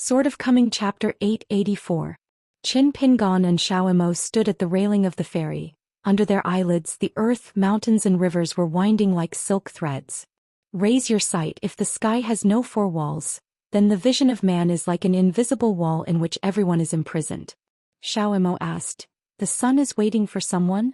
Sword of Coming Chapter 884. Qin Pingon and Xiaomo stood at the railing of the ferry. Under their eyelids the earth, mountains and rivers were winding like silk threads. Raise your sight. If the sky has no four walls, then the vision of man is like an invisible wall in which everyone is imprisoned. Xiaomo asked, "The sun is waiting for someone?"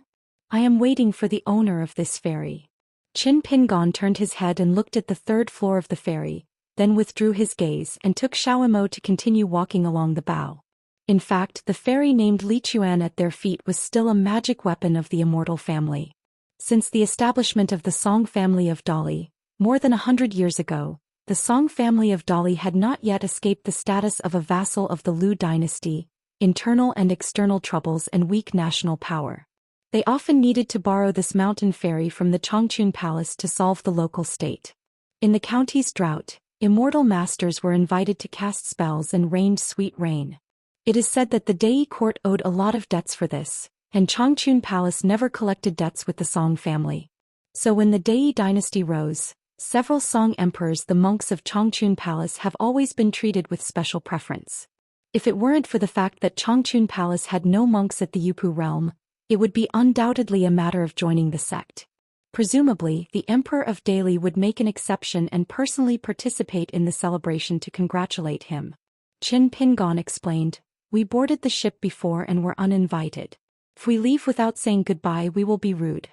"I am waiting for the owner of this ferry." Qin Pingon turned his head and looked at the third floor of the ferry, then withdrew his gaze and took Xiaomo to continue walking along the bow. In fact, the fairy named Lichuan at their feet was still a magic weapon of the Immortal family. Since the establishment of the Song family of Dali, more than 100 years ago, the Song family of Dali had not yet escaped the status of a vassal of the Lu dynasty, internal and external troubles and weak national power. They often needed to borrow this mountain fairy from the Changchun Palace to solve the local state. In the county's drought, immortal masters were invited to cast spells and rained sweet rain. It is said that the Dai court owed a lot of debts for this, and Changchun Palace never collected debts with the Song family. So when the Dai dynasty rose, several Song emperors, the monks of Changchun Palace, have always been treated with special preference. If it weren't for the fact that Changchun Palace had no monks at the Yupu realm, it would be undoubtedly a matter of joining the sect. Presumably, the Emperor of Dali would make an exception and personally participate in the celebration to congratulate him. Qin Pingon explained, "We boarded the ship before and were uninvited. If we leave without saying goodbye, we will be rude.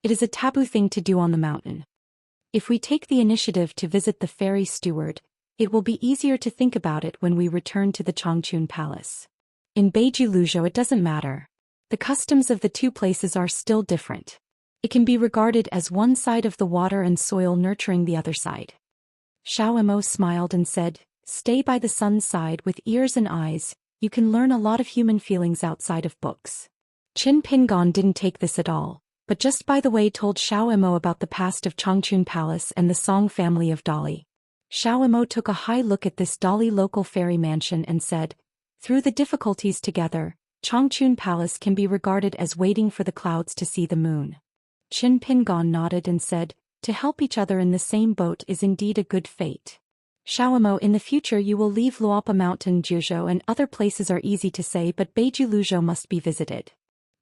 It is a taboo thing to do on the mountain. If we take the initiative to visit the ferry steward, it will be easier to think about it when we return to the Changchun Palace. In Beiju Luzhou it doesn't matter. The customs of the two places are still different. It can be regarded as one side of the water and soil nurturing the other side." Xiaomo smiled and said, "Stay by the sun's side with ears and eyes. You can learn a lot of human feelings outside of books." Qin Pingon didn't take this at all, but just by the way told Xiaomo about the past of Changchun Palace and the Song family of Dali. Xiaomo took a high look at this Dali local fairy mansion and said, "Through the difficulties together, Changchun Palace can be regarded as waiting for the clouds to see the moon." Qin Pingon nodded and said, "To help each other in the same boat is indeed a good fate. Xiaomo, in the future you will leave Luopa Mountain, Juzhou and other places are easy to say, but Beiju Luzhou must be visited."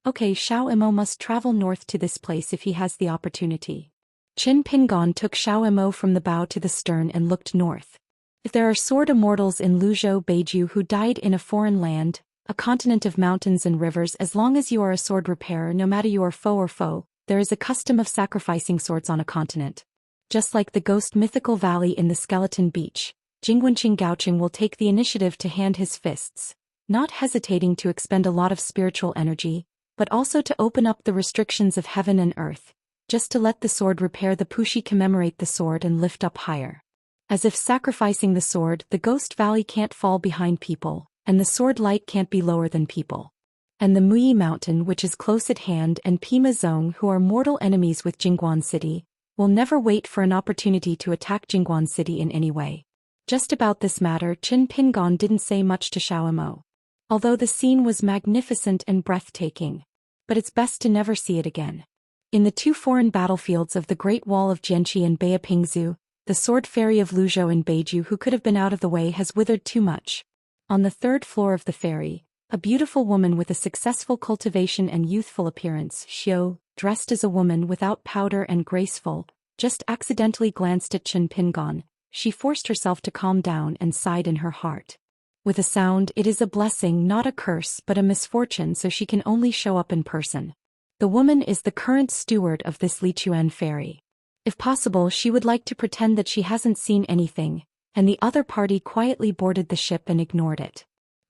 Okay, Xiaomo must travel north to this place if he has the opportunity. Qin Pingon took Xiaomo from the bow to the stern and looked north. If there are sword immortals in Luzhou, Beiju who died in a foreign land, a continent of mountains and rivers, as long as you are a sword repairer, no matter you are foe or foe, there is a custom of sacrificing swords on a continent. Just like the ghost mythical valley in the Skeleton Beach, Jingwenqing Gaoqing will take the initiative to hand his fists, not hesitating to expend a lot of spiritual energy, but also to open up the restrictions of heaven and earth, just to let the sword repair the pushi, commemorate the sword and lift up higher. As if sacrificing the sword, the ghost valley can't fall behind people, and the sword light can't be lower than people. And the Muyi Mountain, which is close at hand, and Pima Zong, who are mortal enemies with Jingguan City, will never wait for an opportunity to attack Jingguan City in any way. Just about this matter, Qin Pingon didn't say much to Xiaomo. Although the scene was magnificent and breathtaking. But it's best to never see it again. In the two foreign battlefields of the Great Wall of Jianqi and Beipingzu, the sword fairy of Luzhou and Beiju, who could have been out of the way, has withered too much. On the third floor of the ferry, a beautiful woman with a successful cultivation and youthful appearance, Xiu, dressed as a woman without powder and graceful, just accidentally glanced at Qin Pingon. She forced herself to calm down and sighed in her heart. With a sound, it is a blessing, not a curse, but a misfortune, so she can only show up in person. The woman is the current steward of this Lichuan ferry. If possible, she would like to pretend that she hasn't seen anything, and the other party quietly boarded the ship and ignored it.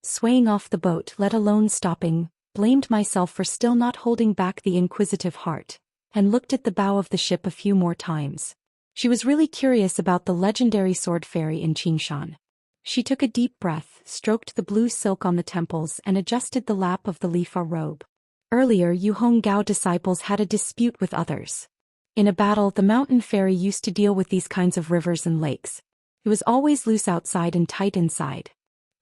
Swaying off the boat, let alone stopping, blamed myself for still not holding back the inquisitive heart, and looked at the bow of the ship a few more times. She was really curious about the legendary sword fairy in Qingshan. She took a deep breath, stroked the blue silk on the temples and adjusted the lap of the Lifa robe. Earlier, Yuhong Gao disciples had a dispute with others. In a battle, the mountain fairy used to deal with these kinds of rivers and lakes. It was always loose outside and tight inside.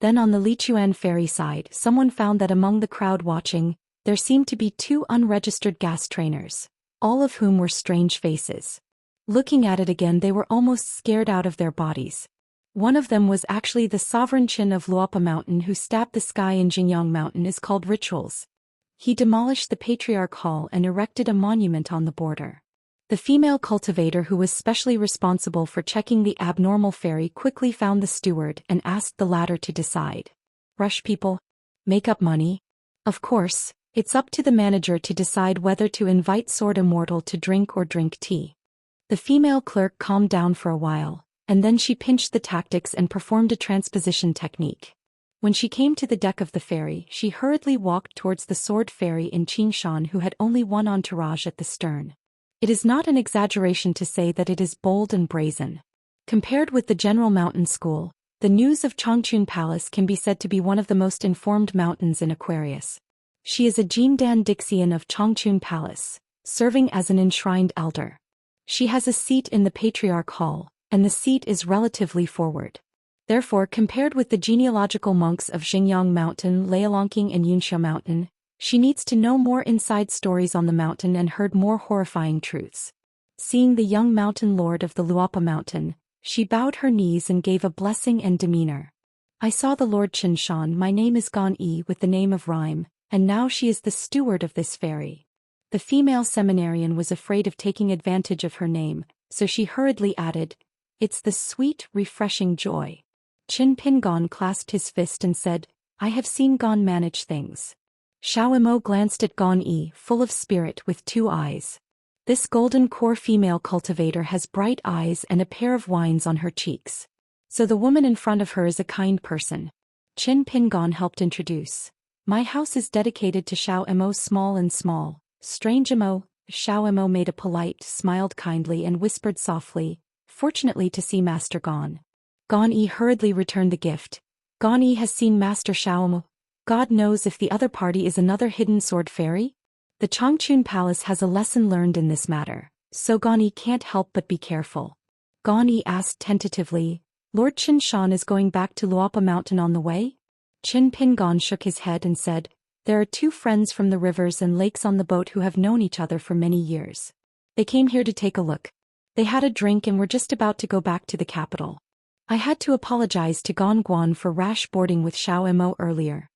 Then on the Lichuan ferry side, someone found that among the crowd watching, there seemed to be two unregistered gas trainers, all of whom were strange faces. Looking at it again, they were almost scared out of their bodies. One of them was actually the sovereign Qin of Luopa Mountain who stabbed the sky in Jingyang Mountain is called rituals. He demolished the Patriarch Hall and erected a monument on the border. The female cultivator who was specially responsible for checking the abnormal fairy quickly found the steward and asked the latter to decide. Rush people? Make up money? Of course, it's up to the manager to decide whether to invite Sword Immortal to drink or drink tea. The female clerk calmed down for a while, and then she pinched the tactics and performed a transposition technique. When she came to the deck of the ferry, she hurriedly walked towards the sword fairy in Xianxia who had only one entourage at the stern. It is not an exaggeration to say that it is bold and brazen. Compared with the general mountain school, the news of Changchun Palace can be said to be one of the most informed mountains in Aquarius. She is a Jindan Dixian of Changchun Palace, serving as an enshrined elder. She has a seat in the Patriarch Hall, and the seat is relatively forward. Therefore, compared with the genealogical monks of Xingyang Mountain, Lialongqing and Yunxia Mountain, she needs to know more inside stories on the mountain and heard more horrifying truths. Seeing the young mountain lord of the Luopa Mountain, she bowed her knees and gave a blessing and demeanor. I saw the Lord Qinshan, my name is Gan Yi with the name of rhyme, and now she is the steward of this ferry. The female seminarian was afraid of taking advantage of her name, so she hurriedly added, it's the sweet, refreshing joy. Qin Pingon clasped his fist and said, I have seen Gon manage things. Xiao Imo glanced at Gon Yi, full of spirit with 2 eyes. This golden core female cultivator has bright eyes and a pair of wines on her cheeks. So the woman in front of her is a kind person. Qin Pingon helped introduce. My house is dedicated to Xiao Imo small and small. Strange Imo. Xiao Imo made a polite, smiled kindly and whispered softly, fortunately to see Master Gon. Gon Yi hurriedly returned the gift. Gon Yi has seen Master Xiao Imo. God knows if the other party is another hidden sword fairy? The Changchun Palace has a lesson learned in this matter, so Gon Yi can't help but be careful. Gon Yi asked tentatively, Lord Qinshan is going back to Luopa Mountain on the way? Qin Pingon shook his head and said, there are 2 friends from the rivers and lakes on the boat who have known each other for many years. They came here to take a look. They had a drink and were just about to go back to the capital. I had to apologize to Gon Guan for rash boarding with Xiao Imo earlier.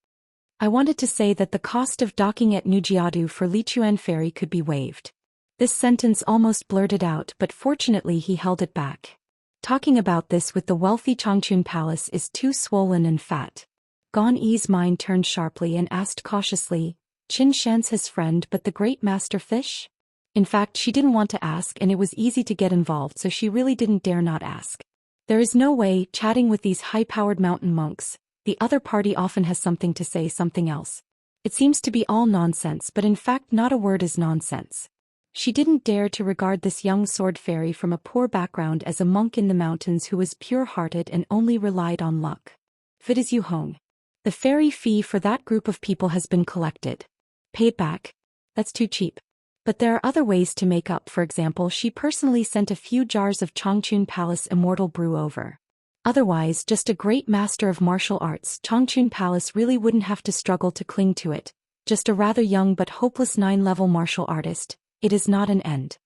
I wanted to say that the cost of docking at Nujiadu for Lichuan Ferry could be waived. This sentence almost blurted out, but fortunately he held it back. Talking about this with the wealthy Changchun Palace is too swollen and fat. Gon Yi's mind turned sharply and asked cautiously, Qin Shan's his friend but the great master fish? In fact, she didn't want to ask and it was easy to get involved, so she really didn't dare not ask. There is no way, chatting with these high-powered mountain monks, the other party often has something to say something else. It seems to be all nonsense, but in fact not a word is nonsense. She didn't dare to regard this young sword fairy from a poor background as a monk in the mountains who was pure-hearted and only relied on luck. If it is Yu Hong. The ferry fee for that group of people has been collected. Pay it back. That's too cheap. But there are other ways to make up. For example, she personally sent a few jars of Changchun Palace Immortal brew over. Otherwise, just a great master of martial arts, Changchun Palace really wouldn't have to struggle to cling to it. Just a rather young but hopeless 9-level martial artist, it is not an end.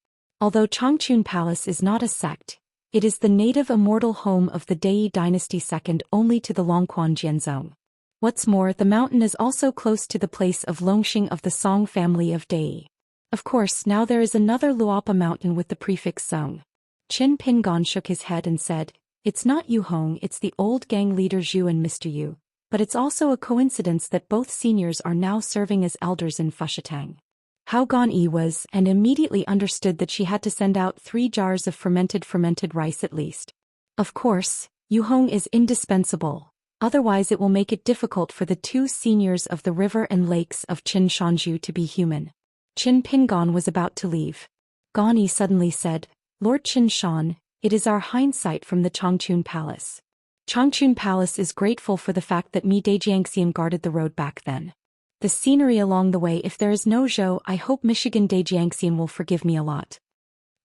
Although Changchun Palace is not a sect, it is the native immortal home of the Dai dynasty second only to the Longquan Jianzong. What's more, the mountain is also close to the place of Longxing of the Song family of Dai. Of course, now there is another Luopa mountain with the prefix Song. Qin Pingon shook his head and said, it's not Yu Hong, it's the old gang leader Zhu and Mr. Yu, but it's also a coincidence that both seniors are now serving as elders in Fushatang. How Gan Yi was, and immediately understood that she had to send out 3 jars of fermented rice at least. Of course, Yu Hong is indispensable, otherwise it will make it difficult for the 2 seniors of the river and lakes of Qin Shanju to be human. Qin Pingon was about to leave. Gan Yi suddenly said, Lord Qin Shan, it is our hindsight from the Changchun Palace. Changchun Palace is grateful for the fact that me Dajiangxian guarded the road back then. The scenery along the way, if there is no Zhou, I hope Michigan Dajiangxian will forgive me a lot.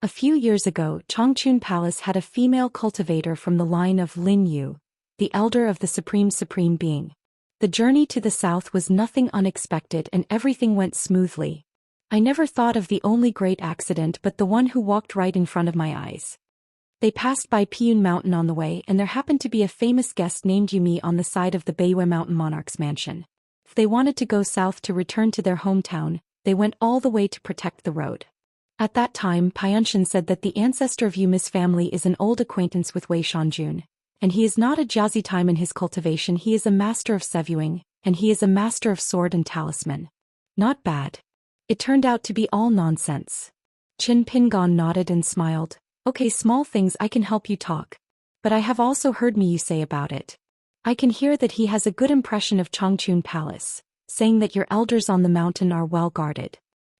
A few years ago, Changchun Palace had a female cultivator from the line of Lin Yu, the elder of the supreme being. The journey to the south was nothing unexpected and everything went smoothly. I never thought of the only great accident but the one who walked right in front of my eyes. They passed by Piyun Mountain on the way, and there happened to be a famous guest named Yumi on the side of the Beiyue Mountain monarch's mansion. If they wanted to go south to return to their hometown, they went all the way to protect the road. At that time, Pianshan said that the ancestor of Yumi's family is an old acquaintance with Wei Shanjun, and he is not a jiazi time in his cultivation. He is a master of sevuing, and he is a master of sword and talisman. Not bad. It turned out to be all nonsense. Qin Pingon nodded and smiled. Okay, small things, I can help you talk. But I have also heard you say about it. I can hear that he has a good impression of Changchun Palace, saying that your elders on the mountain are well guarded.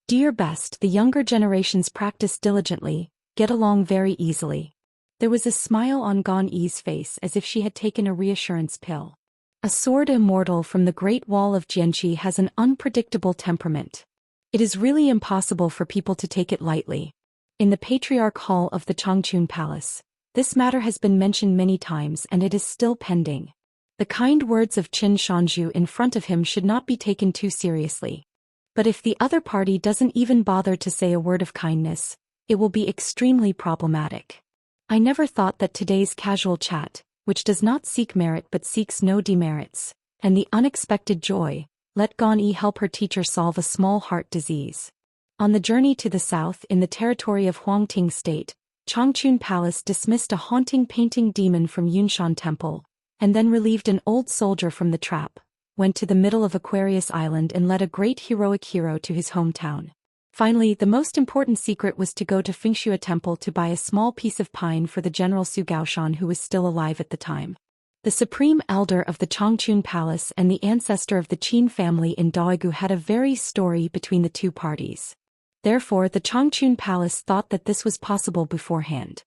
Do your best, the younger generations practice diligently, get along very easily. There was a smile on Gan Yi's face as if she had taken a reassurance pill. A sword immortal from the Great Wall of Jianqi has an unpredictable temperament. It is really impossible for people to take it lightly. In the Patriarch Hall of the Changchun Palace, this matter has been mentioned many times and it is still pending. The kind words of Qin Shanzhu in front of him should not be taken too seriously. But if the other party doesn't even bother to say a word of kindness, it will be extremely problematic. I never thought that today's casual chat, which does not seek merit but seeks no demerits, and the unexpected joy, let Gan Yi help her teacher solve a small heart disease. On the journey to the south in the territory of Huangting State, Changchun Palace dismissed a haunting painting demon from Yunshan Temple, and then relieved an old soldier from the trap, went to the middle of Aquarius Island and led a great heroic hero to his hometown. Finally, the most important secret was to go to Fengxue Temple to buy a small piece of pine for the General Su Gaoshan, who was still alive at the time. The supreme elder of the Changchun Palace and the ancestor of the Qin family in Daoigu had a very story between the two parties. Therefore, the Changchun Palace thought that this was possible beforehand.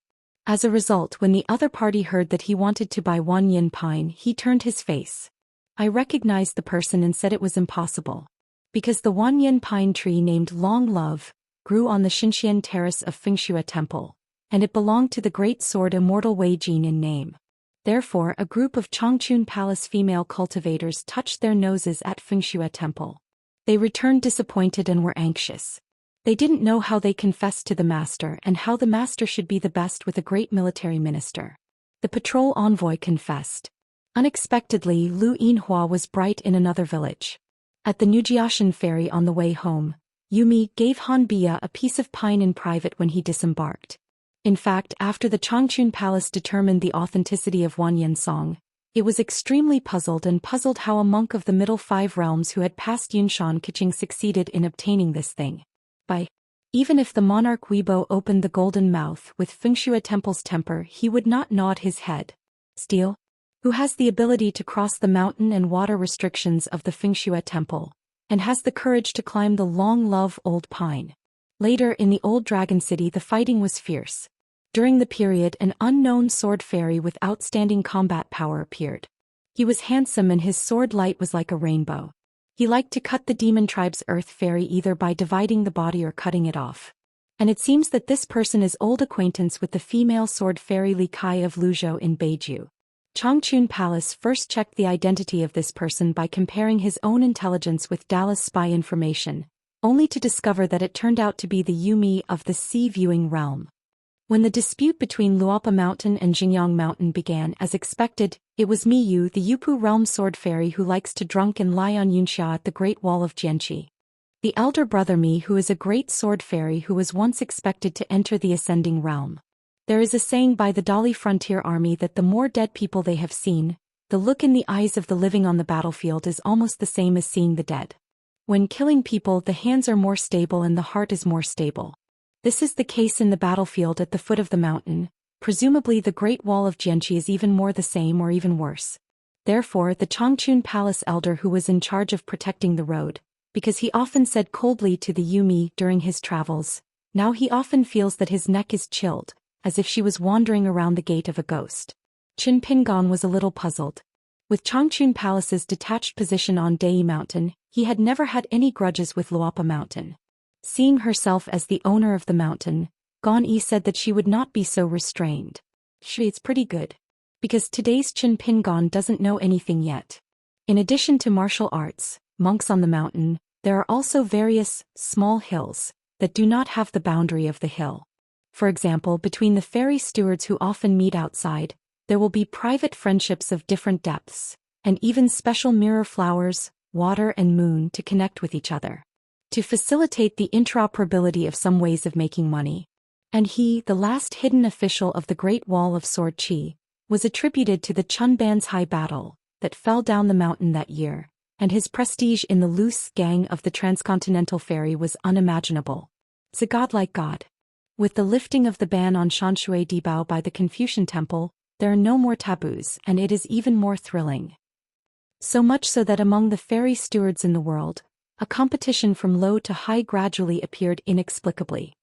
As a result, when the other party heard that he wanted to buy Wanyin pine, he turned his face. I recognized the person and said it was impossible. Because the Wanyin pine tree named Long Love grew on the Xianxian terrace of Fengxue Temple, and it belonged to the great sword Immortal Wei Jin in name. Therefore, a group of Changchun Palace female cultivators touched their noses at Fengxue Temple. They returned disappointed and were anxious. They didn't know how they confessed to the master and how the master should be the best with a great military minister. The patrol envoy confessed. Unexpectedly, Lu Yinhua was bright in another village. At the Nujiashan ferry on the way home, Yumi gave Han Bia a piece of pine in private when he disembarked. In fact, after the Changchun Palace determined the authenticity of Wanyin song, it was extremely puzzled how a monk of the Middle Five Realms who had passed Yunshan Kiching succeeded in obtaining this thing. Even if the monarch Weibo opened the golden mouth with Fengxue Temple's temper, he would not nod his head. Steel, who has the ability to cross the mountain and water restrictions of the Fengxue Temple, and has the courage to climb the Long Love Old Pine. Later in the Old Dragon City, the fighting was fierce. During the period, an unknown sword fairy with outstanding combat power appeared. He was handsome and his sword light was like a rainbow. He liked to cut the demon tribe's earth fairy either by dividing the body or cutting it off. And it seems that this person is old acquaintance with the female sword fairy Li Kai of Luzhou in Beiju. Changchun Palace first checked the identity of this person by comparing his own intelligence with Dallas spy information, only to discover that it turned out to be the Yumi of the sea-viewing realm. When the dispute between Luopa Mountain and Jingyang Mountain began as expected, it was Miyu, the Yupu realm sword fairy who likes to drunk and lie on Yunxia at the Great Wall of Jianqi. The elder brother Mi, who is a great sword fairy who was once expected to enter the ascending realm. There is a saying by the Dali frontier army that the more dead people they have seen, the look in the eyes of the living on the battlefield is almost the same as seeing the dead. When killing people, the hands are more stable and the heart is more stable. This is the case in the battlefield at the foot of the mountain. Presumably the Great Wall of Jianqi is even more the same or even worse. Therefore, the Changchun Palace elder who was in charge of protecting the road, because he often said coldly to the Yumi during his travels, now he often feels that his neck is chilled, as if she was wandering around the gate of a ghost. Qin Pingon was a little puzzled. With Changchun Palace's detached position on Dei Mountain, he had never had any grudges with Luopa Mountain. Seeing herself as the owner of the mountain, Gan Yi said that she would not be so restrained. It's pretty good. Because today's Qin Pingon doesn't know anything yet. In addition to martial arts, monks on the mountain, there are also various, small hills, that do not have the boundary of the hill. For example, between the fairy stewards who often meet outside, there will be private friendships of different depths, and even special mirror flowers, water and moon to connect with each other, to facilitate the interoperability of some ways of making money. And he, the last hidden official of the Great Wall of Sword Qi, was attributed to the Chunban's high battle that fell down the mountain that year, and his prestige in the loose gang of the transcontinental ferry was unimaginable. It's a godlike god. With the lifting of the ban on Shanshui Dibao by the Confucian Temple, there are no more taboos, and it is even more thrilling. So much so that among the ferry stewards in the world, a competition from low to high gradually appeared inexplicably.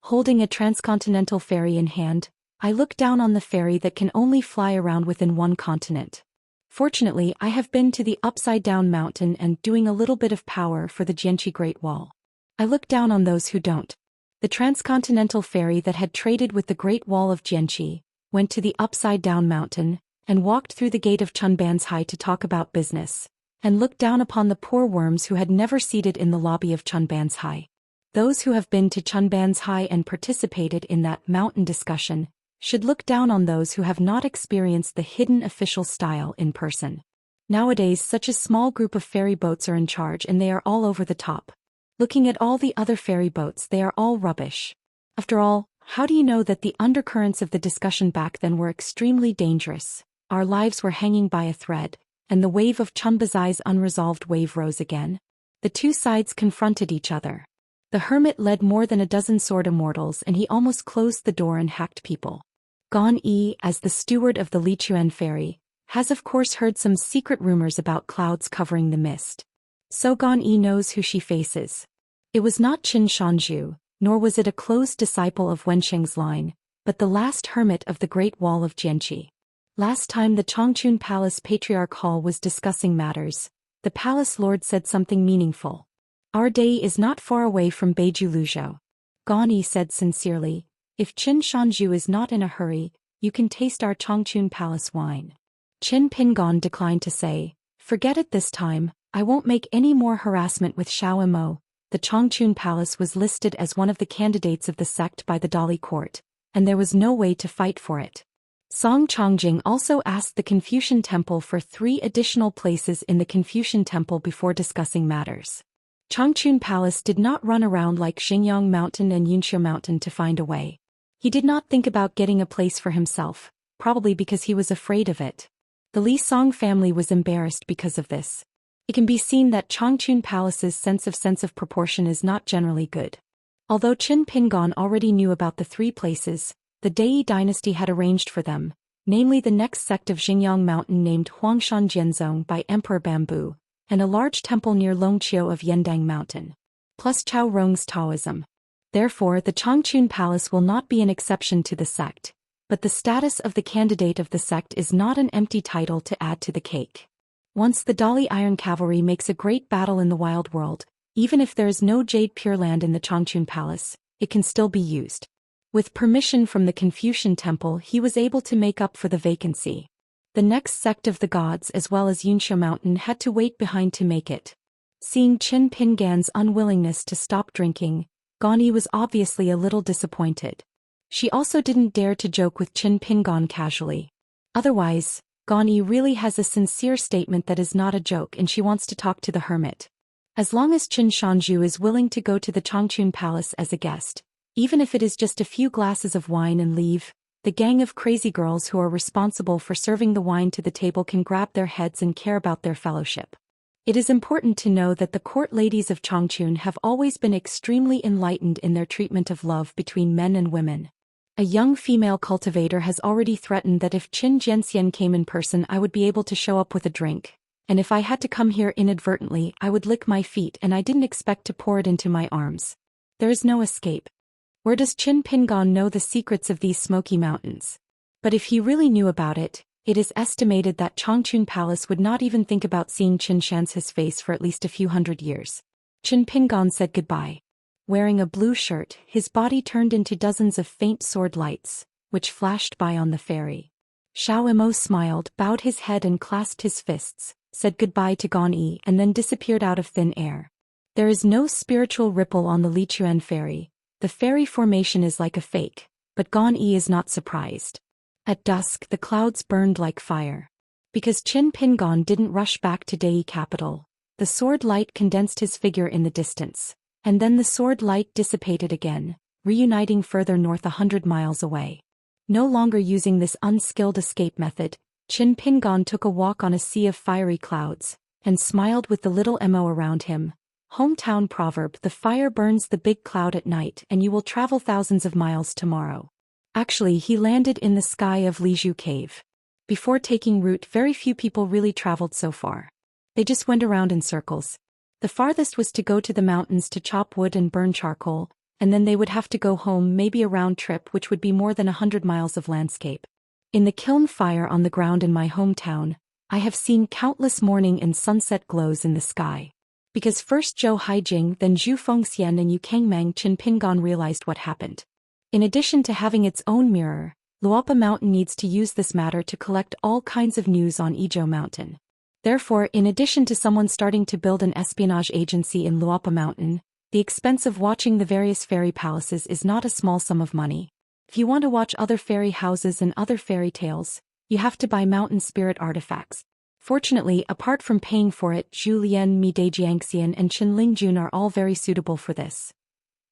Holding a transcontinental ferry in hand, I look down on the ferry that can only fly around within one continent. Fortunately, I have been to the upside-down mountain and doing a little bit of power for the Jianqi Great Wall. I look down on those who don't. The transcontinental ferry that had traded with the Great Wall of Jianqi went to the upside-down mountain and walked through the gate of Chunban's High to talk about business, and looked down upon the poor worms who had never seated in the lobby of Chunban's High. Those who have been to Chunban's High and participated in that mountain discussion should look down on those who have not experienced the hidden official style in person. Nowadays, such a small group of ferry boats are in charge and they are all over the top. Looking at all the other ferry boats, they are all rubbish. After all, how do you know that the undercurrents of the discussion back then were extremely dangerous? Our lives were hanging by a thread, and the wave of Chunbazai's unresolved wave rose again. The two sides confronted each other. The hermit led more than a dozen sword immortals and he almost closed the door and hacked people. Gan Yi, as the steward of the Lichuan ferry, has of course heard some secret rumors about clouds covering the mist. So Gan Yi knows who she faces. It was not Qin Shanzhu, nor was it a close disciple of Wensheng's line, but the last hermit of the Great Wall of Jianqi. Last time the Changchun Palace Patriarch Hall was discussing matters, the palace lord said something meaningful. Our day is not far away from Beiju Luzhou. Gan Yi said sincerely, if Qin Shanzhu is not in a hurry, you can taste our Changchun Palace wine. Qin Pingan declined to say, forget it this time, I won't make any more harassment with Xiao Mo. The Changchun Palace was listed as one of the candidates of the sect by the Dali court, and there was no way to fight for it. Song Changjing also asked the Confucian Temple for 3 additional places in the Confucian Temple before discussing matters. Changchun Palace did not run around like Xingyang Mountain and Yunxiu Mountain to find a way. He did not think about getting a place for himself, probably because he was afraid of it. The Li Song family was embarrassed because of this. It can be seen that Changchun Palace's sense of proportion is not generally good. Although Qin Pingan already knew about the 3 places, the Dai dynasty had arranged for them, namely the next sect of Xingyang Mountain named Huangshan Jianzong by Emperor Bamboo, and a large temple near Longqiu of Yendang Mountain, plus Chao Rong's Taoism. Therefore, the Changchun Palace will not be an exception to the sect, but the status of the candidate of the sect is not an empty title to add to the cake. Once the Dali Iron Cavalry makes a great battle in the wild world, even if there is no Jade Pure Land in the Changchun Palace, it can still be used. With permission from the Confucian Temple, he was able to make up for the vacancy. The next sect of the gods as well as Yunxiu Mountain had to wait behind to make it. Seeing Qin Pingan's unwillingness to stop drinking, Gan Yi was obviously a little disappointed. She also didn't dare to joke with Qin Pingan casually. Otherwise, Gan Yi really has a sincere statement that is not a joke and she wants to talk to the hermit. As long as Qin Shanzhu is willing to go to the Changchun Palace as a guest, even if it is just a few glasses of wine and leave, the gang of crazy girls who are responsible for serving the wine to the table can grab their heads and care about their fellowship. It is important to know that the court ladies of Changchun have always been extremely enlightened in their treatment of love between men and women. A young female cultivator has already threatened that if Qin Jianxian came in person I would be able to show up with a drink, and if I had to come here inadvertently I would lick my feet and I didn't expect to pour it into my arms. There is no escape. Where does Qin Pingan know the secrets of these smoky mountains? But if he really knew about it, it is estimated that Changchun Palace would not even think about seeing Qin Shan's face for at least a few hundred years. Qin Pingan said goodbye. Wearing a blue shirt, his body turned into dozens of faint sword lights, which flashed by on the ferry. Xiao Imo smiled, bowed his head and clasped his fists, said goodbye to Gan Yi and then disappeared out of thin air. There is no spiritual ripple on the Lichuan ferry. The ferry formation is like a fake, But Gan Yi is not surprised. At dusk the clouds burned like fire. Because Qin Pingan didn't rush back to Dai capital, the sword light condensed his figure in the distance, and then the sword light dissipated again, reuniting further north 100 miles away. No longer using this unskilled escape method, Qin Pingan took a walk on a sea of fiery clouds, and smiled with the little mo around him. Hometown proverb: the fire burns the big cloud at night and you will travel thousands of miles tomorrow. Actually, he landed in the sky of Lizhu Cave. Before taking root, very few people really traveled so far. They just went around in circles. The farthest was to go to the mountains to chop wood and burn charcoal, and then they would have to go home, maybe a round trip which would be more than 100 miles of landscape. In the kiln fire on the ground in my hometown, I have seen countless morning and sunset glows in the sky. Because first Zhou Haijing, then Zhu Fengxian and Yu Kangmang, Qin Pingan realized what happened. In addition to having its own mirror, Luopa Mountain needs to use this matter to collect all kinds of news on Izhou Mountain. Therefore, in addition to someone starting to build an espionage agency in Luopa Mountain, the expense of watching the various fairy palaces is not a small sum of money. If you want to watch other fairy houses and other fairy tales, you have to buy mountain spirit artifacts. Fortunately, apart from paying for it, Zhu Lian, Mi De Jiangxian and Qin Lingjun are all very suitable for this.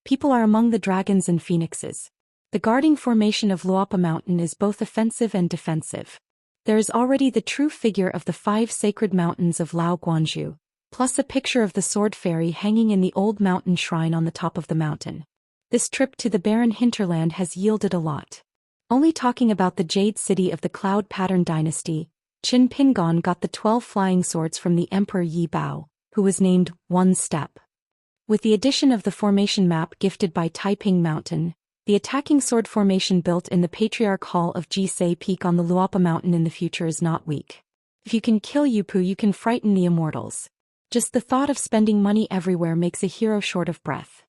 People are among the dragons and phoenixes. The guarding formation of Luopa Mountain is both offensive and defensive. There is already the true figure of the 5 sacred mountains of Lao Guanzhou, plus a picture of the sword fairy hanging in the old mountain shrine on the top of the mountain. This trip to the barren hinterland has yielded a lot. Only talking about the Jade City of the Cloud Pattern Dynasty, Qin Pingan got the 12 flying swords from the Emperor Yi Bao, who was named One Step. With the addition of the formation map gifted by Taiping Mountain, the attacking sword formation built in the Patriarch Hall of Jisei Peak on the Luopa Mountain in the future is not weak. If you can kill Yupu, you can frighten the immortals. Just the thought of spending money everywhere makes a hero short of breath.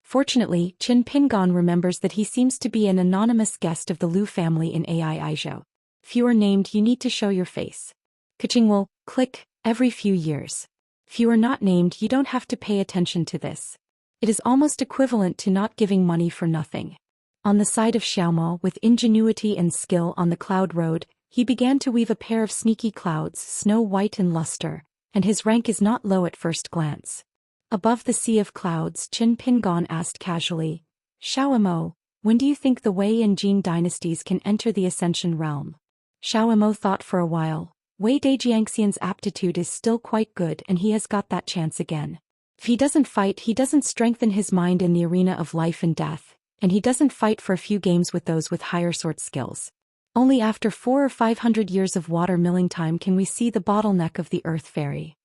Fortunately, Qin Pingan remembers that he seems to be an anonymous guest of the Lu family in Ai Aizhou. If you are named, you need to show your face. Kaching will click every few years. If you are not named, you don't have to pay attention to this. It is almost equivalent to not giving money for nothing. On the side of Xiaomo, with ingenuity and skill on the cloud road, he began to weave a pair of sneaky clouds, snow white in luster, and his rank is not low at first glance. Above the sea of clouds, Qin Pingan asked casually, Xiaomo, when do you think the Wei and Jin dynasties can enter the Ascension realm? Xiaomo thought for a while. Wei Dejiangxian's aptitude is still quite good and he has got that chance again. If he doesn't fight, he doesn't strengthen his mind in the arena of life and death, and he doesn't fight for a few games with those with higher sword skills. Only after 400 or 500 years of water milling time can we see the bottleneck of the Earth Fairy.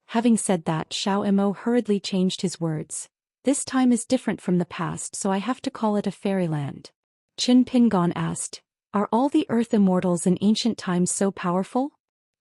Having said that, Xiaomo hurriedly changed his words. This time is different from the past, so I have to call it a fairyland. Qin Pingan asked, are all the Earth Immortals in ancient times so powerful?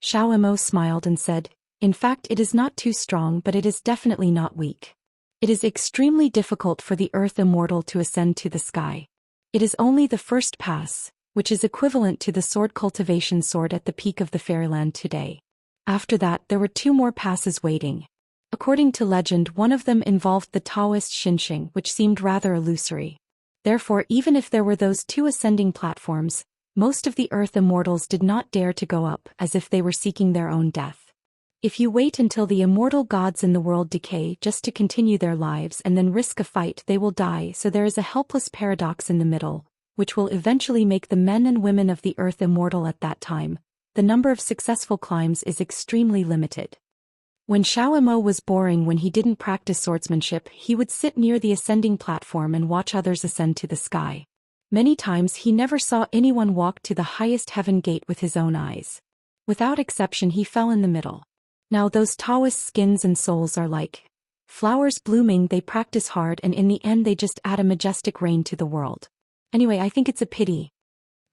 Xiaomo smiled and said, in fact it is not too strong, but it is definitely not weak. It is extremely difficult for the Earth Immortal to ascend to the sky. It is only the first pass, which is equivalent to the sword cultivation sword at the peak of the fairyland today. After that there were 2 more passes waiting. According to legend, one of them involved the Daoist Xinxing, which seemed rather illusory. Therefore, even if there were those 2 ascending platforms, most of the Earth Immortals did not dare to go up, as if they were seeking their own death. If you wait until the immortal gods in the world decay just to continue their lives and then risk a fight, they will die, so there is a helpless paradox in the middle, which will eventually make the men and women of the Earth immortal at that time. The number of successful climbs is extremely limited. When Xiaomo was boring when he didn't practice swordsmanship, he would sit near the ascending platform and watch others ascend to the sky. Many times he never saw anyone walk to the highest heaven gate with his own eyes. Without exception, he fell in the middle. Now those Taoist skins and souls are like flowers blooming. They practice hard and in the end they just add a majestic rain to the world. Anyway, I think it's a pity.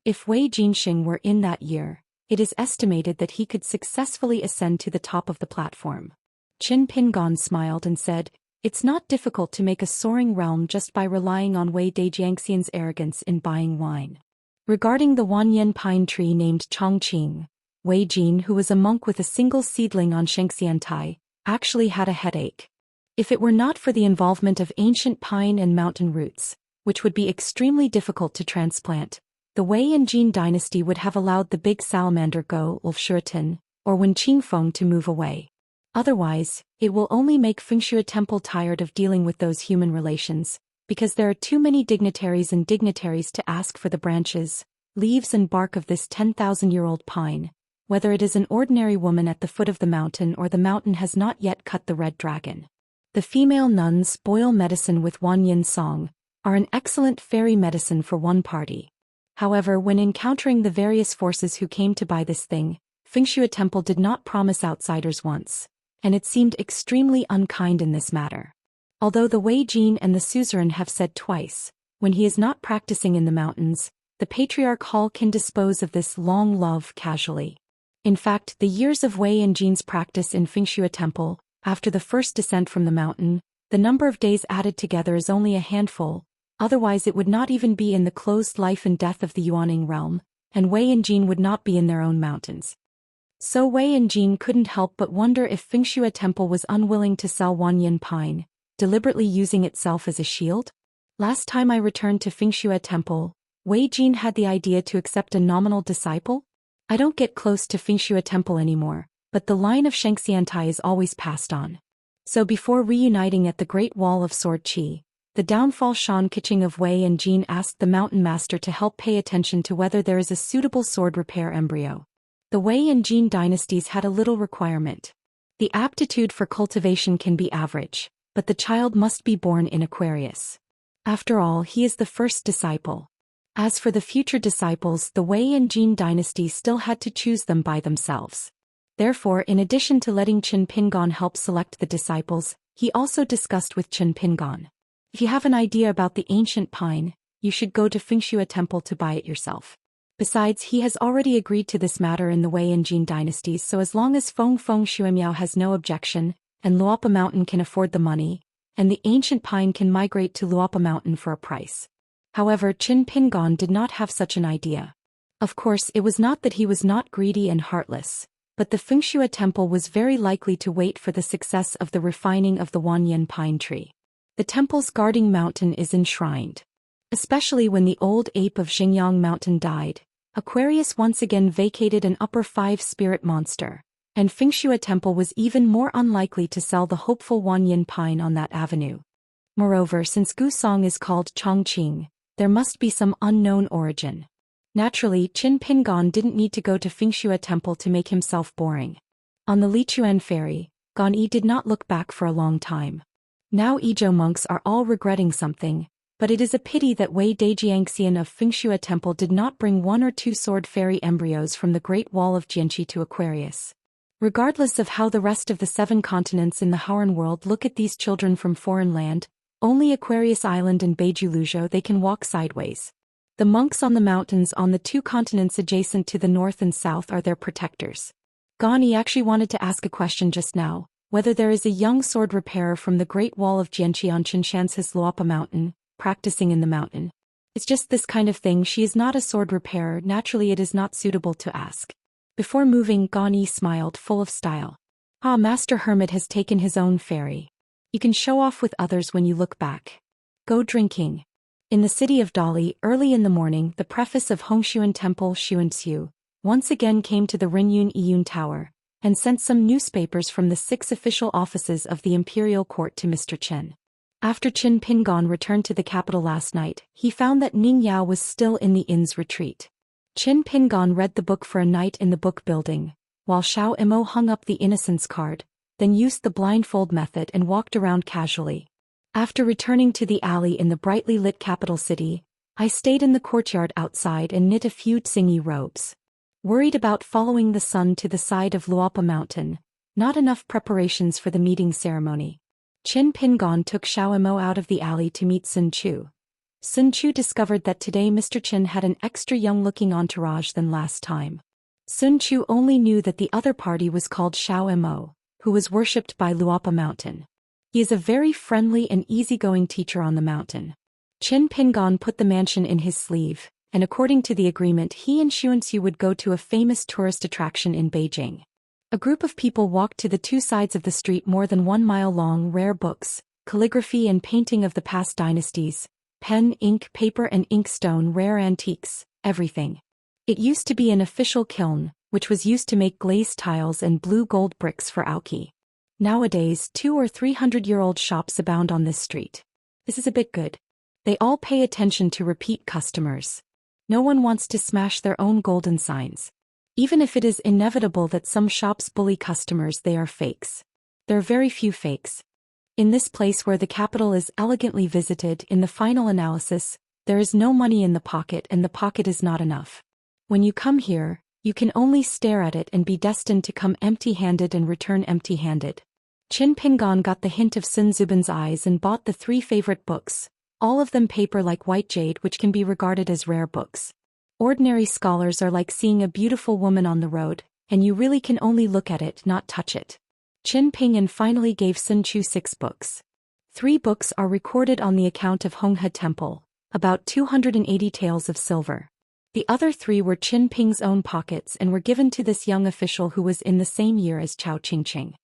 If Wei Jinxing were in that year, it is estimated that he could successfully ascend to the top of the platform. Qin Pingan smiled and said, it's not difficult to make a soaring realm just by relying on Wei Dejiangxian's arrogance in buying wine. Regarding the Wanyan pine tree named Chongqing, Wei Jin, who was a monk with a single seedling on Xianxia, actually had a headache. If it were not for the involvement of ancient pine and mountain roots, which would be extremely difficult to transplant. The Wei and Jin dynasty would have allowed the big salamander Go Ulfshuritan, or Wen Qingfeng to move away. Otherwise, it will only make Fengxue Temple tired of dealing with those human relations, because there are too many dignitaries to ask for the branches, leaves and bark of this 10,000-year-old pine, whether it is an ordinary woman at the foot of the mountain or the mountain has not yet cut the red dragon. The female nuns boil medicine with Wanyin song, are an excellent fairy medicine for one party. However, when encountering the various forces who came to buy this thing, Fengxue Temple did not promise outsiders once, and it seemed extremely unkind in this matter. Although the Wei Jin and the suzerain have said twice, when he is not practicing in the mountains, the Patriarch Hall can dispose of this long love casually. In fact, the years of Wei and Jin's practice in Fengxue Temple, after the first descent from the mountain, the number of days added together is only a handful, otherwise it would not even be in the closed life and death of the Yuaning realm, and Wei and Jin would not be in their own mountains. So Wei and Jin couldn't help but wonder if Fengxue Temple was unwilling to sell Wanyin pine, deliberately using itself as a shield? Last time I returned to Fengxue Temple, Wei Jin had the idea to accept a nominal disciple? I don't get close to Fengxue Temple anymore, but the line of Xianxia is always passed on. So before reuniting at the Great Wall of Sword Qi, the downfall Shan Kiching of Wei and Jin asked the mountain master to help pay attention to whether there is a suitable sword repair embryo. The Wei and Jin dynasties had a little requirement. The aptitude for cultivation can be average, but the child must be born in Aquarius. After all, he is the first disciple. As for the future disciples, the Wei and Jin dynasty still had to choose them by themselves. Therefore, in addition to letting Chen Pingon help select the disciples, he also discussed with Chen Pingon. If you have an idea about the ancient pine, you should go to Fengxue Temple to buy it yourself. Besides, he has already agreed to this matter in the Wei and Jin dynasties, so as long as Feng Shuemiao has no objection, and Luopa Mountain can afford the money, and the ancient pine can migrate to Luopa Mountain for a price. However, Chen Pingon did not have such an idea. Of course, it was not that he was not greedy and heartless, but the Fengxue Temple was very likely to wait for the success of the refining of the Wanyin pine tree. The temple's guarding mountain is enshrined. Especially when the old ape of Xingyang Mountain died, Aquarius once again vacated an upper 5-spirit monster, and Fengxue Temple was even more unlikely to sell the hopeful Wanyin pine on that avenue. Moreover, since Gusong is called Chongqing, there must be some unknown origin. Naturally, Qin Pingon didn't need to go to Fengxue Temple to make himself boring. On the Lichuan ferry, Gan Yi did not look back for a long time. Now Izhou monks are all regretting something, but it is a pity that Wei Dajiangxian of Fengxue Temple did not bring 1 or 2 sword fairy embryos from the Great Wall of Jianqi to Aquarius. Regardless of how the rest of the 7 continents in the Hauran world look at these children from foreign land, only Aquarius Island and Beiju Luzhou they can walk sideways. The monks on the mountains on the 2 continents adjacent to the north and south are their protectors. Gan Yi actually wanted to ask a question just now, whether there is a young sword repairer from the Great Wall of Jianqi on Qinshan's Luopa Mountain, practicing in the mountain. It's just this kind of thing, she is not a sword repairer, naturally it is not suitable to ask. Before moving, Gan Yi smiled, full of style. Ah, Master Hermit has taken his own ferry. You can show off with others when you look back. Go drinking. In the city of Dali, early in the morning, the preface of Hongshuan Temple Xuanxiu once again came to the Renyun Iyun Tower, and sent some newspapers from the 6 official offices of the imperial court to Mr. Chen. After Qin Pingon returned to the capital last night, he found that Ning Yao was still in the inn's retreat. Qin Pingon read the book for a night in the book building, while Xiao Imo hung up the innocence card, then used the blindfold method and walked around casually. After returning to the alley in the brightly lit capital city, I stayed in the courtyard outside and knit a few tsingy robes. Worried about following the sun to the side of Luopa Mountain, not enough preparations for the meeting ceremony. Qin Pingon took Xiao Imo out of the alley to meet Sun Chu. Sun Chu discovered that today Mr. Chen had an extra young-looking entourage than last time. Sun Chu only knew that the other party was called Xiao Imo, who was worshipped by Luopa Mountain. He is a very friendly and easygoing teacher on the mountain. Qin Pingon put the mansion in his sleeve, and according to the agreement he and Xuanxiu would go to a famous tourist attraction in Beijing. A group of people walked to the 2 sides of the street more than 1 mile long, rare books, calligraphy and painting of the past dynasties, pen, ink, paper and inkstone, rare antiques, everything. It used to be an official kiln, which was used to make glazed tiles and blue gold bricks for Alchemy. Nowadays 200 or 300-year-old shops abound on this street. This is a bit good. They all pay attention to repeat customers. No one wants to smash their own golden signs. Even if it is inevitable that some shops bully customers, they are fakes. There are very few fakes. In this place where the capital is elegantly visited, in the final analysis, there is no money in the pocket and the pocket is not enough. When you come here, you can only stare at it and be destined to come empty-handed and return empty-handed. Qin Pingan got the hint of Sun Zubin's eyes and bought the 3 favorite books, all of them paper like white jade, which can be regarded as rare books. Ordinary scholars are like seeing a beautiful woman on the road, and you really can only look at it, not touch it. Qin Pingan finally gave Sun Chu 6 books. 3 books are recorded on the account of Honghe Temple, about 280 taels of silver. The other 3 were Qin Ping's own pockets and were given to this young official who was in the same year as Chao Qingqing.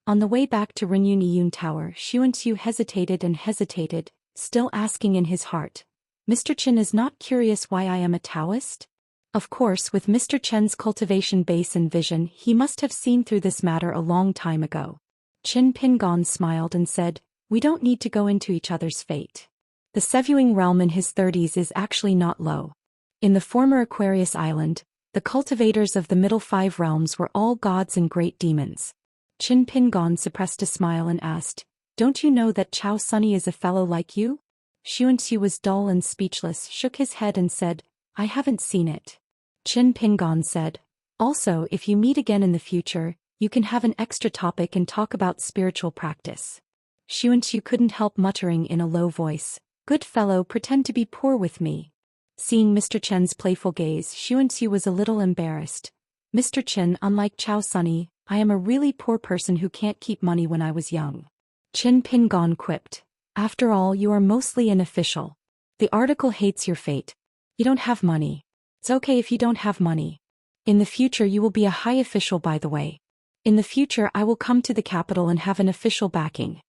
On the way back to Renyun Yun Tower, Xianxia hesitated and hesitated, still asking in his heart, Mr. Qin is not curious why I am a Taoist? Of course, with Mr. Chen's cultivation base and vision, he must have seen through this matter a long time ago. Qin Pingan smiled and said, we don't need to go into each other's fate. The Sevuing realm in his 30s is actually not low. In the former Aquarius Island, the cultivators of the middle 5 realms were all gods and great demons. Qin Pingan suppressed a smile and asked, don't you know that Chao Sunny is a fellow like you? Xianxia was dull and speechless, shook his head and said, I haven't seen it. Qin Pingan said, also, if you meet again in the future, you can have an extra topic and talk about spiritual practice. Xianxia couldn't help muttering in a low voice, good fellow, pretend to be poor with me. Seeing Mr. Chen's playful gaze, Xianxia was a little embarrassed. Mr. Chen, unlike Chao Sunny, I am a really poor person who can't keep money when I was young. Qin Pingan quipped, after all, you are mostly an official. The article hates your fate. You don't have money. It's okay if you don't have money. In the future you will be a high official, by the way. In the future I will come to the capital and have an official backing.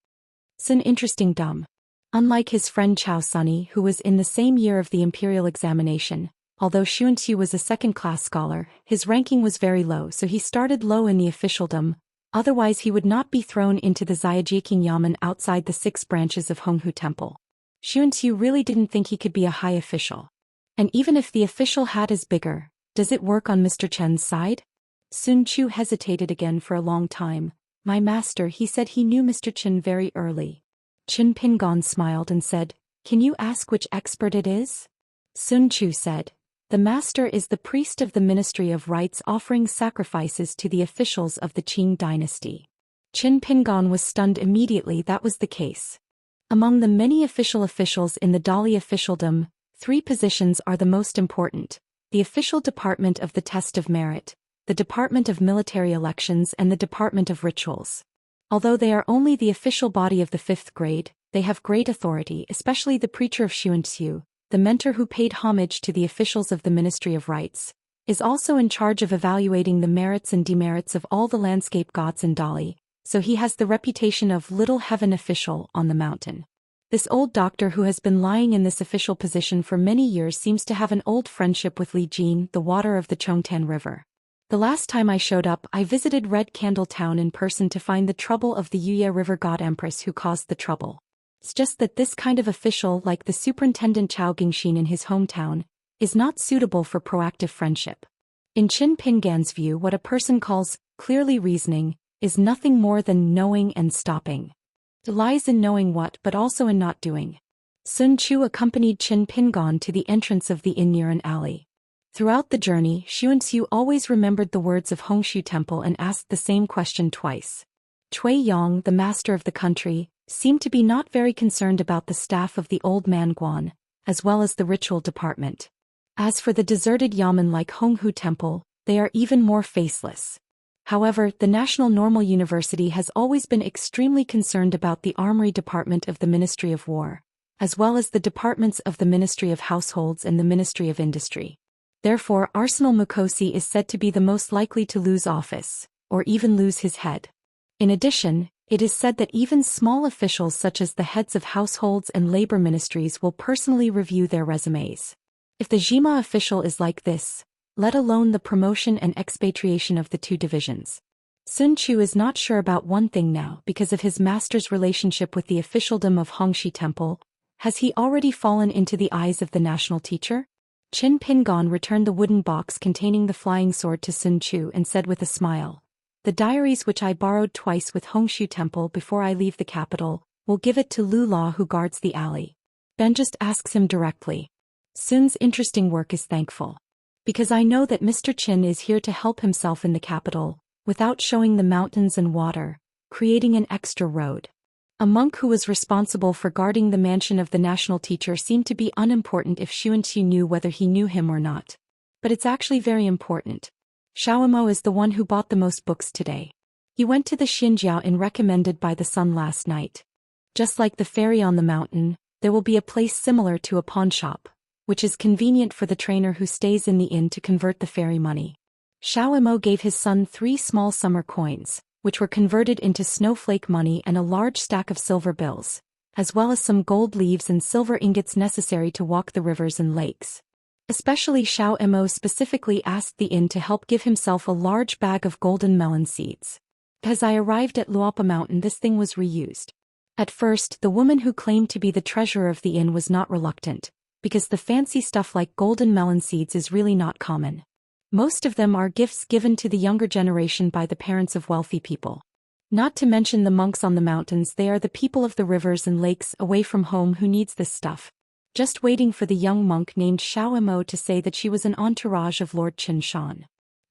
It's an interesting dumb. Unlike his friend Chao Sunny, who was in the same year of the imperial examination, although Xianxia was a second-class scholar, his ranking was very low, so he started low in the officialdom, otherwise he would not be thrown into the Xiajiqing Yamen outside the 6 branches of Honghu Temple. Xianxia really didn't think he could be a high official. And even if the official hat is bigger, does it work on Mr. Chen's side? Sun Chu hesitated again for a long time. My master, he said he knew Mr. Chen very early. Qin Pingan smiled and said, can you ask which expert it is? Sun Chu said, the master is the priest of the Ministry of Rites offering sacrifices to the officials of the Qing dynasty. Qin Pingan was stunned immediately. That was the case. Among the many officials in the Dali officialdom, 3 positions are the most important: the official department of the test of merit, the department of military elections and the department of rituals. Although they are only the official body of the 5th grade, they have great authority, especially the preacher of Xianxia, the mentor who paid homage to the officials of the Ministry of Rites, is also in charge of evaluating the merits and demerits of all the landscape gods in Dali, so he has the reputation of Little Heaven Official on the mountain. This old doctor who has been lying in this official position for many years seems to have an old friendship with Li Jin, the water of the Chongtan River. The last time I showed up, I visited Red Candle Town in person to find the trouble of the Yuya River God Empress who caused the trouble. It's just that this kind of official, like the Superintendent Chao Gingxin in his hometown, is not suitable for proactive friendship. In Qin Pingan's view, what a person calls clearly reasoning is nothing more than knowing and stopping. It lies in knowing what, but also in not doing. Sun Chu accompanied Qin Pingan to the entrance of the inn near an alley. Throughout the journey, Xianxia always remembered the words of Hongshu Temple and asked the same question twice. Cui Yang, the master of the country, seemed to be not very concerned about the staff of the old man Guan, as well as the ritual department. As for the deserted yamen like Honghu Temple, they are even more faceless. However, the National Normal University has always been extremely concerned about the Armory Department of the Ministry of War, as well as the departments of the Ministry of Households and the Ministry of Industry. Therefore, Arsenal Mukosi is said to be the most likely to lose office, or even lose his head. In addition, It is said that even small officials such as the heads of households and labor ministries will personally review their resumes. If the Jima official is like this, let alone the promotion and expatriation of the two divisions. Sun Chu is not sure about one thing now because of his master's relationship with the officialdom of Hongxi Temple. Has he already fallen into the eyes of the national teacher? Qin Pingon returned the wooden box containing the flying sword to Sun Chu and said with a smile, "The diaries which I borrowed twice with Hongxi Temple before I leave the capital, will give it to Lu La who guards the alley." Ben just asks him directly. Sun's interesting work is thankful. Because I know that Mr. Qin is here to help himself in the capital, without showing the mountains and water, creating an extra road. A monk who was responsible for guarding the mansion of the national teacher seemed to be unimportant if Xianxia knew whether he knew him or not. But it's actually very important. Xiaomo is the one who bought the most books today. He went to the Xinjiao Inn recommended by the sun last night. Just like the ferry on the mountain, there will be a place similar to a pawn shop, which is convenient for the trainer who stays in the inn to convert the ferry money. Xiaomo gave his son 3 small summer coins, which were converted into snowflake money, and a large stack of silver bills, as well as some gold leaves and silver ingots necessary to walk the rivers and lakes. Especially Xiaomo specifically asked the inn to help give himself a large bag of golden melon seeds. As I arrived at Luopa Mountain, this thing was reused. At first, the woman who claimed to be the treasurer of the inn was not reluctant, because the fancy stuff like golden melon seeds is really not common. Most of them are gifts given to the younger generation by the parents of wealthy people. Not to mention the monks on the mountains, they are the people of the rivers and lakes away from home who needs this stuff. Just waiting for the young monk named Xiaomo to say that she was an entourage of Lord Qin Shan.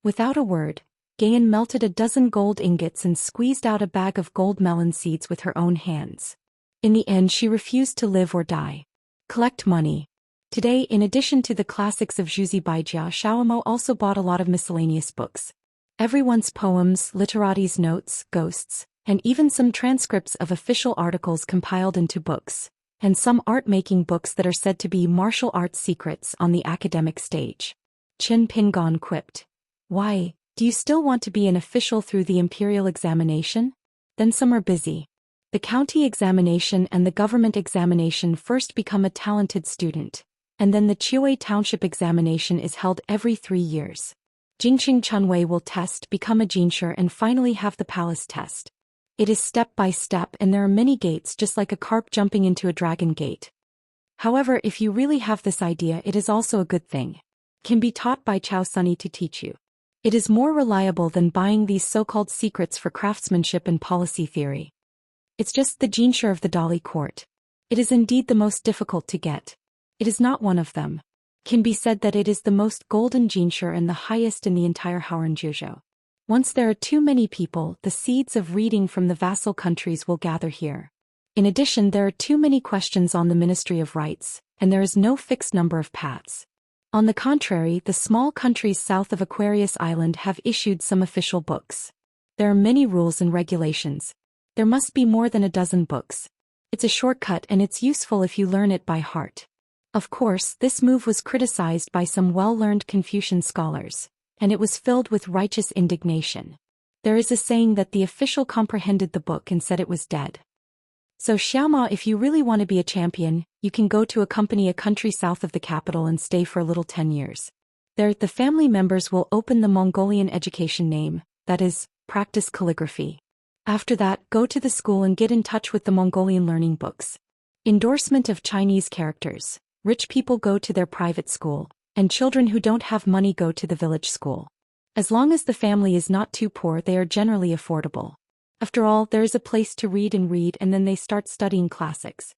Without a word, Gayan melted a dozen gold ingots and squeezed out a bag of gold melon seeds with her own hands. In the end, she refused to live or die. Collect money. Today, in addition to the classics of Zhuzi Baijia, Xiaomo also bought a lot of miscellaneous books. Everyone's poems, literates notes, ghosts, and even some transcripts of official articles compiled into books, and some art-making books that are said to be martial arts secrets on the academic stage. Qin Pingon quipped. "Why, do you still want to be an official through the imperial examination? Then some are busy. The county examination and the government examination first become a talented student, and then the Chiuei Township examination is held every 3 years. Jingxing Chunwei will test, become a Jinshi, and finally have the palace test. It is step by step, and there are many gates, just like a carp jumping into a dragon gate. However, if you really have this idea, it is also a good thing. Can be taught by Chao Sunny to teach you. It is more reliable than buying these so-called secrets for craftsmanship and policy theory. It's just the Jinshi of the Dali court. It is indeed the most difficult to get. It is not one of them. Can be said that it is the most golden Jinshi and the highest in the entire Hauran-Juzhou. Once there are too many people, the seeds of reading from the vassal countries will gather here. In addition, there are too many questions on the Ministry of Rights, and there is no fixed number of paths. On the contrary, the small countries south of Aquarius Island have issued some official books. There are many rules and regulations. There must be more than a dozen books. It's a shortcut, and it's useful if you learn it by heart. Of course, this move was criticized by some well-learned Confucian scholars, and it was filled with righteous indignation. There is a saying that the official comprehended the book and said it was dead. So Xiaoma, if you really want to be a champion, you can go to accompany a country south of the capital and stay for a little 10 years. There, the family members will open the Mongolian education name, that is, practice calligraphy. After that, go to the school and get in touch with the Mongolian learning books. Endorsement of Chinese characters. Rich people go to their private school, and children who don't have money go to the village school. As long as the family is not too poor, they are generally affordable. After all, there is a place to read, and then they start studying classics.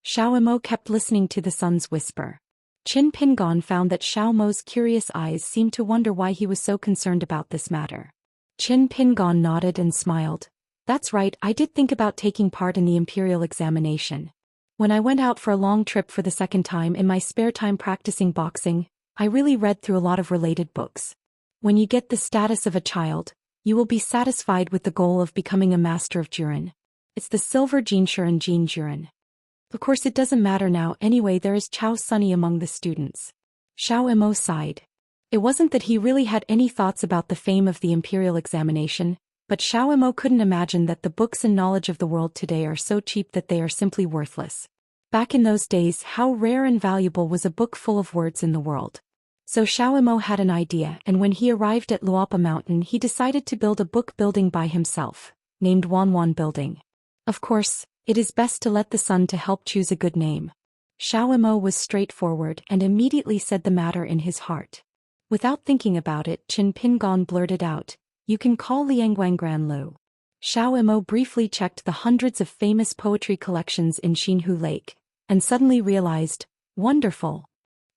Xiaomo kept listening to the son's whisper. Qin Pingon found that Xiaomo's curious eyes seemed to wonder why he was so concerned about this matter. Qin Pingon nodded and smiled. That's right, I did think about taking part in the imperial examination. When I went out for a long trip for the second time in my spare time practicing boxing, I really read through a lot of related books. When you get the status of a child, you will be satisfied with the goal of becoming a master of Juren. It's the silver Jinshi and Jin Juren. Of course it doesn't matter now anyway, there is Chao Sunny among the students. Xiaomo sighed. It wasn't that he really had any thoughts about the fame of the imperial examination, But Xiaomo couldn't imagine that the books and knowledge of the world today are so cheap that they are simply worthless. Back in those days, how rare and valuable was a book full of words in the world. So Xiaomo had an idea, and when he arrived at Luopa Mountain he decided to build a book building by himself, named Wanwan Building. Of course, it is best to let the sun to help choose a good name. Xiaomo was straightforward and immediately said the matter in his heart. Without thinking about it, Qin Pingon blurted out, "You can call Liangguangran Lu." Xiaomo briefly checked the hundreds of famous poetry collections in Xinhu Lake, and suddenly realized, wonderful.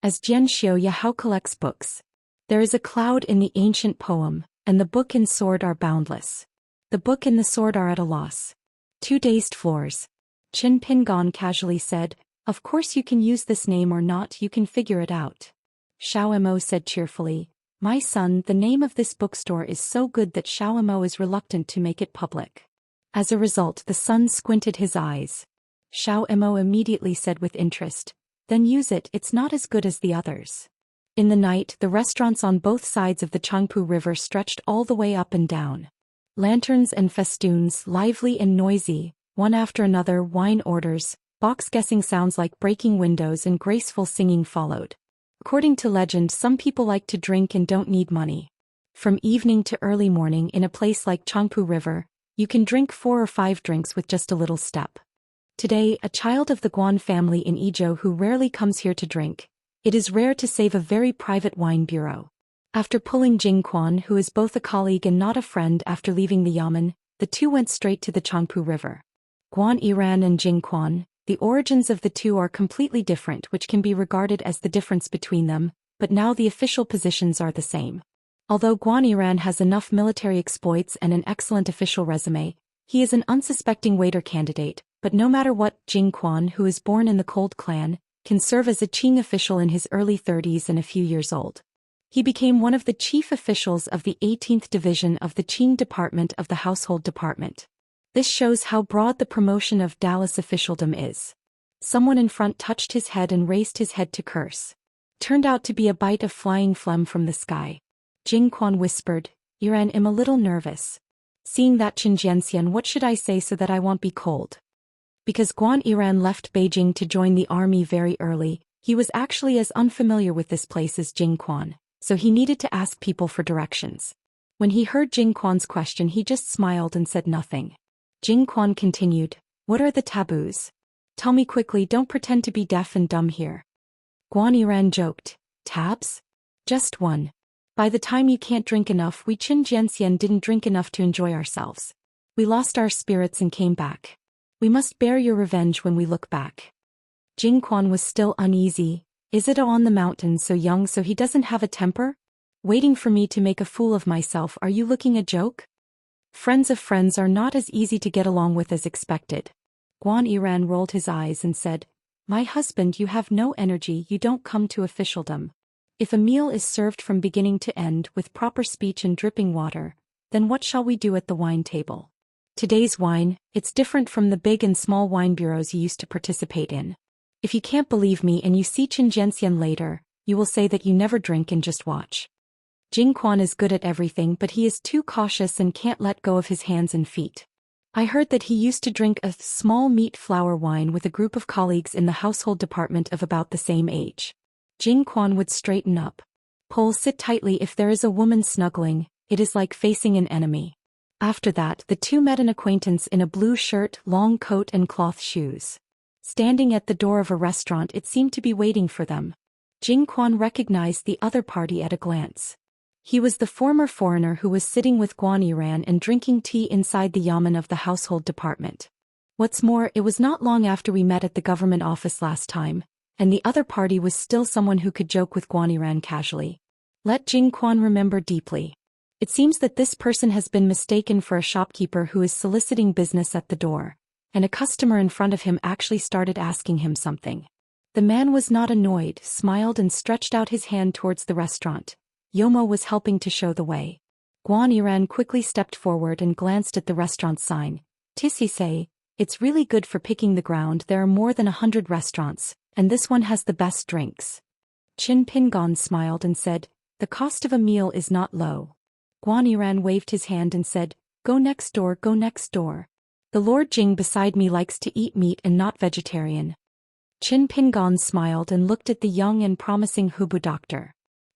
As Jian Xiaoyahao collects books. There is a cloud in the ancient poem, and the book and sword are boundless. The book and the sword are at a loss. 2 dazed floors. Qin Pingon casually said, "Of course you can use this name or not, you can figure it out." Xiaomo said cheerfully, "My son, the name of this bookstore is so good that Xiaomo is reluctant to make it public." As a result, the son squinted his eyes. Xiaomo immediately said with interest, "Then use it, it's not as good as the others." In the night, the restaurants on both sides of the Changpu River stretched all the way up and down. Lanterns and festoons, lively and noisy, one after another, wine orders, box-guessing sounds like breaking windows and graceful singing followed. According to legend, some people like to drink and don't need money. From evening to early morning in a place like Changpu River, you can drink 4 or 5 drinks with just a little step. Today, a child of the Guan family in Izhou who rarely comes here to drink, it is rare to save a very private wine bureau. After pulling Jing Quan, who is both a colleague and not a friend, after leaving the yamen, the two went straight to the Changpu River. Guan Yiran and Jing Quan, the origins of the two are completely different, which can be regarded as the difference between them, but now the official positions are the same. Although Guan Yiran has enough military exploits and an excellent official resume, he is an unsuspecting waiter candidate, but no matter what, Jing Quan, who is born in the Cold Clan, can serve as a Qing official in his early 30s and a few years old. He became one of the chief officials of the 18th Division of the Qing Department of the Household Department. This shows how broad the promotion of Daoist officialdom is. Someone in front touched his head and raised his head to curse. Turned out to be a bite of flying phlegm from the sky. Jing Quan whispered, "Yiran, I'm a little nervous. Seeing that Xianxia, what should I say so that I won't be cold?" Because Guan Yiran left Beijing to join the army very early, he was actually as unfamiliar with this place as Jing Quan, so he needed to ask people for directions. When he heard Jing Quan's question, he just smiled and said nothing. Jing Quan continued, "What are the taboos? Tell me quickly, don't pretend to be deaf and dumb here." Guan Yiran joked, "Tabs? Just one. By the time you can't drink enough, we Qin Jianxian didn't drink enough to enjoy ourselves. We lost our spirits and came back. We must bear your revenge when we look back." Jing Quan was still uneasy. "Is it on the mountain so young so he doesn't have a temper? Waiting for me to make a fool of myself, are you looking a joke? Friends of friends are not as easy to get along with as expected." Guan Yiran rolled his eyes and said, "My husband, you have no energy, you don't come to officialdom. If a meal is served from beginning to end with proper speech and dripping water, then what shall we do at the wine table? Today's wine, it's different from the big and small wine bureaus you used to participate in. If you can't believe me and you see Qin Jianxian later, you will say that you never drink and just watch." Jing Quan is good at everything, but he is too cautious and can't let go of his hands and feet. I heard that he used to drink a small meat flour wine with a group of colleagues in the household department of about the same age. Jing Quan would straighten up. "Pole, sit tightly, if there is a woman snuggling, it is like facing an enemy." After that, the two met an acquaintance in a blue shirt, long coat and cloth shoes. Standing at the door of a restaurant, it seemed to be waiting for them. Jing Quan recognized the other party at a glance. He was the former foreigner who was sitting with Guan Yiran and drinking tea inside the yamen of the household department. What's more, it was not long after we met at the government office last time, and the other party was still someone who could joke with Guan Yiran casually. Let Jing Quan remember deeply. It seems that this person has been mistaken for a shopkeeper who is soliciting business at the door, and a customer in front of him actually started asking him something. The man was not annoyed, smiled and stretched out his hand towards the restaurant. Yomo was helping to show the way. Guan Yiran quickly stepped forward and glanced at the restaurant sign. "Tisise, it's really good for picking the ground, there are more than 100 restaurants, and this one has the best drinks." Qin Pingon smiled and said, "The cost of a meal is not low." Guan Yiran waved his hand and said, Go next door, go next door. The Lord Jing beside me likes to eat meat and not vegetarian. Qin Pingan smiled and looked at the young and promising Hubu doctor.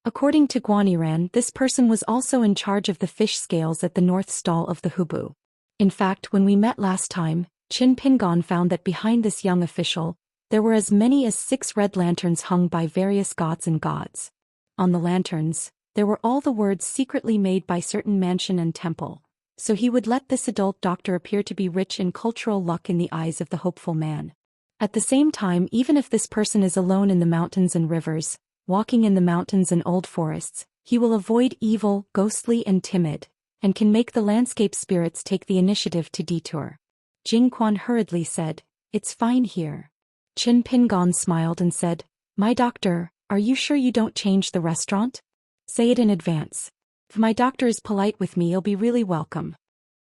According to Guaniran, this person was also in charge of the fish scales at the north stall of the Hubu. In fact, when we met last time, Qin Pingan found that behind this young official, there were as many as 6 red lanterns hung by various gods and gods. On the lanterns, there were all the words secretly made by certain mansion and temple, so he would let this adult doctor appear to be rich in cultural luck in the eyes of the hopeful man. At the same time, even if this person is alone in the mountains and rivers, walking in the mountains and old forests, he will avoid evil, ghostly and timid, and can make the landscape spirits take the initiative to detour. Jing Quan hurriedly said, "It's fine here." Qin Pingan smiled and said, "My doctor, are you sure you don't change the restaurant? Say it in advance. If my doctor is polite with me, he'll be really welcome."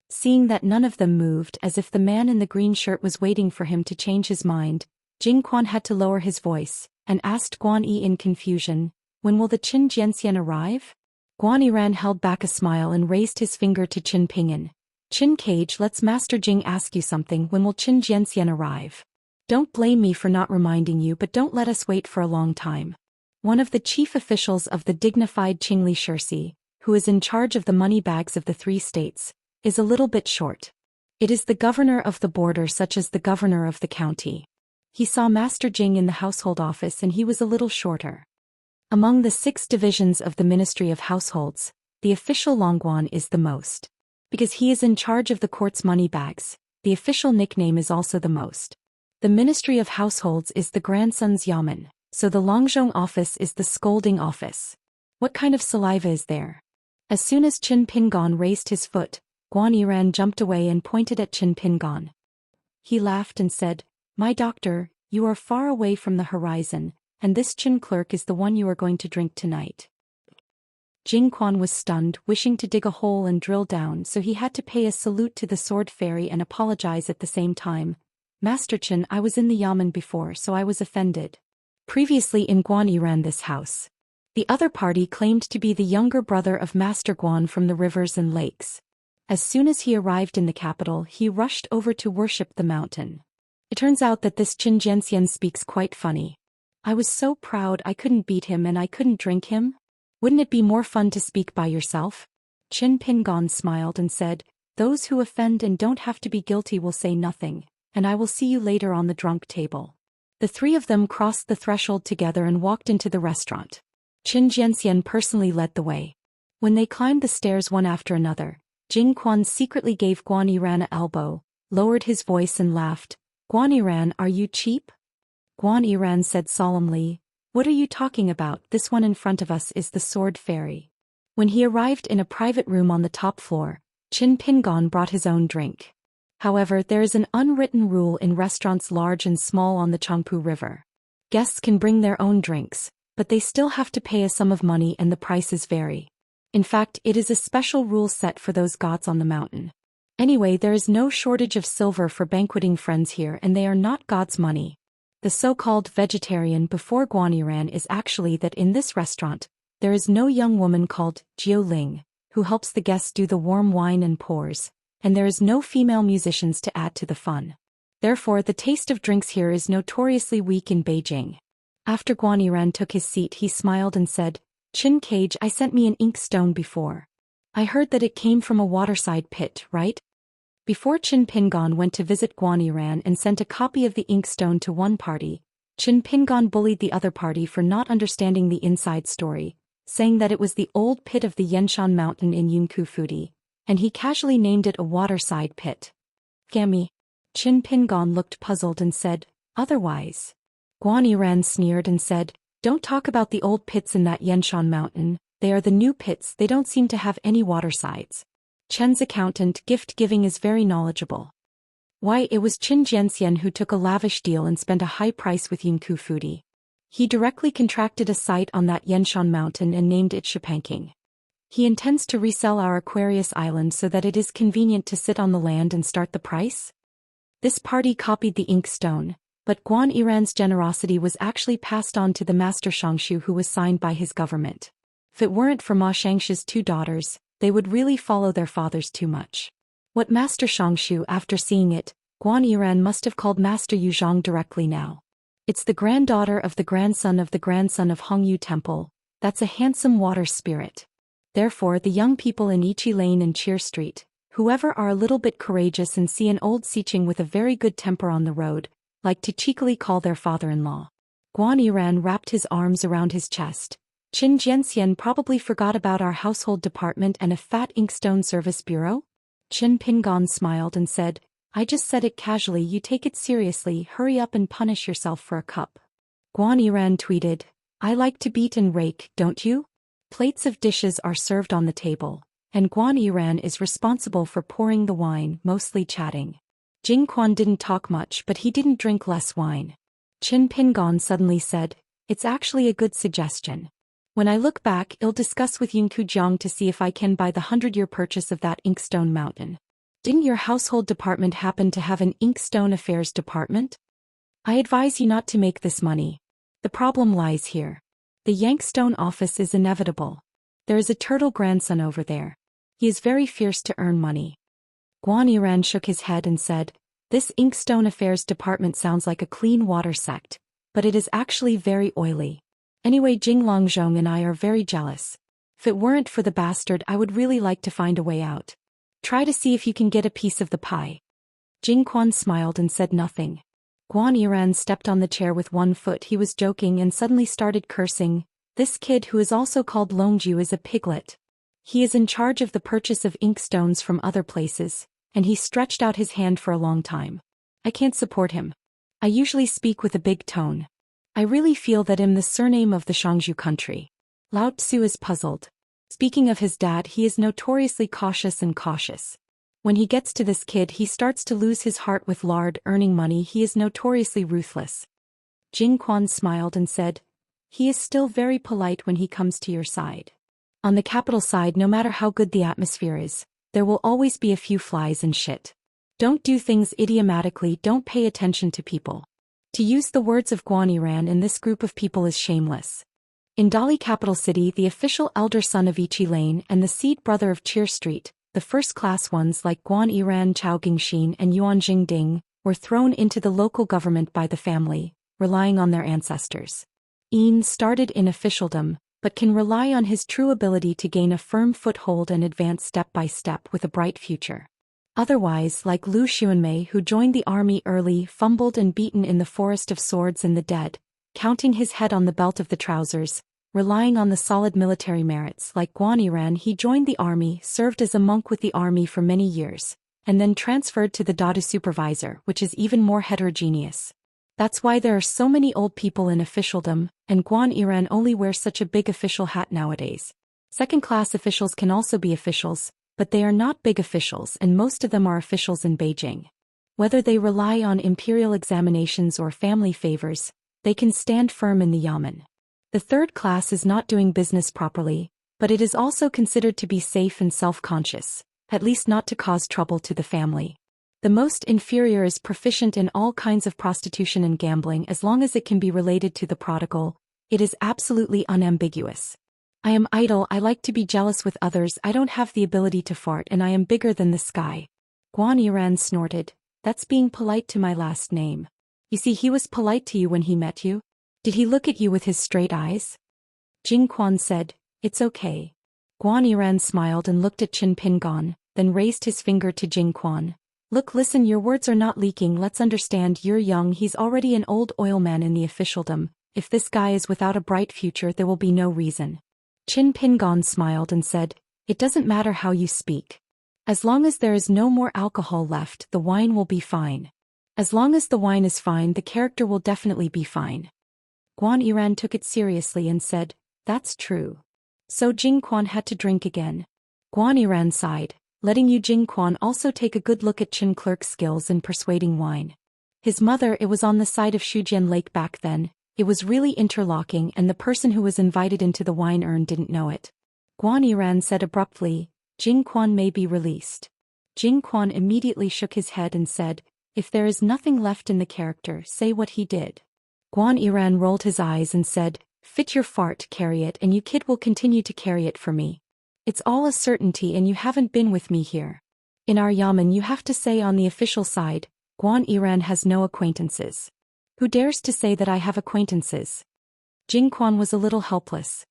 Seeing that none of them moved as if the man in the green shirt was waiting for him to change his mind, Jing Quan had to lower his voice, and asked Guan Yi in confusion, "When will the Qin Jianxian arrive?" Guan Yiran held back a smile and raised his finger to Qin Pingan. "Qin Cage, let's Master Jing ask you something. When will Qin Jianxian arrive? Don't blame me for not reminding you, but don't let us wait for a long time." One of the chief officials of the dignified Qingli Shirsi, who is in charge of the money bags of the 3 states, is a little bit short. It is the governor of the border such as the governor of the county. He saw Master Jing in the household office and he was a little shorter. Among the 6 divisions of the Ministry of Households, the official Longguan is the most. Because he is in charge of the court's money bags, the official nickname is also the most. The Ministry of Households is the grandson's yamen, so the Longzhong office is the scolding office. What kind of saliva is there? As soon as Qin Pingan raised his foot, Guan Yiran jumped away and pointed at Qin Pingan. He laughed and said, "My doctor, you are far away from the horizon, and this Qin clerk is the one you are going to drink tonight." Jing Quan was stunned, wishing to dig a hole and drill down, so he had to pay a salute to the sword fairy and apologize at the same time. "Master Qin, I was in the yamen before, so I was offended." Previously in Guan Yiran this house, the other party claimed to be the younger brother of Master Guan from the rivers and lakes. As soon as he arrived in the capital, he rushed over to worship the mountain. It turns out that this Qin Jianxian speaks quite funny. "I was so proud I couldn't beat him and I couldn't drink him. Wouldn't it be more fun to speak by yourself?" Qin Pingan smiled and said, "Those who offend and don't have to be guilty will say nothing, and I will see you later on the drunk table." The 3 of them crossed the threshold together and walked into the restaurant. Qin Jianxian personally led the way. When they climbed the stairs one after another, Jing Quan secretly gave Guan Yiran an elbow, lowered his voice and laughed. "Guan Yiran, are you cheap?" Guan Yiran said solemnly, "What are you talking about? This one in front of us is the sword fairy." When he arrived in a private room on the top floor, Qin Pingan brought his own drink. However, there is an unwritten rule in restaurants large and small on the Changpu River. Guests can bring their own drinks, but they still have to pay a sum of money and the prices vary. In fact, it is a special rule set for those gods on the mountain. Anyway, there is no shortage of silver for banqueting friends here, and they are not God's money. The so-called vegetarian before Guan Yiran is actually that in this restaurant, there is no young woman called Jiu Ling, who helps the guests do the warm wine and pours, and there is no female musicians to add to the fun. Therefore, the taste of drinks here is notoriously weak in Beijing. After Guan Yiran took his seat, he smiled and said, "Qin Cage, I sent me an ink stone before. I heard that it came from a waterside pit, right?" Before Qin Pingan went to visit Guan Yiran and sent a copy of the inkstone to one party, Qin Pingan bullied the other party for not understanding the inside story, saying that it was the old pit of the Yenshan mountain in Yunku Fudi, and he casually named it a waterside pit. "Gammy." Qin Pingan looked puzzled and said, "Otherwise?" Guan Yiran sneered and said, "Don't talk about the old pits in that Yenshan mountain, they are the new pits, they don't seem to have any watersides." Chen's accountant gift-giving is very knowledgeable. Why, it was Qin Jianxian who took a lavish deal and spent a high price with Yunku Fudi. He directly contracted a site on that Yenshan mountain and named it Shipanking. He intends to resell our Aquarius Island so that it is convenient to sit on the land and start the price. This party copied the inkstone, but Guan Yiran's generosity was actually passed on to the master Xianxia, who was signed by his government. If it weren't for Ma Xianxia's 2 daughters, they would really follow their fathers too much. What Master Xianxia? After seeing it, Guan Yiran must have called Master Yu Zhang directly now. It's the granddaughter of the grandson of Hongyu Temple. That's a handsome water spirit. Therefore the young people in Ichi Lane and Cheer Street, whoever are a little bit courageous and see an old Xiqing with a very good temper on the road, like to cheekily call their father-in-law. Guan Yiran wrapped his arms around his chest. Qin Jianxian probably forgot about our household department and a fat inkstone service bureau? Qin Pingan smiled and said, I just said it casually, you take it seriously, hurry up and punish yourself for a cup. Guan Yiran tweeted, I like to beat and rake, don't you? Plates of dishes are served on the table, and Guan Yiran is responsible for pouring the wine, mostly chatting. Jing Quan didn't talk much, but he didn't drink less wine. Qin Pingan suddenly said, it's actually a good suggestion. When I look back, I'll discuss with Yingku Jiang to see if I can buy the 100-year purchase of that inkstone mountain. Didn't your household department happen to have an inkstone affairs department? I advise you not to make this money. The problem lies here. The Yankstone office is inevitable. There is a turtle grandson over there. He is very fierce to earn money. Guan Yiran shook his head and said, this inkstone affairs department sounds like a clean water sect, but it is actually very oily. Anyway, Jing Longzhong and I are very jealous. If it weren't for the bastard, I would really like to find a way out. Try to see if you can get a piece of the pie. Jing Quan smiled and said nothing. Guan Yiran stepped on the chair with one foot. He was joking and suddenly started cursing. This kid, who is also called Longju, is a piglet. He is in charge of the purchase of inkstones from other places, and he stretched out his hand for a long time. I can't support him. I usually speak with a big tone. I really feel that I'm the surname of the Shangzhou country. Lao Tzu is puzzled. Speaking of his dad, he is notoriously cautious and cautious. When he gets to this kid, he starts to lose his heart with lard earning money. He is notoriously ruthless. Jing Quan smiled and said, he is still very polite when he comes to your side. On the capital side, no matter how good the atmosphere is, there will always be a few flies and shit. Don't do things idiomatically, don't pay attention to people. To use the words of Guan Yiran, in this group of people is shameless. In Dali capital city, the official elder son of Ichi Lane and the seed brother of Cheer Street, the first-class ones like Guan Yiran, Chao Gingxin and Yuan Jingding, were thrown into the local government by the family, relying on their ancestors. Yin started in officialdom, but can rely on his true ability to gain a firm foothold and advance step by step with a bright future. Otherwise, like Lu Xuanmei, who joined the army early, fumbled and beaten in the forest of swords and the dead, counting his head on the belt of the trousers, relying on the solid military merits. Like Guan Yiran, he joined the army, served as a monk with the army for many years, and then transferred to the Dada supervisor, which is even more heterogeneous. That's why there are so many old people in officialdom, and Guan Yiran only wears such a big official hat nowadays. Second-class officials can also be officials, but they are not big officials, and most of them are officials in Beijing. Whether they rely on imperial examinations or family favors, they can stand firm in the yamen. The third class is not doing business properly, but it is also considered to be safe and self-conscious, at least not to cause trouble to the family. The most inferior is proficient in all kinds of prostitution and gambling as long as it can be related to the prodigal. It is absolutely unambiguous. I am idle, I like to be jealous with others, I don't have the ability to fart, and I am bigger than the sky. Guan Yiran snorted, that's being polite to my last name. You see, he was polite to you when he met you. Did he look at you with his straight eyes? Jing Quan said, it's okay. Guan Yiran smiled and looked at Qin Pingan, then raised his finger to Jing Quan. Look, listen, your words are not leaking, let's understand, you're young, he's already an old oil man in the officialdom. If this guy is without a bright future, there will be no reason. Qin Pingan smiled and said, it doesn't matter how you speak. As long as there is no more alcohol left, the wine will be fine. As long as the wine is fine, the character will definitely be fine. Guan Yiran took it seriously and said, that's true. So Jing Quan had to drink again. Guan Yiran sighed, letting Yu Jing Quan also take a good look at Qin Clerk's skills in persuading wine. His mother, it was on the side of Shujian Lake back then. It was really interlocking, and the person who was invited into the wine urn didn't know it. Guan Yiran said abruptly, Jing Quan may be released. Jing Quan immediately shook his head and said, if there is nothing left in the character, say what he did. Guan Yiran rolled his eyes and said, fit your fart, carry it, and you kid will continue to carry it for me. It's all a certainty, and you haven't been with me here. In our yamen you have to say on the official side, Guan Yiran has no acquaintances. Who dares to say that I have acquaintances? Jing Quan was a little helpless.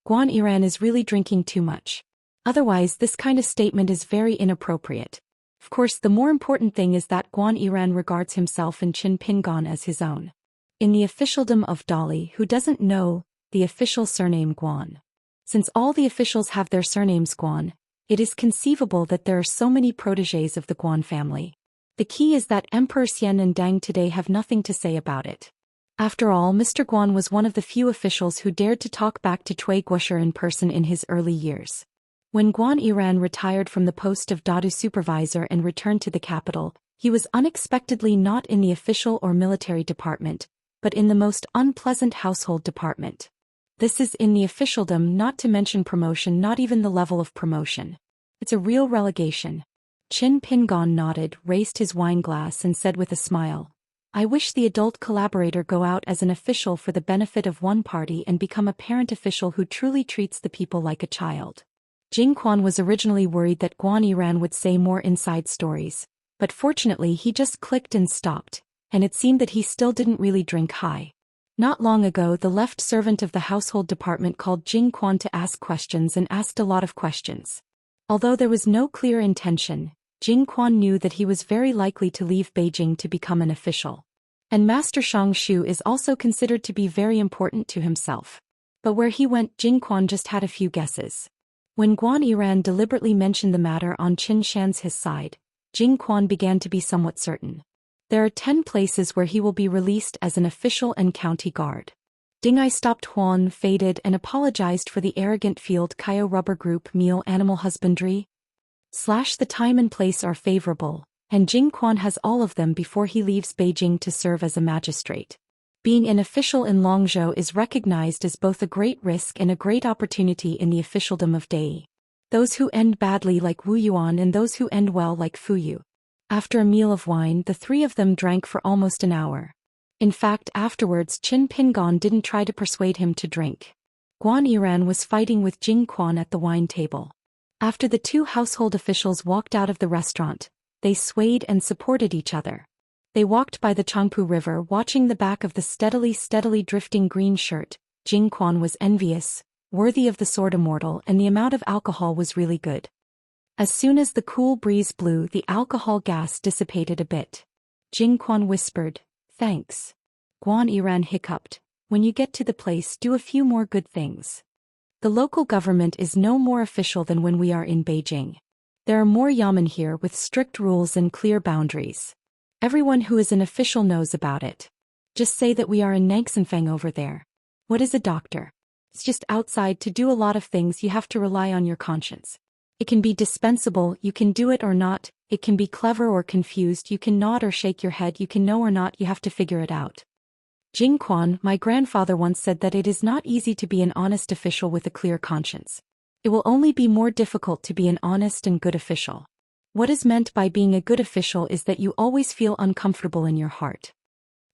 Guan Yiran is really drinking too much. Otherwise this kind of statement is very inappropriate. Of course the more important thing is that Guan Yiran regards himself and Qin Pingan as his own. In the officialdom of Dali, who doesn't know the official surname Guan? Since all the officials have their surnames Guan, it is conceivable that there are so many protégés of the Guan family. The key is that Emperor Xian and Dang today have nothing to say about it. After all, Mr. Guan was one of the few officials who dared to talk back to Cui Guosher in person in his early years. When Guan Yiran retired from the post of Dadu supervisor and returned to the capital, he was unexpectedly not in the official or military department, but in the most unpleasant household department. This is in the officialdom, not to mention promotion, not even the level of promotion. It's a real relegation. Qin Pingan nodded, raised his wine glass and said with a smile, I wish the adult collaborator go out as an official for the benefit of one party and become a parent official who truly treats the people like a child. Jing Quan was originally worried that Guan Yiran would say more inside stories, but fortunately he just clicked and stopped, and it seemed that he still didn't really drink high. Not long ago the left servant of the household department called Jing Quan to ask questions and asked a lot of questions. Although there was no clear intention, Jing Quan knew that he was very likely to leave Beijing to become an official. And Master Shang Shu is also considered to be very important to himself. But where he went, Jing Quan just had a few guesses. When Guan Yiran deliberately mentioned the matter on Qin Shan's his side, Jing Quan began to be somewhat certain. There are 10 places where he will be released as an official and county guard. Ding Ai stopped Huan, faded and apologized for the arrogant field Kyo Rubber Group meal animal husbandry. The time and place are favorable, and Jing Quan has all of them before he leaves Beijing to serve as a magistrate. Being an official in Longzhou is recognized as both a great risk and a great opportunity in the officialdom of Dai. Those who end badly like Wu Yuan and those who end well like Fu Yu. After a meal of wine, the three of them drank for almost an hour. In fact, afterwards Qin Pingan didn't try to persuade him to drink. Guan Yiran was fighting with Jing Quan at the wine table. After the two household officials walked out of the restaurant, they swayed and supported each other. They walked by the Changpu River watching the back of the steadily drifting green shirt. Jing Quan was envious, worthy of the sword Immortal, and the amount of alcohol was really good. As soon as the cool breeze blew, the alcohol gas dissipated a bit. Jing Quan whispered, Thanks. Guan Yiran hiccuped, When you get to the place, do a few more good things. The local government is no more official than when we are in Beijing. There are more yamen here with strict rules and clear boundaries. Everyone who is an official knows about it. Just say that we are in Nangxinfeng over there. What is a doctor? It's just outside to do a lot of things. You have to rely on your conscience. It can be dispensable, you can do it or not. It can be clever or confused, you can nod or shake your head, you can know or not, you have to figure it out. Jing Quan, my grandfather once said that it is not easy to be an honest official with a clear conscience. It will only be more difficult to be an honest and good official. What is meant by being a good official is that you always feel uncomfortable in your heart.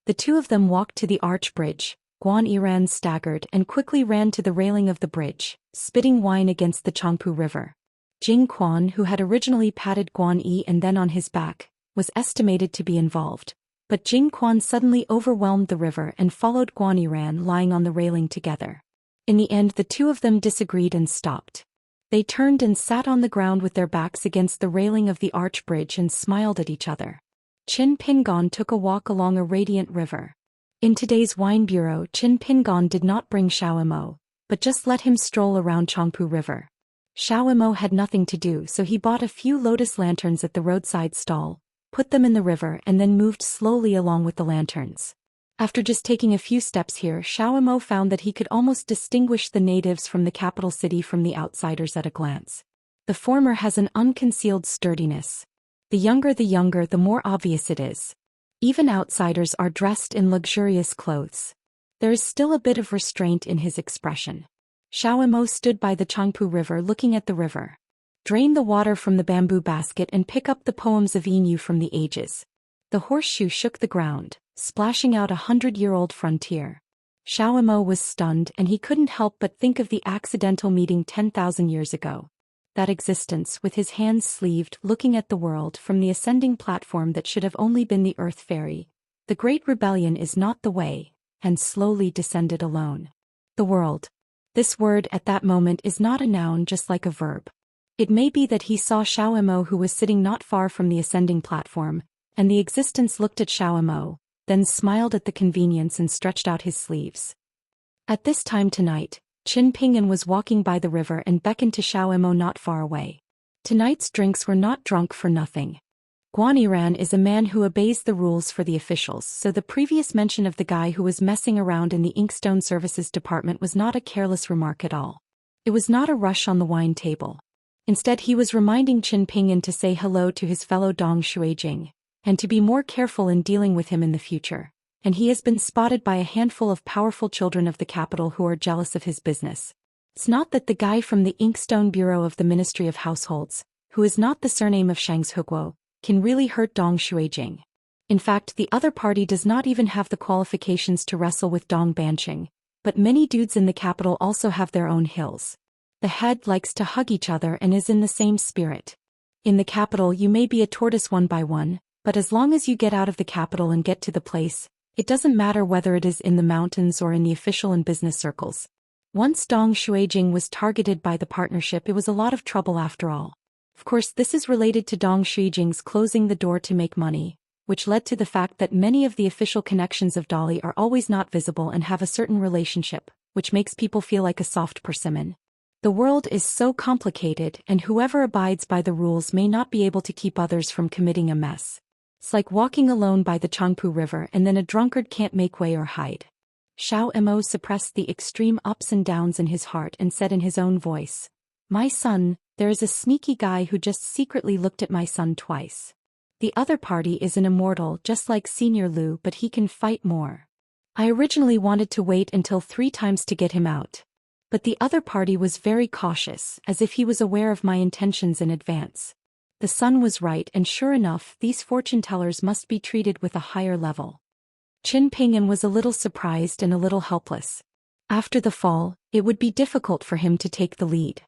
The two of them walked to the arch bridge. Guan Yiran staggered and quickly ran to the railing of the bridge, spitting wine against the Changpu River. Jing Quan, who had originally patted Guan Yi and then on his back, was estimated to be involved. But Jing Quan suddenly overwhelmed the river and followed Guan Yiran lying on the railing together. In the end the two of them disagreed and stopped. They turned and sat on the ground with their backs against the railing of the arch bridge and smiled at each other. Qin Pingan took a walk along a radiant river. In today's wine bureau, Qin Pingan did not bring Xiao Imo, but just let him stroll around Changpu River. Xiao Imo had nothing to do, so he bought a few lotus lanterns at the roadside stall, put them in the river and then moved slowly along with the lanterns. After just taking a few steps here, Xiao Imo found that he could almost distinguish the natives from the capital city from the outsiders at a glance. The former has an unconcealed sturdiness. The younger, the more obvious it is. Even outsiders are dressed in luxurious clothes. There is still a bit of restraint in his expression. Xiao Imo stood by the Changpu River looking at the river. Drain the water from the bamboo basket and pick up the poems of Yin from the ages. The horseshoe shook the ground, splashing out 100-year-old frontier. Xiao Imo was stunned and he couldn't help but think of the accidental meeting 10,000 years ago. that existence with his hands sleeved looking at the world from the ascending platform that should have only been the Earth Fairy. The Great Rebellion is not the way, and slowly descended alone. The world. This word at that moment is not a noun just like a verb. It may be that he saw Xiao Emo who was sitting not far from the ascending platform, and the existence looked at Xiao Emo, then smiled at the convenience and stretched out his sleeves. At this time tonight, Qin Pingan was walking by the river and beckoned to Xiao Emo not far away. Tonight's drinks were not drunk for nothing. Guaniran is a man who obeys the rules for the officials, so the previous mention of the guy who was messing around in the Inkstone Services Department was not a careless remark at all. It was not a rush on the wine table. Instead he was reminding Qin Pingan to say hello to his fellow Dong Xuejing, and to be more careful in dealing with him in the future. And he has been spotted by a handful of powerful children of the capital who are jealous of his business. It's not that the guy from the Inkstone Bureau of the Ministry of Households, who is not the surname of Shangshiguo, can really hurt Dong Xuejing. In fact, the other party does not even have the qualifications to wrestle with Dong Banqing, but many dudes in the capital also have their own hills. The head likes to hug each other and is in the same spirit. In the capital you may be a tortoise one by one, but as long as you get out of the capital and get to the place, it doesn't matter whether it is in the mountains or in the official and business circles. Once Dong Xuejing was targeted by the partnership, it was a lot of trouble after all. Of course, this is related to Dong Xuejing's closing the door to make money, which led to the fact that many of the official connections of Dali are always not visible and have a certain relationship, which makes people feel like a soft persimmon. The world is so complicated, and whoever abides by the rules may not be able to keep others from committing a mess. It's like walking alone by the Changpu River and then a drunkard can't make way or hide. Xiao Emo suppressed the extreme ups and downs in his heart and said in his own voice, "My son, there is a sneaky guy who just secretly looked at my son twice. The other party is an immortal just like Senior Lu, but he can fight more. I originally wanted to wait until 3 times to get him out. But the other party was very cautious, as if he was aware of my intentions in advance. The son was right, and sure enough, these fortune tellers must be treated with a higher level." Qin Pingan was a little surprised and a little helpless. After the fall, it would be difficult for him to take the lead.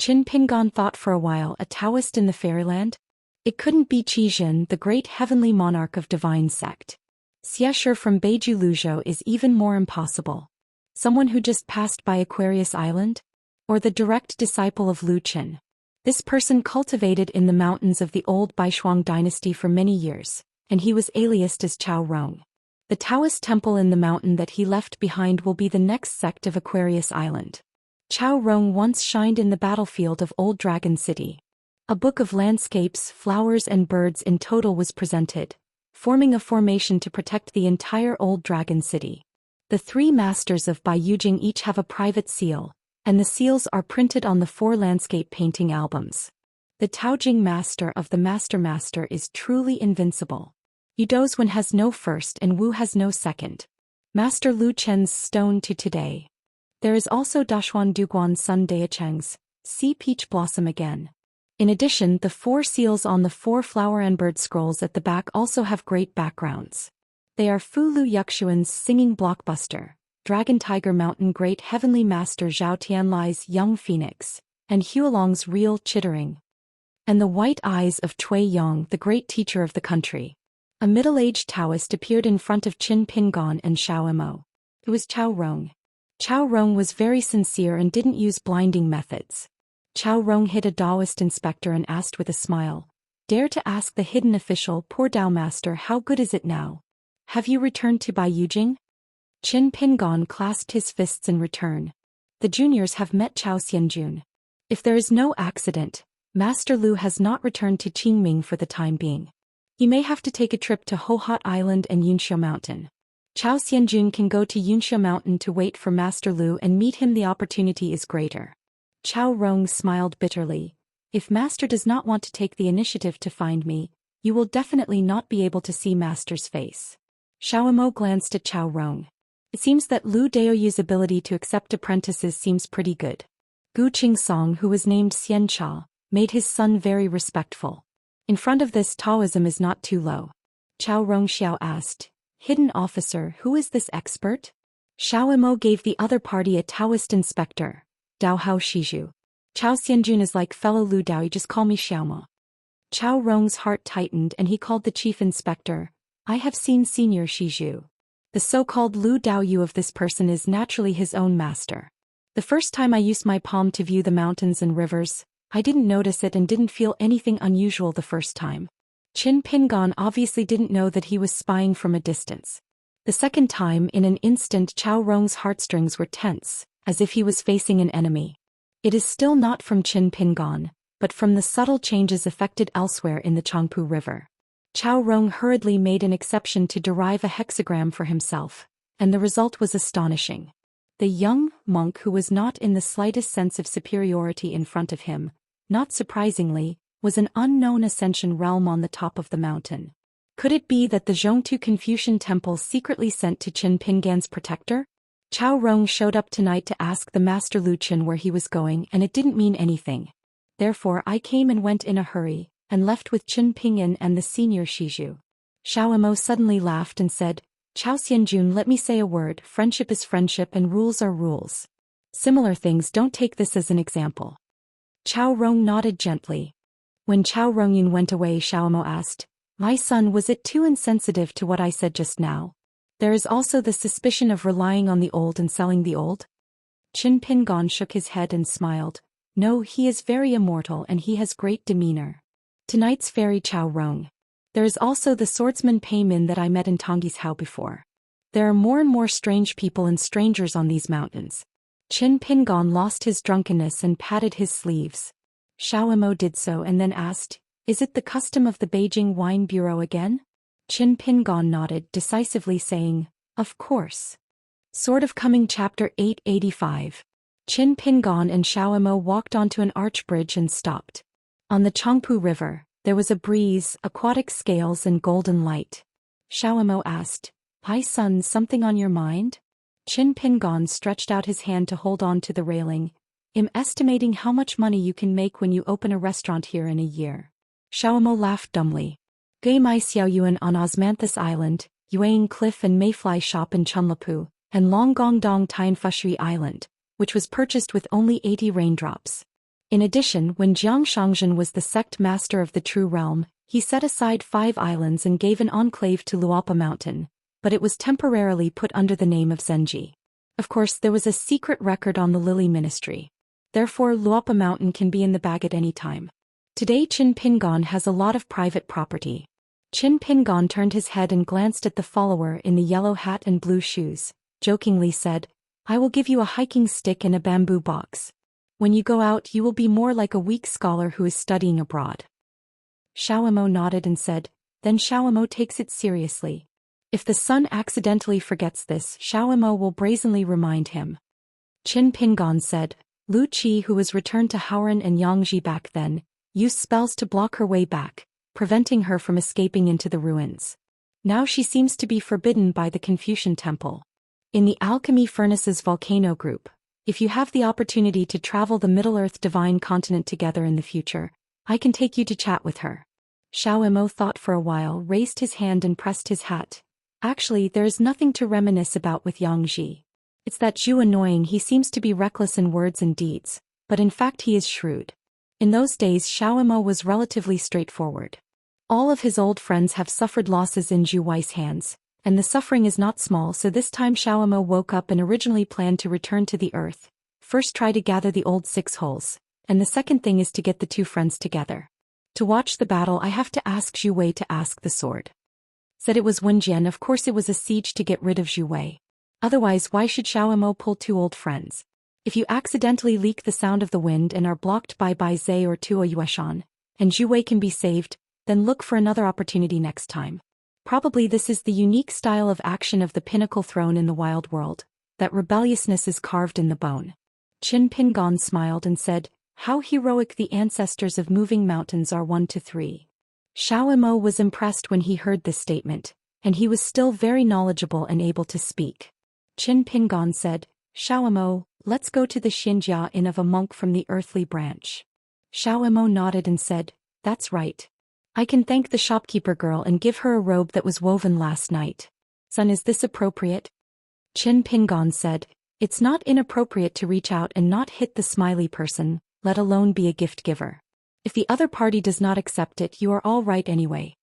Qin Pingan thought for a while, a Taoist in the fairyland? It couldn't be Qizhen, the great heavenly monarch of divine sect. Xiexue from Beiju Luzhou is even more impossible. Someone who just passed by Aquarius Island? Or the direct disciple of Lu Qin? This person cultivated in the mountains of the old Baishuang dynasty for many years, and he was aliased as Chao Rong. The Taoist temple in the mountain that he left behind will be the next sect of Aquarius Island. Chao Rong once shined in the battlefield of Old Dragon City. A book of landscapes, flowers and birds in total was presented, forming a formation to protect the entire Old Dragon City. The 3 masters of Baiyujing each have a private seal, and the seals are printed on the 4 landscape painting albums. The Taojing master of the master is truly invincible. Yu Dozwen has no first and Wu has no second. Master Lu Chen's stone to today. There is also Dashuan Duguan's son Daocheng's, see Peach Blossom again. In addition, the 4 seals on the 4 flower and bird scrolls at the back also have great backgrounds. They are Fu Lu Yuxuan's singing blockbuster, Dragon Tiger Mountain Great Heavenly Master Zhao Tianlai's Young Phoenix, and Huolong's Real Chittering. And the white eyes of Cui Yong, the great teacher of the country. A middle-aged Taoist appeared in front of Qin Pingan and Xiao Emo. It was Chao Rong. Chao Rong was very sincere and didn't use blinding methods. Chao Rong hit a Daoist inspector and asked with a smile, "Dare to ask the hidden official, poor Dao Master, how good is it now? Have you returned to Baiyujing?" Qin Pingan clasped his fists in return. "The juniors have met Chao Xianjun. If there is no accident, Master Lu has not returned to Qingming for the time being. He may have to take a trip to Hohot Island and Yunxiu Mountain. Chao Xianjun can go to Yunxiu Mountain to wait for Master Lu and meet him. The opportunity is greater." Chao Rong smiled bitterly. "If Master does not want to take the initiative to find me, you will definitely not be able to see Master's face." Xiao Emo glanced at Chao Rong. It seems that Lu Daoyu's ability to accept apprentices seems pretty good. Gu Qingsong, who was named Xianxia, made his son very respectful. In front of this, Taoism is not too low. Chao Rong Xiao asked, "Hidden officer, who is this expert?" Xiao Emo gave the other party a Taoist inspector, Dao Hao Shizhu. Chao Xianjun is like fellow Lu Dao, you just call me Xiaomo. Chao Rong's heart tightened and he called the chief inspector. I have seen Senior Shizhu. The so-called Lu Dao Yu of this person is naturally his own master. The first time I used my palm to view the mountains and rivers, I didn't notice it and didn't feel anything unusual the first time. Qin Pingon obviously didn't know that he was spying from a distance. The second time, in an instant, Chao Rong's heartstrings were tense, as if he was facing an enemy. It is still not from Qin Pingon, but from the subtle changes effected elsewhere in the Changpu River. Chao Rong hurriedly made an exception to derive a hexagram for himself, and the result was astonishing. The young monk, who was not in the slightest sense of superiority in front of him, not surprisingly, was an unknown ascension realm on the top of the mountain. Could it be that the Zhongtu Confucian temple secretly sent to Qin Pingan's protector? Chao Rong showed up tonight to ask the Master Lu Qin where he was going, and it didn't mean anything. Therefore I came and went in a hurry, and left with Qin Pingan and the senior Shizhu. Xiaomo suddenly laughed and said, Chao Xianjun, let me say a word, friendship is friendship and rules are rules. Similar things, don't take this as an example. Chao Rong nodded gently. When Chao Rongyun went away, Xiaomo asked, my son, was it too insensitive to what I said just now? There is also the suspicion of relying on the old and selling the old? Qin Pingon shook his head and smiled. No, he is very immortal and he has great demeanor. Tonight's fairy Chao Rong. There is also the swordsman Pei Min that I met in Tongyi's Hao before. There are more and more strange people and strangers on these mountains. Qin Pingon lost his drunkenness and patted his sleeves. Xiaomo did so and then asked, is it the custom of the Beijing Wine Bureau again? Qin Pingon nodded decisively, saying, of course. Sort of coming. Chapter 885. Qin Pingon and Xiaomo walked onto an arch bridge and stopped. On the Changpu River, there was a breeze, aquatic scales and golden light. Xiaomo asked, hi son, something on your mind? Qin Pingon stretched out his hand to hold on to the railing. I'm estimating how much money you can make when you open a restaurant here in a year. Xiaomo laughed dumbly. Gui Mai Xiao Yuan on Osmanthus Island, Yuang Cliff and Mayfly Shop in Chunlapu, and Longgongdong Tianfushui Island, which was purchased with only 80 raindrops. In addition, when Jiang Shangzhen was the sect master of the True Realm, he set aside 5 islands and gave an enclave to Luopa Mountain, but it was temporarily put under the name of Zenji. Of course, there was a secret record on the Lily Ministry. Therefore, Luopa Mountain can be in the bag at any time. Today Qin Pingon has a lot of private property. Qin Pingon turned his head and glanced at the follower in the yellow hat and blue shoes, jokingly said, I will give you a hiking stick and a bamboo box. When you go out you will be more like a weak scholar who is studying abroad. Xiaomo nodded and said, then Xiaomo takes it seriously. If the son accidentally forgets this, Xiaomo will brazenly remind him. Qin Pingon said, Lu Qi, who was returned to Haoran and Yangji back then, used spells to block her way back, preventing her from escaping into the ruins. Now she seems to be forbidden by the Confucian temple. In the Alchemy Furnaces volcano group, if you have the opportunity to travel the Middle-earth divine continent together in the future, I can take you to chat with her. Xiaomo thought for a while, raised his hand and pressed his hat. Actually, there is nothing to reminisce about with Yang Ji. It's that Zhu annoying, he seems to be reckless in words and deeds, but in fact he is shrewd. In those days Xiaomo was relatively straightforward. All of his old friends have suffered losses in Zhu Wei's hands, and the suffering is not small, so this time Xiaomo woke up and originally planned to return to the earth. First try to gather the old 6 holes, and the second thing is to get the 2 friends together. To watch the battle I have to ask Zhu Wei to ask the sword. Said it was Wenjian, of course it was a siege to get rid of Zhu Wei. Otherwise why should Xiaomo pull 2 old friends? If you accidentally leak the sound of the wind and are blocked by Bai Zhe or Tuo Yueshan, and Zhu Wei can be saved, then look for another opportunity next time. Probably this is the unique style of action of the pinnacle throne in the wild world, that rebelliousness is carved in the bone. Qin Pingon smiled and said, how heroic the ancestors of moving mountains are 1 to 3. Xiaomo was impressed when he heard this statement, and he was still very knowledgeable and able to speak. Qin Pingon said, Xiaomo, let's go to the Xianxia Inn of a monk from the earthly branch. Xiaomo nodded and said, that's right. I can thank the shopkeeper girl and give her a robe that was woven last night. Son, is this appropriate? Qin Pingon said, it's not inappropriate to reach out and not hit the smiley person, let alone be a gift giver. If the other party does not accept it, you are all right anyway.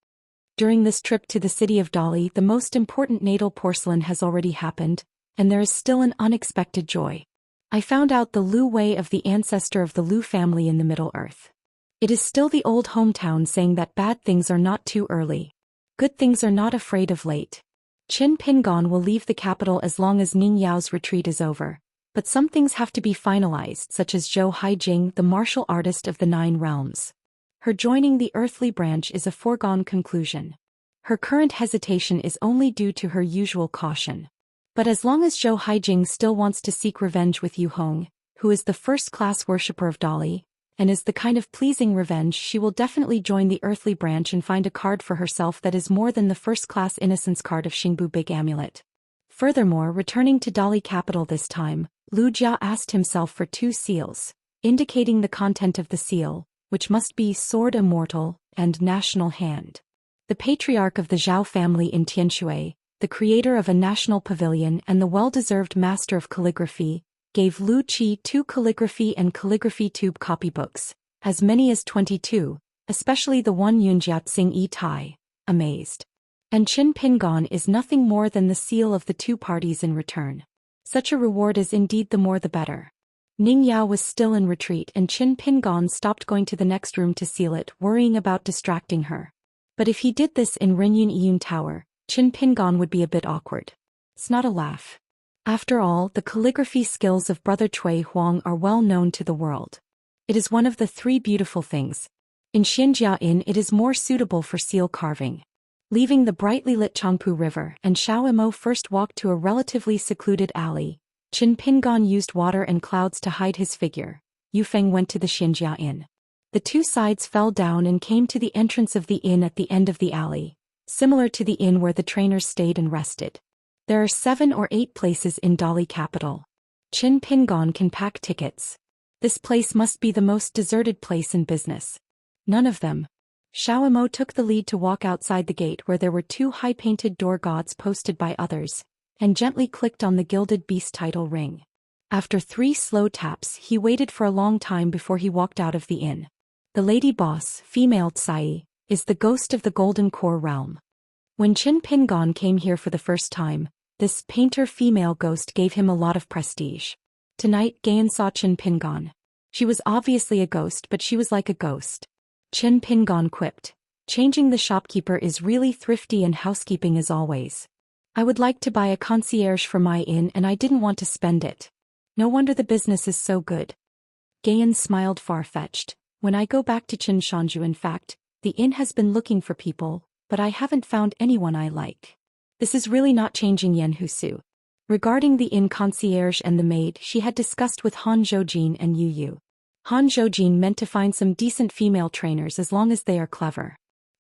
During this trip to the city of Dali, the most important natal porcelain has already happened, and there is still an unexpected joy. I found out the Lu way of the ancestor of the Lu family in the Middle Earth. It is still the old hometown saying that bad things are not too early. Good things are not afraid of late. Qin Pingon will leave the capital as long as Ning Yao's retreat is over, but some things have to be finalized, such as Zhou Haijing, the martial artist of the Nine Realms. Her joining the earthly branch is a foregone conclusion. Her current hesitation is only due to her usual caution. But as long as Zhou Haijing still wants to seek revenge with Yu Hong, who is the first-class worshipper of Dali, and is the kind of pleasing revenge, she will definitely join the earthly branch and find a card for herself that is more than the first-class innocence card of Xingbu Big Amulet. Furthermore, returning to Dali capital this time, Lu Jia asked himself for 2 seals, indicating the content of the seal, which must be Sword Immortal and National Hand. The patriarch of the Zhao family in Tianshui, the creator of a national pavilion and the well-deserved master of calligraphy, gave Lu Qi 2 calligraphy and calligraphy tube copybooks, as many as 22, especially the one Yunjiatsing Yi Tai, amazed. And Qin Pingon is nothing more than the seal of the 2 parties in return. Such a reward is indeed the more the better. Ning Yao was still in retreat and Qin Pingon stopped going to the next room to seal it, worrying about distracting her. But if he did this in Renyun Iyun Tower, Qin Pingon would be a bit awkward. It's not a laugh. After all, the calligraphy skills of Brother Cui Huang are well known to the world. It is one of the 3 beautiful things. In Xianxia Inn it is more suitable for seal carving. Leaving the brightly lit Changpu River and Xiao Imo first walked to a relatively secluded alley, Qin Pingon used water and clouds to hide his figure. Yu Feng went to the Xianxia Inn. The 2 sides fell down and came to the entrance of the inn at the end of the alley, similar to the inn where the trainers stayed and rested. There are 7 or 8 places in Dali capital. Qin Pingon can pack tickets. This place must be the most deserted place in business. None of them. Xiao Imo took the lead to walk outside the gate where there were 2 high-painted door gods posted by others, and gently clicked on the gilded beast title ring. After 3 slow taps, he waited for a long time before he walked out of the inn. The lady boss, female Tsai, is the ghost of the Golden Core realm. When Qin Pingon came here for the first time, this painter female ghost gave him a lot of prestige. Tonight Gayan saw Qin Pingon. She was obviously a ghost, but she was like a ghost. Qin Pingon quipped, "Changing the shopkeeper is really thrifty and housekeeping as always. I would like to buy a concierge for my inn and I didn't want to spend it. No wonder the business is so good." Gayan smiled far-fetched. "When I go back to Qinshanju, in fact, the inn has been looking for people, but I haven't found anyone I like. This is really not changing Yan Husu." Regarding the inn concierge and the maid, she had discussed with Han Zhoujin and Yu Yu. Han Zhoujin meant to find some decent female trainers as long as they are clever.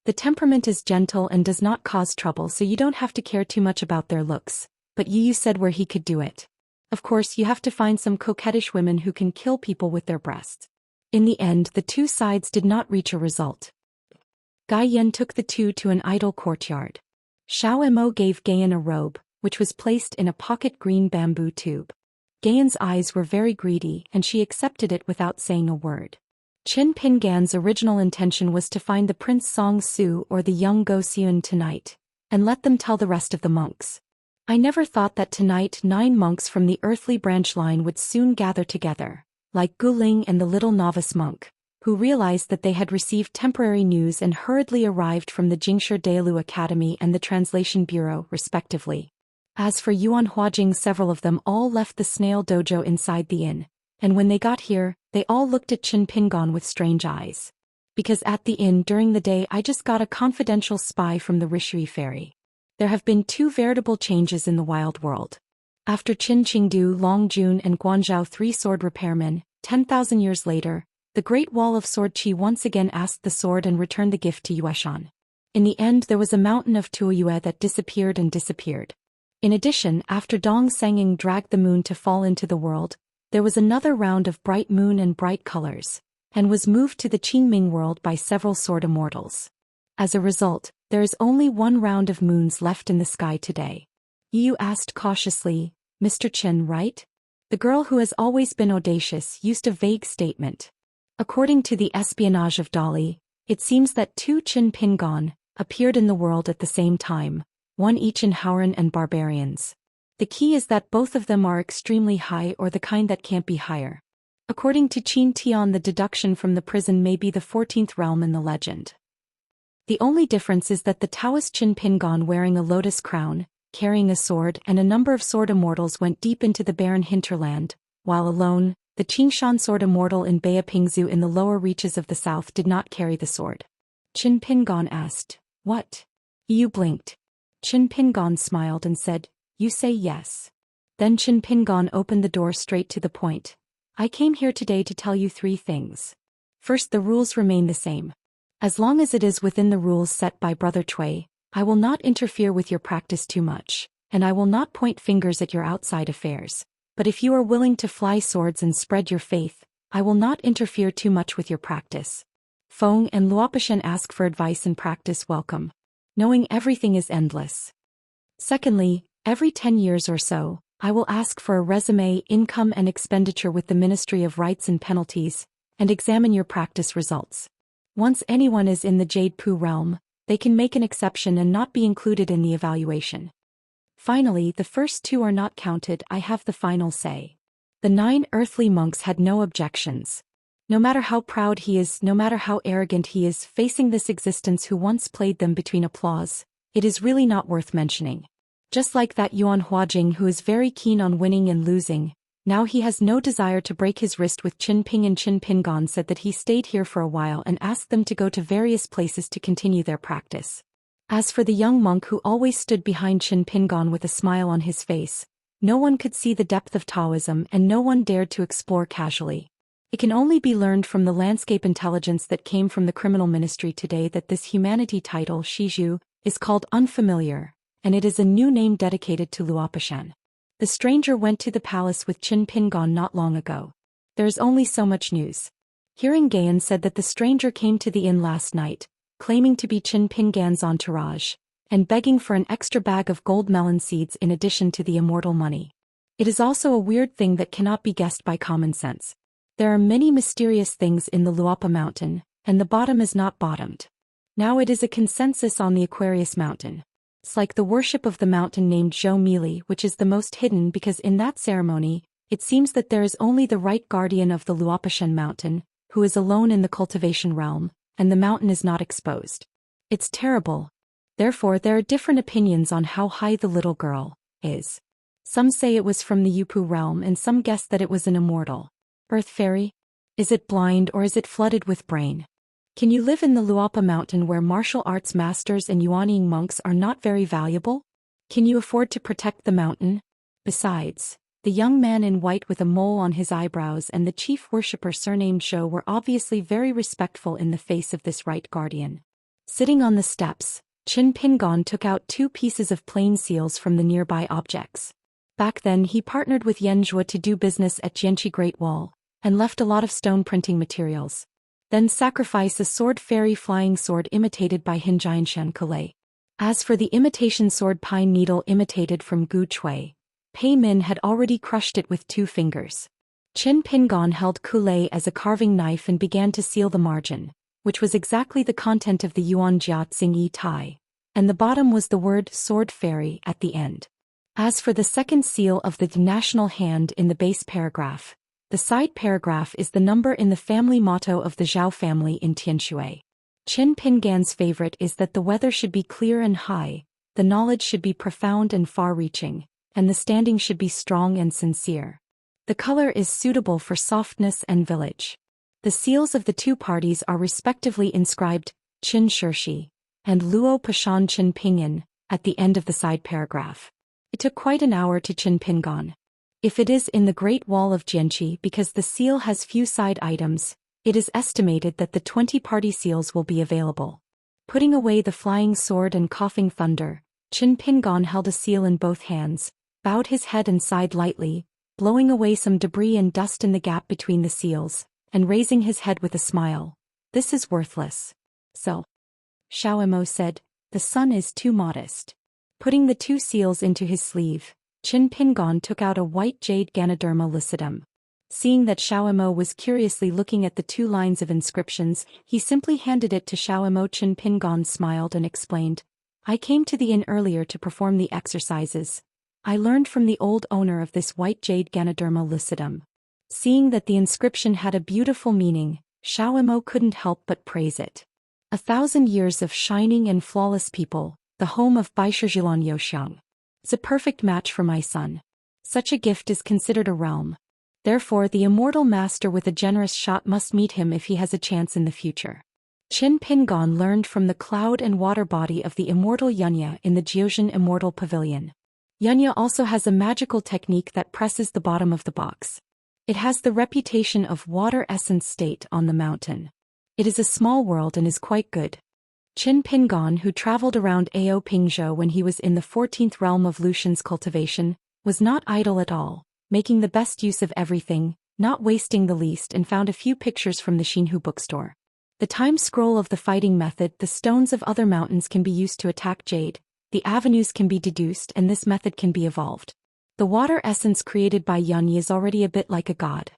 The temperament is gentle and does not cause trouble, so you don't have to care too much about their looks, but Yu Yu said where he could do it. Of course, you have to find some coquettish women who can kill people with their breasts. In the end, the 2 sides did not reach a result. Gai Yen took the 2 to an idle courtyard. Xiao Imo gave Gayan a robe, which was placed in a pocket green bamboo tube. Gayan's eyes were very greedy and she accepted it without saying a word. Qin Pingan's original intention was to find the Prince Song Su or the young Go Xiun tonight, and let them tell the rest of the monks. I never thought that tonight 9 monks from the earthly branch line would soon gather together, like Guling and the little novice monk, who realized that they had received temporary news and hurriedly arrived from the Jingshi Dailu Academy and the Translation Bureau, respectively. As for Yuan Huajing, several of them all left the snail dojo inside the inn, and when they got here, they all looked at Qin Pingon with strange eyes. Because at the inn during the day I just got a confidential spy from the Rishui Ferry. There have been 2 veritable changes in the wild world. After Qin Qingdu, Long Jun and Guanzhao 3 sword repairmen, 10,000 years later, the Great Wall of Sword Qi once again asked the sword and returned the gift to Yueshan. In the end there was a mountain of Tuoyue that disappeared and disappeared. In addition, after Dong Senging dragged the moon to fall into the world, there was another round of bright moon and bright colors, and was moved to the Qingming world by several sword immortals. As a result, there is only 1 round of moons left in the sky today. Yu asked cautiously, "Mr. Chen, right?" The girl who has always been audacious used a vague statement. According to the espionage of Dali, it seems that two Qin Pingon appeared in the world at the same time, one each in Howran and Barbarians. The key is that both of them are extremely high or the kind that can't be higher. According to Qin Tian, the deduction from the prison may be the 14th realm in the legend. The only difference is that the Taoist Qin Pingon wearing a lotus crown, carrying a sword and a number of sword immortals went deep into the barren hinterland, while alone, the Qingshan sword immortal in Beipingzu in the lower reaches of the south did not carry the sword. Qin Pingon asked, "What?" Yu blinked. Qin Pingon smiled and said, "You say yes." Then Qin Pingon opened the door straight to the point. "I came here today to tell you three things. First, the rules remain the same. As long as it is within the rules set by Brother Cui, I will not interfere with your practice too much, and I will not point fingers at your outside affairs. But if you are willing to fly swords and spread your faith, I will not interfere too much with your practice. Feng and Luopishan ask for advice and practice welcome. Knowing everything is endless. Secondly, every 10 years or so, I will ask for a resume, income and expenditure with the Ministry of Rights and Penalties, and examine your practice results. Once anyone is in the Jade Pu realm, they can make an exception and not be included in the evaluation. Finally, the first two are not counted. I have the final say." The 9 earthly monks had no objections. No matter how proud he is, no matter how arrogant he is, facing this existence who once played them between applause, it is really not worth mentioning. Just like that Yuan Huajing who is very keen on winning and losing, now he has no desire to break his wrist with Qin Ping, and Qin Pingon said that he stayed here for a while and asked them to go to various places to continue their practice. As for the young monk who always stood behind Qin Pingon with a smile on his face, no one could see the depth of Taoism and no one dared to explore casually. It can only be learned from the landscape intelligence that came from the criminal ministry today that this humanity title, Shizhu, is called unfamiliar, and it is a new name dedicated to Luopishan. The stranger went to the palace with Qin Pingon not long ago. There is only so much news. Hearing Gayan said that the stranger came to the inn last night, claiming to be Qin Pingan's entourage, and begging for an extra bag of gold melon seeds in addition to the immortal money. It is also a weird thing that cannot be guessed by common sense. There are many mysterious things in the Luopa mountain, and the bottom is not bottomed. Now it is a consensus on the Aquarius mountain. It's like the worship of the mountain named Zhou Mili, which is the most hidden because in that ceremony, it seems that there is only the right guardian of the Luopishan mountain, who is alone in the cultivation realm, and the mountain is not exposed. It's terrible. Therefore there are different opinions on how high the little girl is. Some say it was from the Yupu realm and some guess that it was an immortal earth fairy. Is it blind or is it flooded with brain? Can you live in the Luopa mountain where martial arts masters and Yuanying monks are not very valuable? Can you afford to protect the mountain? Besides, the young man in white with a mole on his eyebrows and the chief worshipper surnamed Zhou were obviously very respectful in the face of this right guardian. Sitting on the steps, Qin Pingon took out 2 pieces of plain seals from the nearby objects. Back then he partnered with Yan Zhuo to do business at Jianqi Great Wall, and left a lot of stone printing materials. Then sacrifice a sword fairy flying sword imitated by Hinjianshan Kalei. As for the imitation sword pine needle imitated from Gu Chui, Pei Min had already crushed it with 2 fingers. Qin Pingon held Kulei as a carving knife and began to seal the margin, which was exactly the content of the Yuan Jia Tsing Yi Tai, and the bottom was the word sword fairy at the end. As for the second seal of the national hand in the base paragraph, the side paragraph is the number in the family motto of the Zhao family in Tianshui. Qin Pingan's favorite is that the weather should be clear and high, the knowledge should be profound and far-reaching, and the standing should be strong and sincere. The color is suitable for softness and village. The seals of the 2 parties are respectively inscribed Qin Shirshi and Luo Pashan Qin Pinyin at the end of the side paragraph. It took quite an hour to Qin Pingon. If it is in the Great Wall of Jianqi because the seal has few side items, it is estimated that the 20-party seals will be available. Putting away the flying sword and coughing thunder, Qin Pingon held a seal in both hands, bowed his head and sighed lightly, blowing away some debris and dust in the gap between the seals, and raising his head with a smile. This is worthless. So. Xiaomo said, the sun is too modest. Putting the 2 seals into his sleeve, Qin Pingon took out a white jade Ganoderma lucidum. Seeing that Xiaomo was curiously looking at the 2 lines of inscriptions, he simply handed it to Xiaomo. Qin Pingon smiled and explained, I came to the inn earlier to perform the exercises. I learned from the old owner of this white jade Ganoderma lucidum. Seeing that the inscription had a beautiful meaning, Xiaomo couldn't help but praise it. 1,000 years of shining and flawless people, the home of Baishijilan Youxiang. It's a perfect match for my son. Such a gift is considered a realm. Therefore the immortal master with a generous shot must meet him if he has a chance in the future. Qin Pingon learned from the cloud and water body of the immortal Xianxia in the Zhou Xian Immortal Pavilion. Xianxia also has a magical technique that presses the bottom of the box. It has the reputation of water essence state on the mountain. It is a small world and is quite good. Qin Pingon, who traveled around Ao Pingzhou when he was in the 14th realm of Lu Xian's cultivation, was not idle at all, making the best use of everything, not wasting the least, and found a few pictures from the Xinhu bookstore. The time scroll of the fighting method, the stones of other mountains can be used to attack jade, the avenues can be deduced, and this method can be evolved. The water essence created by Xianxia is already a bit like a god.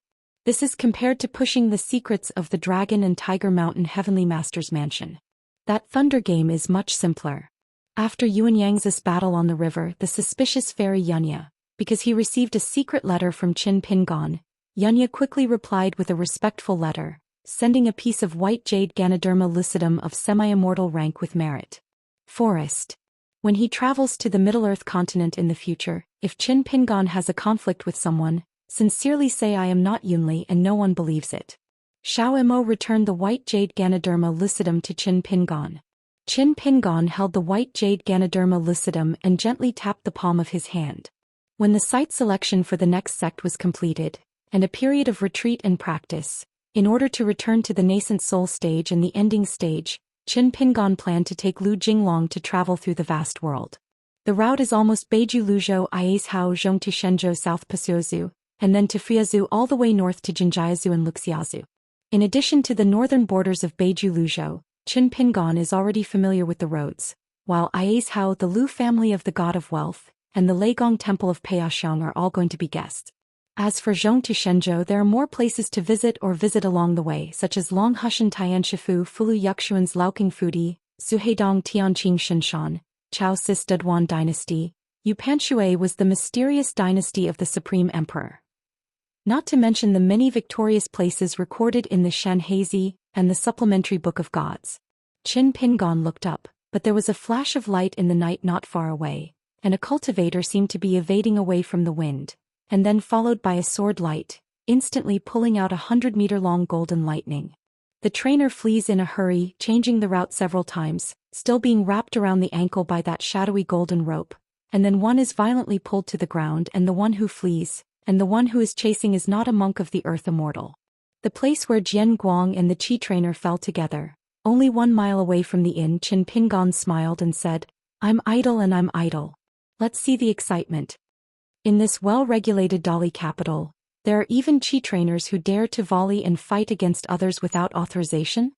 This is compared to pushing the secrets of the Dragon and Tiger Mountain Heavenly Master's mansion. That thunder game is much simpler. After Yuan Yang's battle on the river, the suspicious fairy Xianxia, because he received a secret letter from Qin Pingon, Xianxia quickly replied with a respectful letter, sending a piece of white jade Ganoderma lucidum of semi-immortal rank with merit. Forest. When he travels to the Middle-earth continent in the future, if Qin Pingon has a conflict with someone, sincerely say I am not Yunli and no one believes it. Xiaomo returned the white jade Ganoderma lucidum to Qin Pingon. Qin Pingon held the white jade Ganoderma lucidum and gently tapped the palm of his hand. When the site selection for the next sect was completed, and a period of retreat and practice, in order to return to the nascent soul stage and the ending stage, Qin Pingon planned to take Lu Jinglong to travel through the vast world. The route is almost Beiju Luzhou Iashao Zhongtu Shenzhou South Pasiozu, and then to Friazu all the way north to Jinjiazu and Luxiazu. In addition to the northern borders of Beiju Luzhou, Qin Pingon is already familiar with the roads, while Iashao, the Lu family of the god of wealth, and the Leigong temple of Peiaxiang are all going to be guests. As for Zhongtu Shenzhou, there are more places to visit or visit along the way, such as Longhushan Tianshifu Fulu Yuxuan's Laoqing Fudi, Suheidong Tianqing Shinshan, Chao Sis Duduan dynasty. Yupanshui was the mysterious dynasty of the supreme emperor. Not to mention the many victorious places recorded in the Shanhazi and the supplementary Book of Gods. Qin Pingon looked up, but there was a flash of light in the night not far away, and a cultivator seemed to be evading away from the wind, and then followed by a sword light, instantly pulling out 100-meter-long golden lightning. The trainer flees in a hurry, changing the route several times, still being wrapped around the ankle by that shadowy golden rope, and then one is violently pulled to the ground and the one who flees, and the one who is chasing is not a monk of the earth immortal. The place where Jian Guang and the Qi trainer fell together, only 1 mile away from the inn. Qin Pingon smiled and said, I'm idle and I'm idle. Let's see the excitement. In this well-regulated Dali capital, there are even Qi trainers who dare to volley and fight against others without authorization?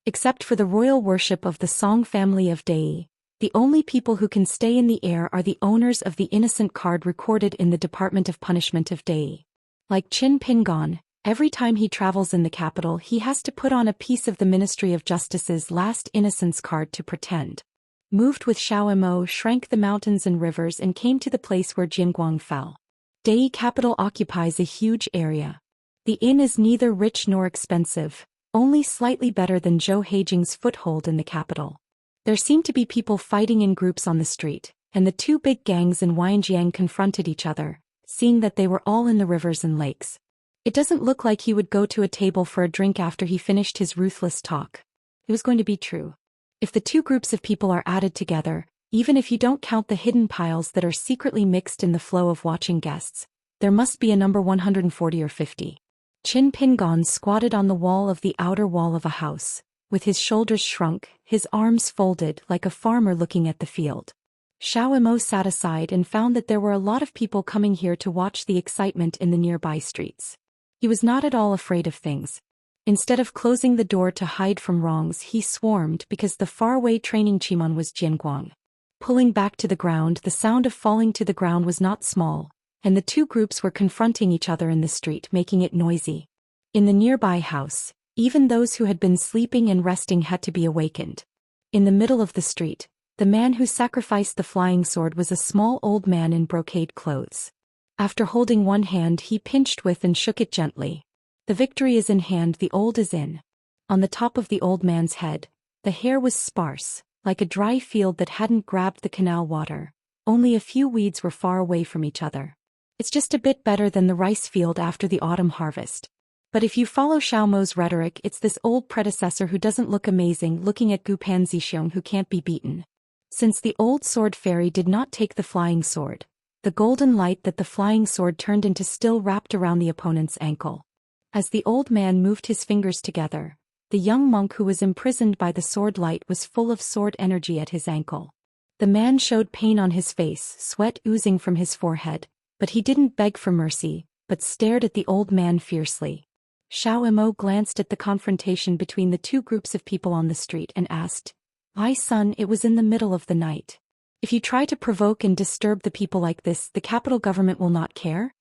Except for the royal worship of the Song family of Dai, the only people who can stay in the air are the owners of the innocent card recorded in the Department of Punishment of Dai. Like Qin Pingon, every time he travels in the capital he has to put on a piece of the Ministry of Justice's last innocence card to pretend. Moved with Xiaomo, shrank the mountains and rivers and came to the place where Jinguang fell. Dai capital occupies a huge area. The inn is neither rich nor expensive, only slightly better than Zhou Heijing's foothold in the capital. There seemed to be people fighting in groups on the street, and the 2 big gangs in Wenzhou confronted each other, seeing that they were all in the rivers and lakes. It doesn't look like he would go to a table for a drink after he finished his ruthless talk. It was going to be true. If the 2 groups of people are added together, even if you don't count the hidden piles that are secretly mixed in the flow of watching guests, there must be a number 140 or 50. Qin Pingon squatted on the wall of the outer wall of a house, with his shoulders shrunk, his arms folded like a farmer looking at the field. Xiaomo sat aside and found that there were a lot of people coming here to watch the excitement in the nearby streets. He was not at all afraid of things. Instead of closing the door to hide from wrongs, he swarmed because the faraway training Qimon was Jinguang. Pulling back to the ground, the sound of falling to the ground was not small, and the two groups were confronting each other in the street, making it noisy. In the nearby house, even those who had been sleeping and resting had to be awakened. In the middle of the street, the man who sacrificed the flying sword was a small old man in brocade clothes. After holding one hand, he pinched with and shook it gently. The victory is in hand, the old is in. On the top of the old man's head, the hair was sparse, like a dry field that hadn't grabbed the canal water. Only a few weeds were far away from each other. It's just a bit better than the rice field after the autumn harvest. But if you follow Xiaomo's rhetoric, it's this old predecessor who doesn't look amazing looking at Gu Panzixiong who can't be beaten. Since the old sword fairy did not take the flying sword, the golden light that the flying sword turned into still wrapped around the opponent's ankle. As the old man moved his fingers together, the young monk who was imprisoned by the sword light was full of sword energy at his ankle. The man showed pain on his face, sweat oozing from his forehead, but he didn't beg for mercy, but stared at the old man fiercely. Xiao glanced at the confrontation between the two groups of people on the street and asked, "My son, it was in the middle of the night. If you try to provoke and disturb the people like this, the capital government will not care?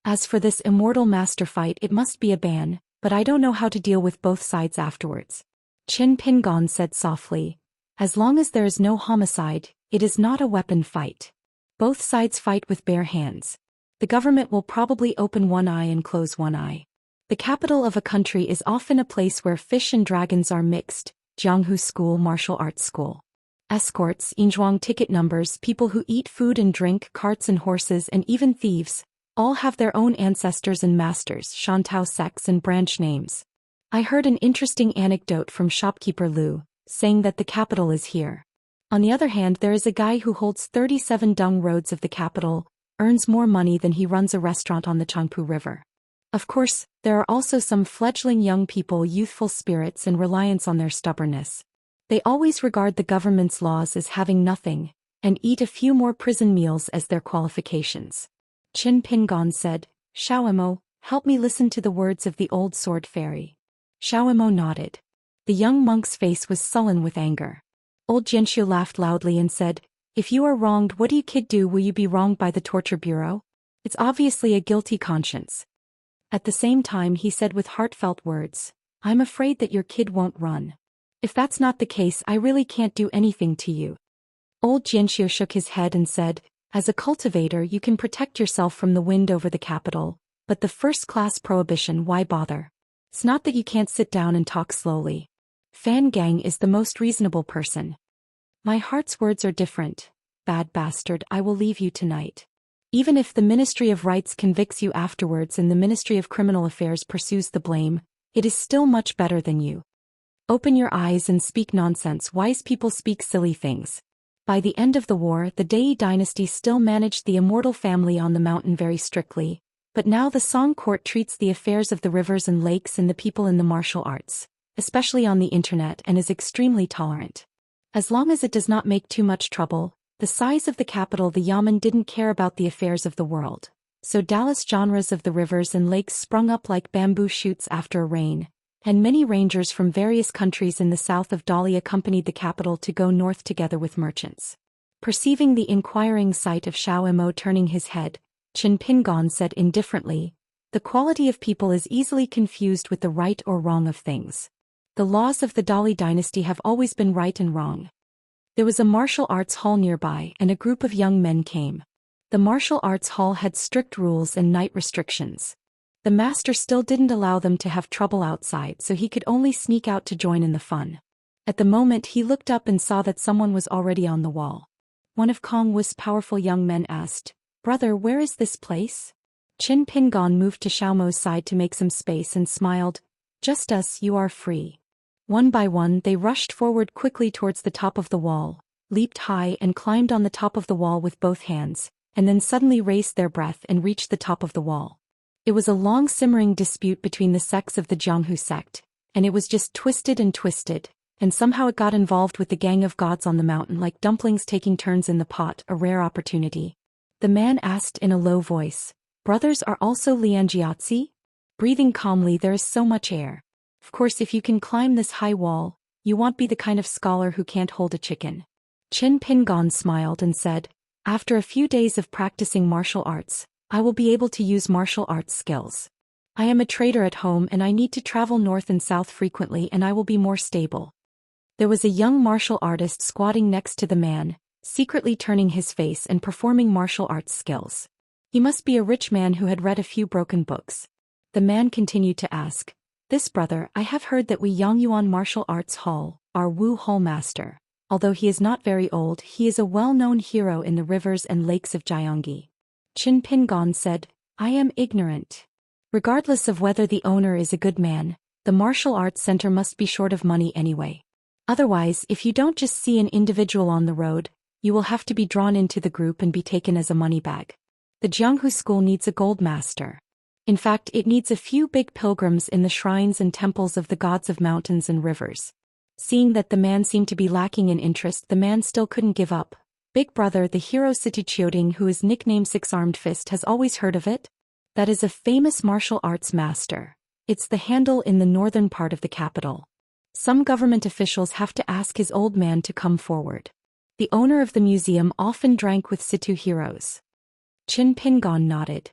As for this immortal master fight, it must be a ban, but I don't know how to deal with both sides afterwards." Qin Pingon said softly, "As long as there is no homicide, it is not a weapon fight. Both sides fight with bare hands. The government will probably open one eye and close one eye. The capital of a country is often a place where fish and dragons are mixed, Jianghu School, martial arts school. Escorts, Yinzhuang ticket numbers, people who eat food and drink, carts and horses, and even thieves, all have their own ancestors and masters, Shantao sects and branch names. I heard an interesting anecdote from shopkeeper Lu, saying that the capital is here. On the other hand, there is a guy who holds 37 dung roads of the capital, earns more money than he runs a restaurant on the Changpu River. Of course, there are also some fledgling young people, youthful spirits and reliance on their stubbornness. They always regard the government's laws as having nothing, and eat a few more prison meals as their qualifications. Qin Pingon said, "Xiaomo, help me listen to the words of the old sword fairy." Xiaomo nodded. The young monk's face was sullen with anger. Old Jianxiu laughed loudly and said, "If you are wronged, what do you kid do? Will you be wronged by the torture bureau? It's obviously a guilty conscience." At the same time he said with heartfelt words, "I'm afraid that your kid won't run. If that's not the case, I really can't do anything to you." Old Jianxiu shook his head and said, "As a cultivator you can protect yourself from the wind over the capital, but the first-class prohibition, why bother? It's not that you can't sit down and talk slowly. Fan Gang is the most reasonable person." "My heart's words are different. Bad bastard, I will leave you tonight. Even if the Ministry of Rights convicts you afterwards and the Ministry of Criminal Affairs pursues the blame, it is still much better than you. Open your eyes and speak nonsense. Wise people speak silly things." By the end of the war, the Dai dynasty still managed the Immortal family on the mountain very strictly, but now the Song court treats the affairs of the rivers and lakes and the people in the martial arts, especially on the internet, and is extremely tolerant. As long as it does not make too much trouble, the size of the capital, the Yamen didn't care about the affairs of the world, so Daoist genres of the rivers and lakes sprung up like bamboo shoots after a rain, and many rangers from various countries in the south of Dali accompanied the capital to go north together with merchants. Perceiving the inquiring sight of Xiao turning his head, Qin Pingon said indifferently, "The quality of people is easily confused with the right or wrong of things. The laws of the Dali dynasty have always been right and wrong." There was a martial arts hall nearby and a group of young men came. The martial arts hall had strict rules and night restrictions. The master still didn't allow them to have trouble outside, so he could only sneak out to join in the fun. At the moment he looked up and saw that someone was already on the wall. One of Kong Wu's powerful young men asked, "Brother, where is this place?" Qin Pingon moved to Xiaomo's side to make some space and smiled, "Just us, you are free." One by one they rushed forward quickly towards the top of the wall, leaped high and climbed on the top of the wall with both hands, and then suddenly raised their breath and reached the top of the wall. It was a long simmering dispute between the sects of the Jianghu sect, and it was just twisted, and somehow it got involved with the gang of gods on the mountain like dumplings taking turns in the pot, a rare opportunity. The man asked in a low voice, "Brothers are also Lianjiazi?" Breathing calmly, "There is so much air. Of course if you can climb this high wall, you won't be the kind of scholar who can't hold a chicken." Qin Pingon smiled and said, "After a few days of practicing martial arts, I will be able to use martial arts skills. I am a trader at home and I need to travel north and south frequently and I will be more stable. There was a young martial artist squatting next to the man, secretly turning his face and performing martial arts skills. He must be a rich man who had read a few broken books. The man continued to ask, "This brother, I have heard that Yangyuan Martial Arts Hall, our Wu Hall master. Although he is not very old, he is a well-known hero in the rivers and lakes of Jiangyi." Qin Pingon said, "I am ignorant. Regardless of whether the owner is a good man, the martial arts center must be short of money anyway. Otherwise, if you don't just see an individual on the road, you will have to be drawn into the group and be taken as a money bag. The Jianghu school needs a gold master. In fact, it needs a few big pilgrims in the shrines and temples of the gods of mountains and rivers." Seeing that the man seemed to be lacking in interest, the man still couldn't give up. "Big brother, the hero Situqioding, who is nicknamed Six-Armed Fist, has always heard of it? That is a famous martial arts master. It's the handle in the northern part of the capital. Some government officials have to ask his old man to come forward. The owner of the museum often drank with Situ heroes." Qin Pingon nodded.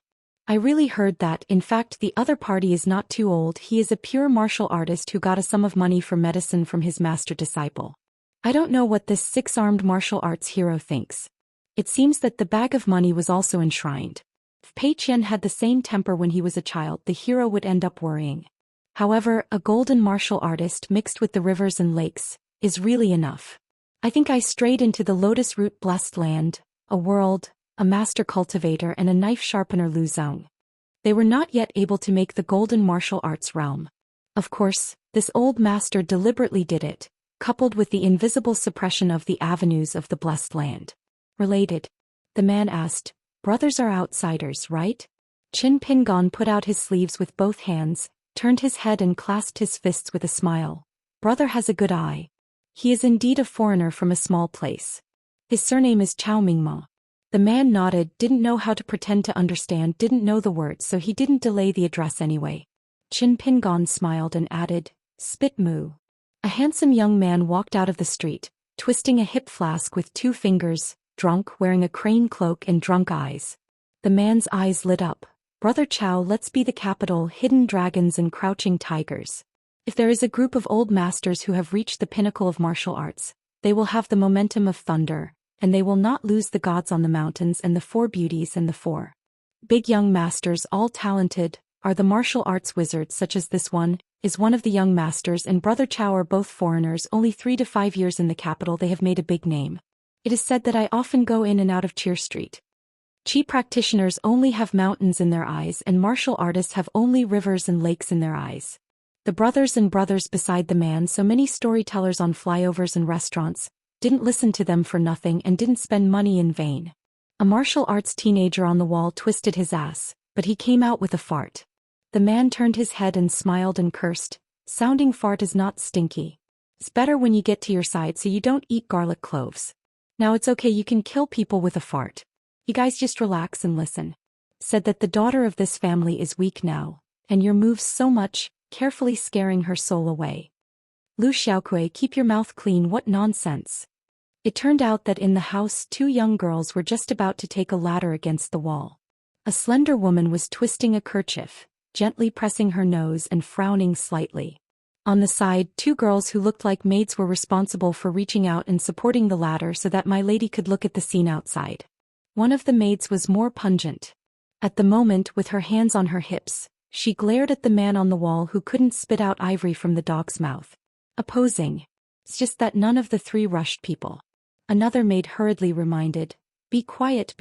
"I really heard that. In fact, the other party is not too old. He is a pure martial artist who got a sum of money for medicine from his master disciple. I don't know what this six-armed martial arts hero thinks. It seems that the bag of money was also enshrined. If Pei Qian had the same temper when he was a child, the hero would end up worrying. However, a golden martial artist mixed with the rivers and lakes is really enough. I think I strayed into the lotus root blessed land, a world, a master cultivator and a knife sharpener Lu Zhong. They were not yet able to make the golden martial arts realm. Of course, this old master deliberately did it, coupled with the invisible suppression of the avenues of the blessed land. Related? The man asked, "Brothers are outsiders, right?" Qin Pingon put out his sleeves with both hands, turned his head and clasped his fists with a smile. "Brother has a good eye. He is indeed a foreigner from a small place. His surname is Chao Mingma." The man nodded, didn't know how to pretend to understand, didn't know the words, so he didn't delay the address anyway. Qin Pingon smiled and added, "Spit moo." A handsome young man walked out of the street, twisting a hip flask with 2 fingers, drunk, wearing a crane cloak and drunk eyes. The man's eyes lit up. "Brother Chao, let's be the capital, hidden dragons and crouching tigers. If there is a group of old masters who have reached the pinnacle of martial arts, they will have the momentum of thunder, and they will not lose the gods on the mountains and the 4 beauties and the 4 big young masters, all talented, are the martial arts wizards such as this one, is one of the young masters, and Brother Chao are both foreigners, only 3 to 5 years in the capital. They have made a big name. It is said that I often go in and out of Cheer Street. Qi practitioners only have mountains in their eyes and martial artists have only rivers and lakes in their eyes." The brothers and brothers beside the man, so many storytellers on flyovers and restaurants, didn't listen to them for nothing and didn't spend money in vain. A martial arts teenager on the wall twisted his ass, but he came out with a fart. The man turned his head and smiled and cursed, "Sounding fart is not stinky. It's better when you get to your side so you don't eat garlic cloves. Now it's okay, you can kill people with a fart. You guys just relax and listen." Said that the daughter of this family is weak now, and your moves so much, carefully scaring her soul away. "Lu Xiaokui, keep your mouth clean, what nonsense." It turned out that in the house 2 young girls were just about to take a ladder against the wall. A slender woman was twisting a kerchief, gently pressing her nose and frowning slightly. On the side, 2 girls who looked like maids were responsible for reaching out and supporting the ladder so that my lady could look at the scene outside. One of the maids was more pungent. At the moment, with her hands on her hips, she glared at the man on the wall who couldn't spit out ivory from the dog's mouth. Opposing. It's just that none of the 3 rushed people. Another maid hurriedly reminded, be quiet,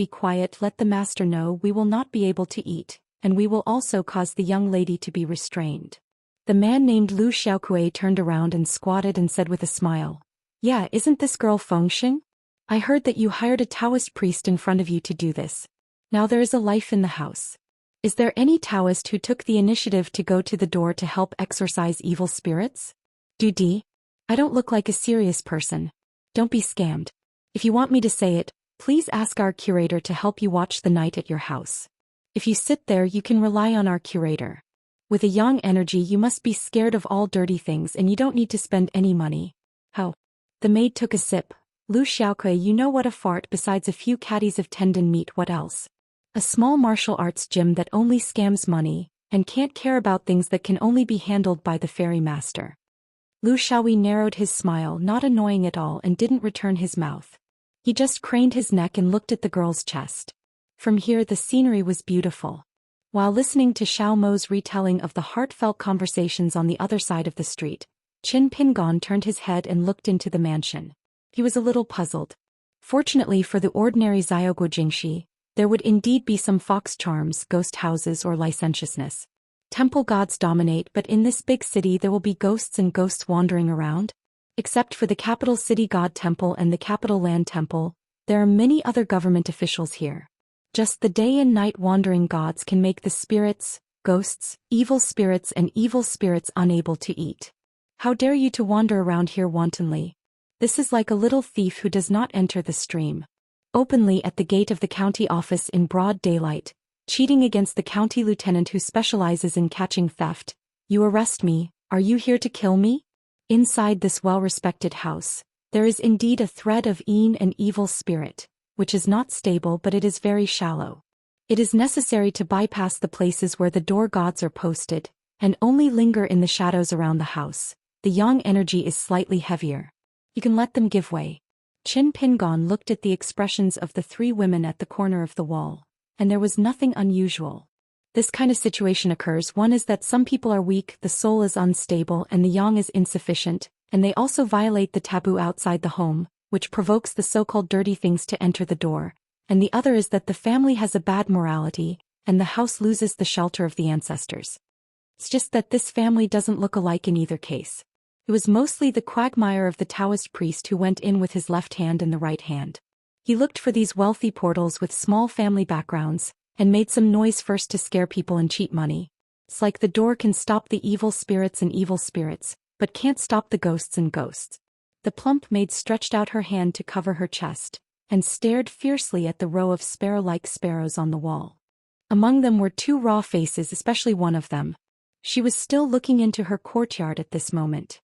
let the master know we will not be able to eat, and we will also cause the young lady to be restrained." The man named Lu Xiaokui turned around and squatted and said with a smile, "Yeah, isn't this girl Fengxing? I heard that you hired a Taoist priest in front of you to do this. Now there is a life in the house. Is there any Taoist who took the initiative to go to the door to help exorcise evil spirits? Dudi? I don't look like a serious person. Don't be scammed. If you want me to say it, please ask our curator to help you watch the night at your house. If you sit there, you can rely on our curator. With a young energy, you must be scared of all dirty things and you don't need to spend any money." "How?" The maid took a sip. "Lu Xiaokui, you know what a fart besides a few caddies of tendon meat, what else?" A small martial arts gym that only scams money, and can't care about things that can only be handled by the fairy master. Lu Xiaoyi narrowed his smile, not annoying at all, and didn't return his mouth. He just craned his neck and looked at the girl's chest. From here the scenery was beautiful. While listening to Xiao Mo's retelling of the heartfelt conversations on the other side of the street, Qin Pingon turned his head and looked into the mansion. He was a little puzzled. Fortunately for the ordinary Xiaoguo Jingxi, there would indeed be some fox charms, ghost houses, or licentiousness. Temple gods dominate, but in this big city there will be ghosts and ghosts wandering around? Except for the capital city god temple and the capital land temple, there are many other government officials here. Just the day and night wandering gods can make the spirits, ghosts, evil spirits and evil spirits unable to eat. How dare you to wander around here wantonly? This is like a little thief who does not enter the stream. Openly at the gate of the county office in broad daylight, cheating against the county lieutenant who specializes in catching theft. You arrest me, are you here to kill me? Inside this well-respected house, there is indeed a thread of an evil spirit, which is not stable but it is very shallow. It is necessary to bypass the places where the door gods are posted, and only linger in the shadows around the house. The yang energy is slightly heavier. You can let them give way. Qin Pingon looked at the expressions of the three women at the corner of the wall, and there was nothing unusual. This kind of situation occurs. One is that some people are weak, the soul is unstable and the yang is insufficient, and they also violate the taboo outside the home, which provokes the so-called dirty things to enter the door, and the other is that the family has a bad morality, and the house loses the shelter of the ancestors. It's just that this family doesn't look alike in either case. It was mostly the quagmire of the Daoist priest who went in with his left hand and the right hand. He looked for these wealthy portals with small family backgrounds, and made some noise first to scare people and cheat money. It's like the door can stop the evil spirits and evil spirits, but can't stop the ghosts and ghosts. The plump maid stretched out her hand to cover her chest, and stared fiercely at the row of sparrow-like sparrows on the wall. Among them were two raw faces, especially one of them. She was still looking into her courtyard at this moment.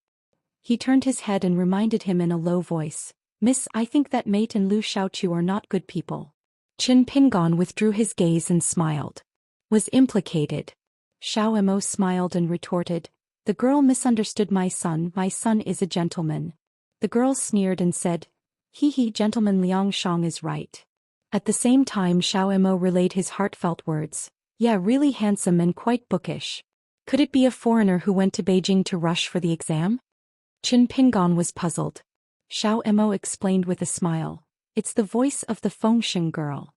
He turned his head and reminded him in a low voice, "Miss, I think that mate and Lu Xiaochu are not good people." Qin Pingon withdrew his gaze and smiled. Was implicated. Xiao Mo smiled and retorted, "The girl misunderstood my son is a gentleman." The girl sneered and said, "He, gentleman Liang Shang is right." At the same time Xiao Mo relayed his heartfelt words, "Yeah, really handsome and quite bookish. Could it be a foreigner who went to Beijing to rush for the exam?" Qin Pingon was puzzled. Xiao Mo explained with a smile, "It's the voice of the Fengsheng girl."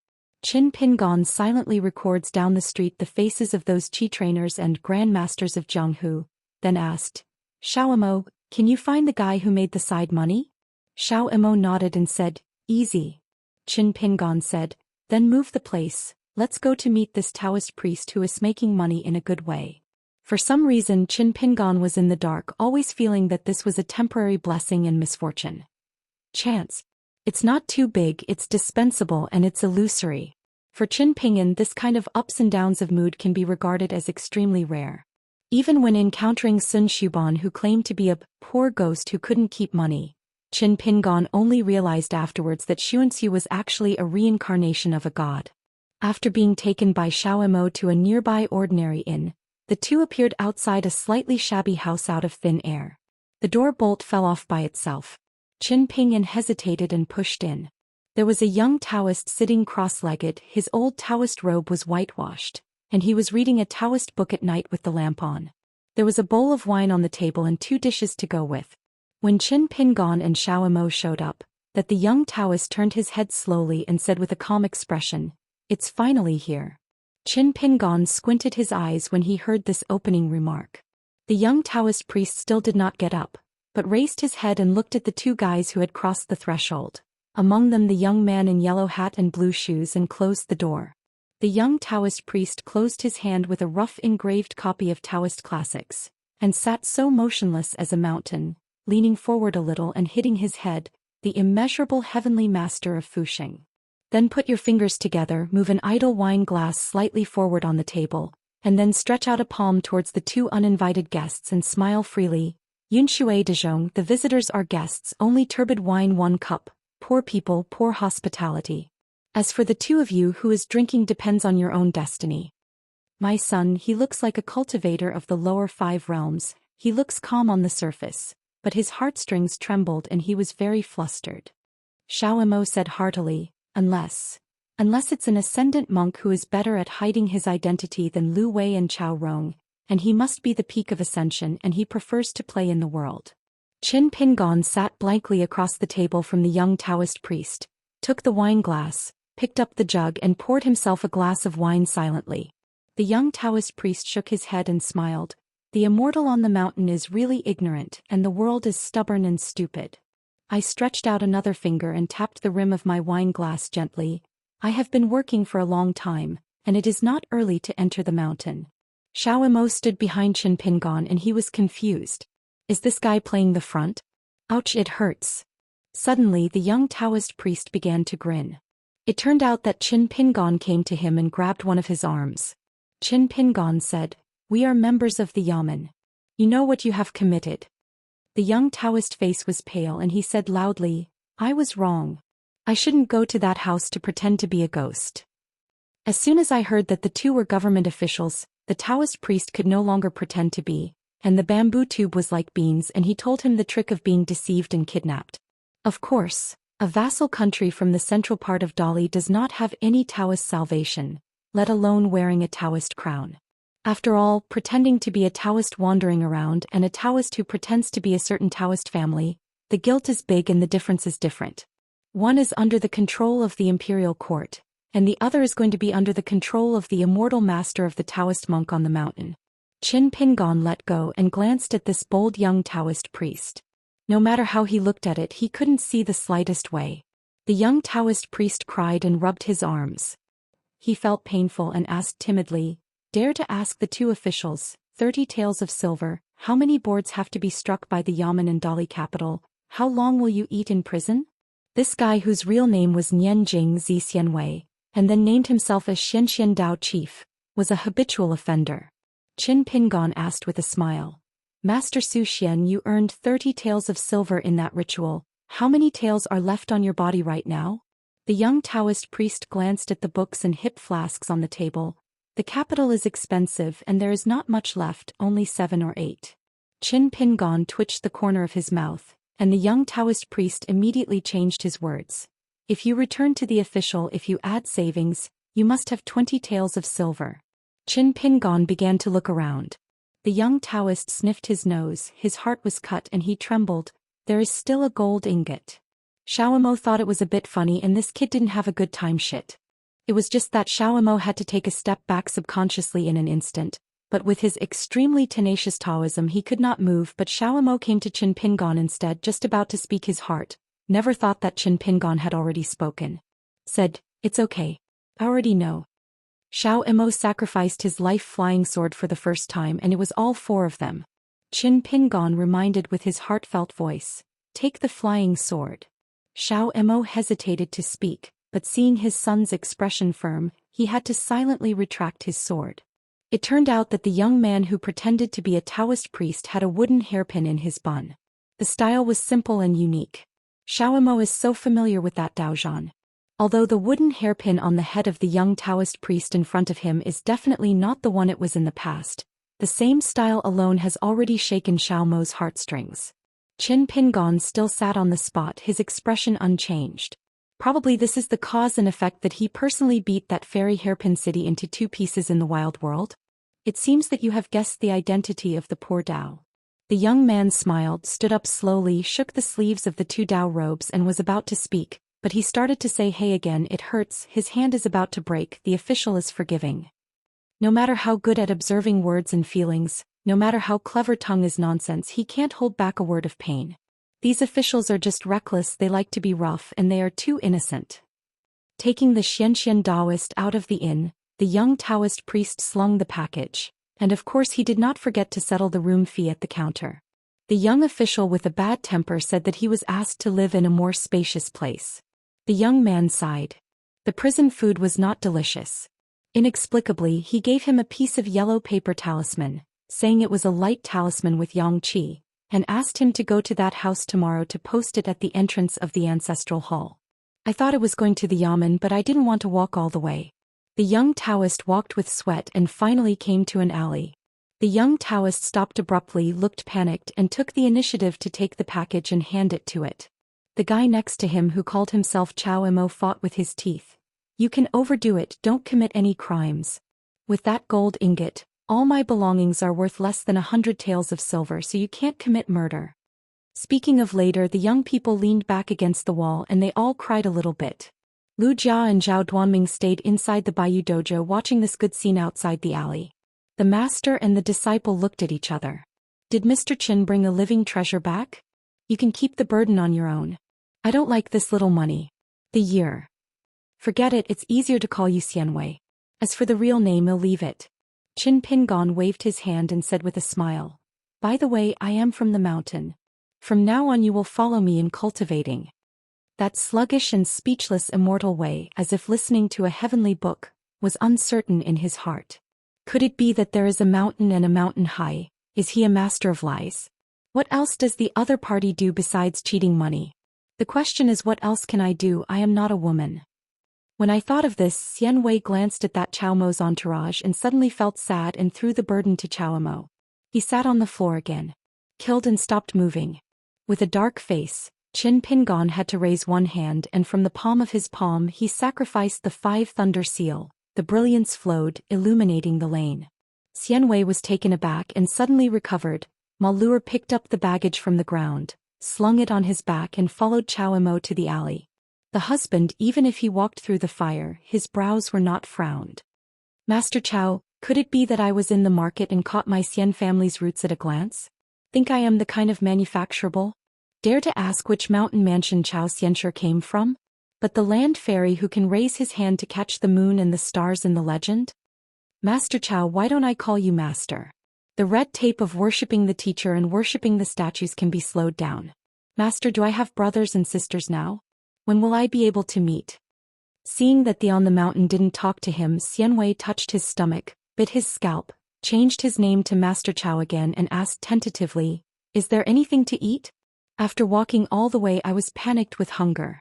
Qin Pingon silently records down the street the faces of those chi trainers and grandmasters of Jianghu, then asked, "Xiao Mo, can you find the guy who made the side money?" Xiao Mo nodded and said, "Easy." Qin Pingon said, "Then move the place, let's go to meet this Taoist priest who is making money in a good way." For some reason Qin Pingon was in the dark, always feeling that this was a temporary blessing and misfortune. Chance. It's not too big, it's dispensable and it's illusory. For Qin Pingon this kind of ups and downs of mood can be regarded as extremely rare. Even when encountering Sun Xuban who claimed to be a poor ghost who couldn't keep money, Qin Pingon only realized afterwards that Xianxia was actually a reincarnation of a god. After being taken by Xiao Mo to a nearby ordinary inn, the two appeared outside a slightly shabby house out of thin air. The door bolt fell off by itself. Qin Pingon hesitated and pushed in. There was a young Taoist sitting cross-legged, his old Taoist robe was whitewashed, and he was reading a Taoist book at night with the lamp on. There was a bowl of wine on the table and 2 dishes to go with. When Qin Pingon and Xiao Mo showed up, that the young Taoist turned his head slowly and said with a calm expression, "It's finally here." Qin Pingon squinted his eyes when he heard this opening remark. The young Taoist priest still did not get up, but raised his head and looked at the 2 guys who had crossed the threshold, among them the young man in yellow hat and blue shoes, and closed the door. The young Taoist priest closed his hand with a rough engraved copy of Taoist classics, and sat so motionless as a mountain, leaning forward a little and hitting his head, the immeasurable heavenly master of Fusheng. Then put your fingers together, move an idle wine glass slightly forward on the table, and then stretch out a palm towards the 2 uninvited guests and smile freely. Yun Shui Dezhong, the visitors are guests, only turbid wine 1 cup, poor people, poor hospitality. As for the two of you, who is drinking depends on your own destiny. My son, he looks like a cultivator of the lower 5 realms. He looks calm on the surface, but his heartstrings trembled and he was very flustered. Xiao said heartily, Unless it's an ascendant monk who is better at hiding his identity than Lu Wei and Chao Rong, and he must be the peak of ascension and he prefers to play in the world. Qin Pingon sat blankly across the table from the young Taoist priest, took the wine glass, picked up the jug and poured himself a glass of wine silently. The young Taoist priest shook his head and smiled. The immortal on the mountain is really ignorant and the world is stubborn and stupid. I stretched out another finger and tapped the rim of my wine glass gently. I have been working for a long time, and it is not early to enter the mountain. Xiao stood behind Qin Pingon and he was confused. Is this guy playing the front? Ouch, it hurts. Suddenly the young Taoist priest began to grin. It turned out that Qin Pingon came to him and grabbed one of his arms. Qin Pingon said, We are members of the Yamen. You know what you have committed. The young Taoist face was pale and he said loudly, I was wrong. I shouldn't go to that house to pretend to be a ghost. As soon as I heard that the two were government officials, the Taoist priest could no longer pretend to be, and the bamboo tube was like beans and he told him the trick of being deceived and kidnapped. Of course, a vassal country from the central part of Dali does not have any Taoist salvation, let alone wearing a Taoist crown. After all, pretending to be a Taoist wandering around and a Taoist who pretends to be a certain Taoist family, the guilt is big and the difference is different. One is under the control of the imperial court, and the other is going to be under the control of the immortal master of the Taoist monk on the mountain. Qin Pingon let go and glanced at this bold young Taoist priest. No matter how he looked at it, he couldn't see the slightest way. The young Taoist priest cried and rubbed his arms. He felt painful and asked timidly, Dare to ask the two officials, 30 taels of silver, how many boards have to be struck by the Yamen and Dali capital, how long will you eat in prison? This guy, whose real name was Nianjing Xianwei, and then named himself as Xianxia Dao Chief, was a habitual offender. Qin Pingon asked with a smile. Master Zhou Xian, you earned 30 taels of silver in that ritual. How many taels are left on your body right now? The young Taoist priest glanced at the books and hip flasks on the table. The capital is expensive and there is not much left, only 7 or 8. Qin Pingon twitched the corner of his mouth, and the young Taoist priest immediately changed his words. If you return to the official, if you add savings, you must have 20 taels of silver. Qin Pingon began to look around. The young Taoist sniffed his nose, his heart was cut and he trembled. There is still a gold ingot. Xiao thought it was a bit funny and this kid didn't have a good time shit. It was just that Xiao had to take a step back subconsciously in an instant, but with his extremely tenacious Taoism he could not move. But Xiao came to Qin Pingon instead, just about to speak his heart. Never thought that Qin Pingon had already spoken. Said, It's okay. I already know. Xiao sacrificed his life flying sword for the first time and it was all 4 of them. Qin Pingon reminded with his heartfelt voice, Take the flying sword. Xiao hesitated to speak, but seeing his son's expression firm, he had to silently retract his sword. It turned out that the young man who pretended to be a Taoist priest had a wooden hairpin in his bun. The style was simple and unique. Xiao is so familiar with that Daozhan. Although the wooden hairpin on the head of the young Taoist priest in front of him is definitely not the one it was in the past, the same style alone has already shaken Xiao's heartstrings. Qin Pingon still sat on the spot, his expression unchanged. Probably this is the cause and effect that he personally beat that fairy hairpin city into 2 pieces in the wild world. It seems that you have guessed the identity of the poor Dao. The young man smiled, stood up slowly, shook the sleeves of the 2 Dao robes and was about to speak. But he started to say, Hey again, it hurts, his hand is about to break, the official is forgiving. No matter how good at observing words and feelings, no matter how clever tongue is nonsense, he can't hold back a word of pain. These officials are just reckless, they like to be rough and they are too innocent. Taking the Xianxia Daoist out of the inn, the young Taoist priest slung the package, and of course he did not forget to settle the room fee at the counter. The young official with a bad temper said that he was asked to live in a more spacious place. The young man sighed. The prison food was not delicious. Inexplicably, he gave him a piece of yellow paper talisman, saying it was a light talisman with yang qi, and asked him to go to that house tomorrow to post it at the entrance of the ancestral hall. I thought it was going to the Yamen, but I didn't want to walk all the way. The young Taoist walked with sweat and finally came to an alley. The young Taoist stopped abruptly, looked panicked, and took the initiative to take the package and hand it to it. The guy next to him, who called himself Chow Imo, fought with his teeth. You can overdo it, don't commit any crimes. With that gold ingot, all my belongings are worth less than 100 taels of silver, so you can't commit murder. Speaking of later, the young people leaned back against the wall and they all cried a little bit. Lu Jia and Zhao Duanming stayed inside the Baiyu dojo watching this good scene outside the alley. The master and the disciple looked at each other. Did Mr. Qin bring a living treasure back? You can keep the burden on your own. I don't like this little money. The year. Forget it, it's easier to call you Xianwei. As for the real name, I'll leave it. Qin Pingon waved his hand and said with a smile. By the way, I am from the mountain. From now on you will follow me in cultivating. That sluggish and speechless Immortal way, as if listening to a heavenly book, was uncertain in his heart. Could it be that there is a mountain and a mountain high? Is he a master of lies? What else does the other party do besides cheating money? The question is, what else can I do? I am not a woman. When I thought of this, Xian Wei glanced at that Chao Mo's entourage and suddenly felt sad and threw the burden to Chao Mo. He sat on the floor again. Killed and stopped moving. With a dark face, Qin Pingon had to raise one hand, and from the palm of his palm he sacrificed the 5 thunder seal. The brilliance flowed, illuminating the lane. Xian Wei was taken aback and suddenly recovered. Malur picked up the baggage from the ground, slung it on his back and followed Chao Imo to the alley. The husband, even if he walked through the fire, his brows were not frowned. Master Chao, could it be that I was in the market and caught my Xian family's roots at a glance? Think I am the kind of manufacturable? Dare to ask which mountain mansion Chao Xianxia came from? But the land fairy who can raise his hand to catch the moon and the stars in the legend? Master Chao, why don't I call you master? The red tape of worshipping the teacher and worshipping the statues can be slowed down. Master, do I have brothers and sisters now? When will I be able to meet? Seeing that the on the mountain didn't talk to him, Xian Wei touched his stomach, bit his scalp, changed his name to Master Chao again and asked tentatively, is there anything to eat? After walking all the way I was panicked with hunger.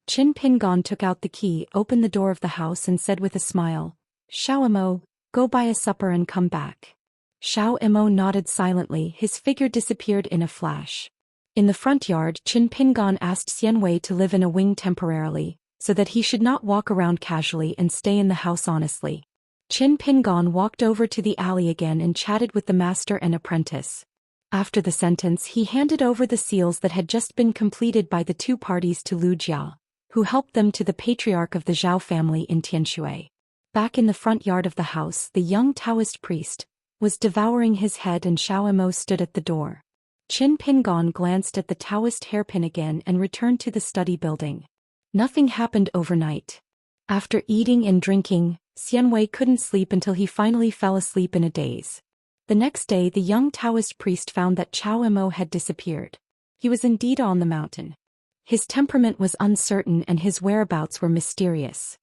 Qin Pingon took out the key, opened the door of the house and said with a smile, Xiao Imo, go buy a supper and come back. Xiao Imo nodded silently, his figure disappeared in a flash. In the front yard, Qin Pingon asked Xian Wei to live in a wing temporarily, so that he should not walk around casually and stay in the house honestly. Qin Pingon walked over to the alley again and chatted with the master and apprentice. After the sentence, he handed over the seals that had just been completed by the 2 parties to Lu Jia, who helped them to the patriarch of the Zhao family in Tianshui. Back in the front yard of the house, the young Taoist priest was devouring his head and Xiao Imo stood at the door. Qin Pingon glanced at the Taoist hairpin again and returned to the study building. Nothing happened overnight. After eating and drinking, Xian Wei couldn't sleep until he finally fell asleep in a daze. The next day the young Taoist priest found that Chao Imo had disappeared. He was indeed on the mountain. His temperament was uncertain and his whereabouts were mysterious.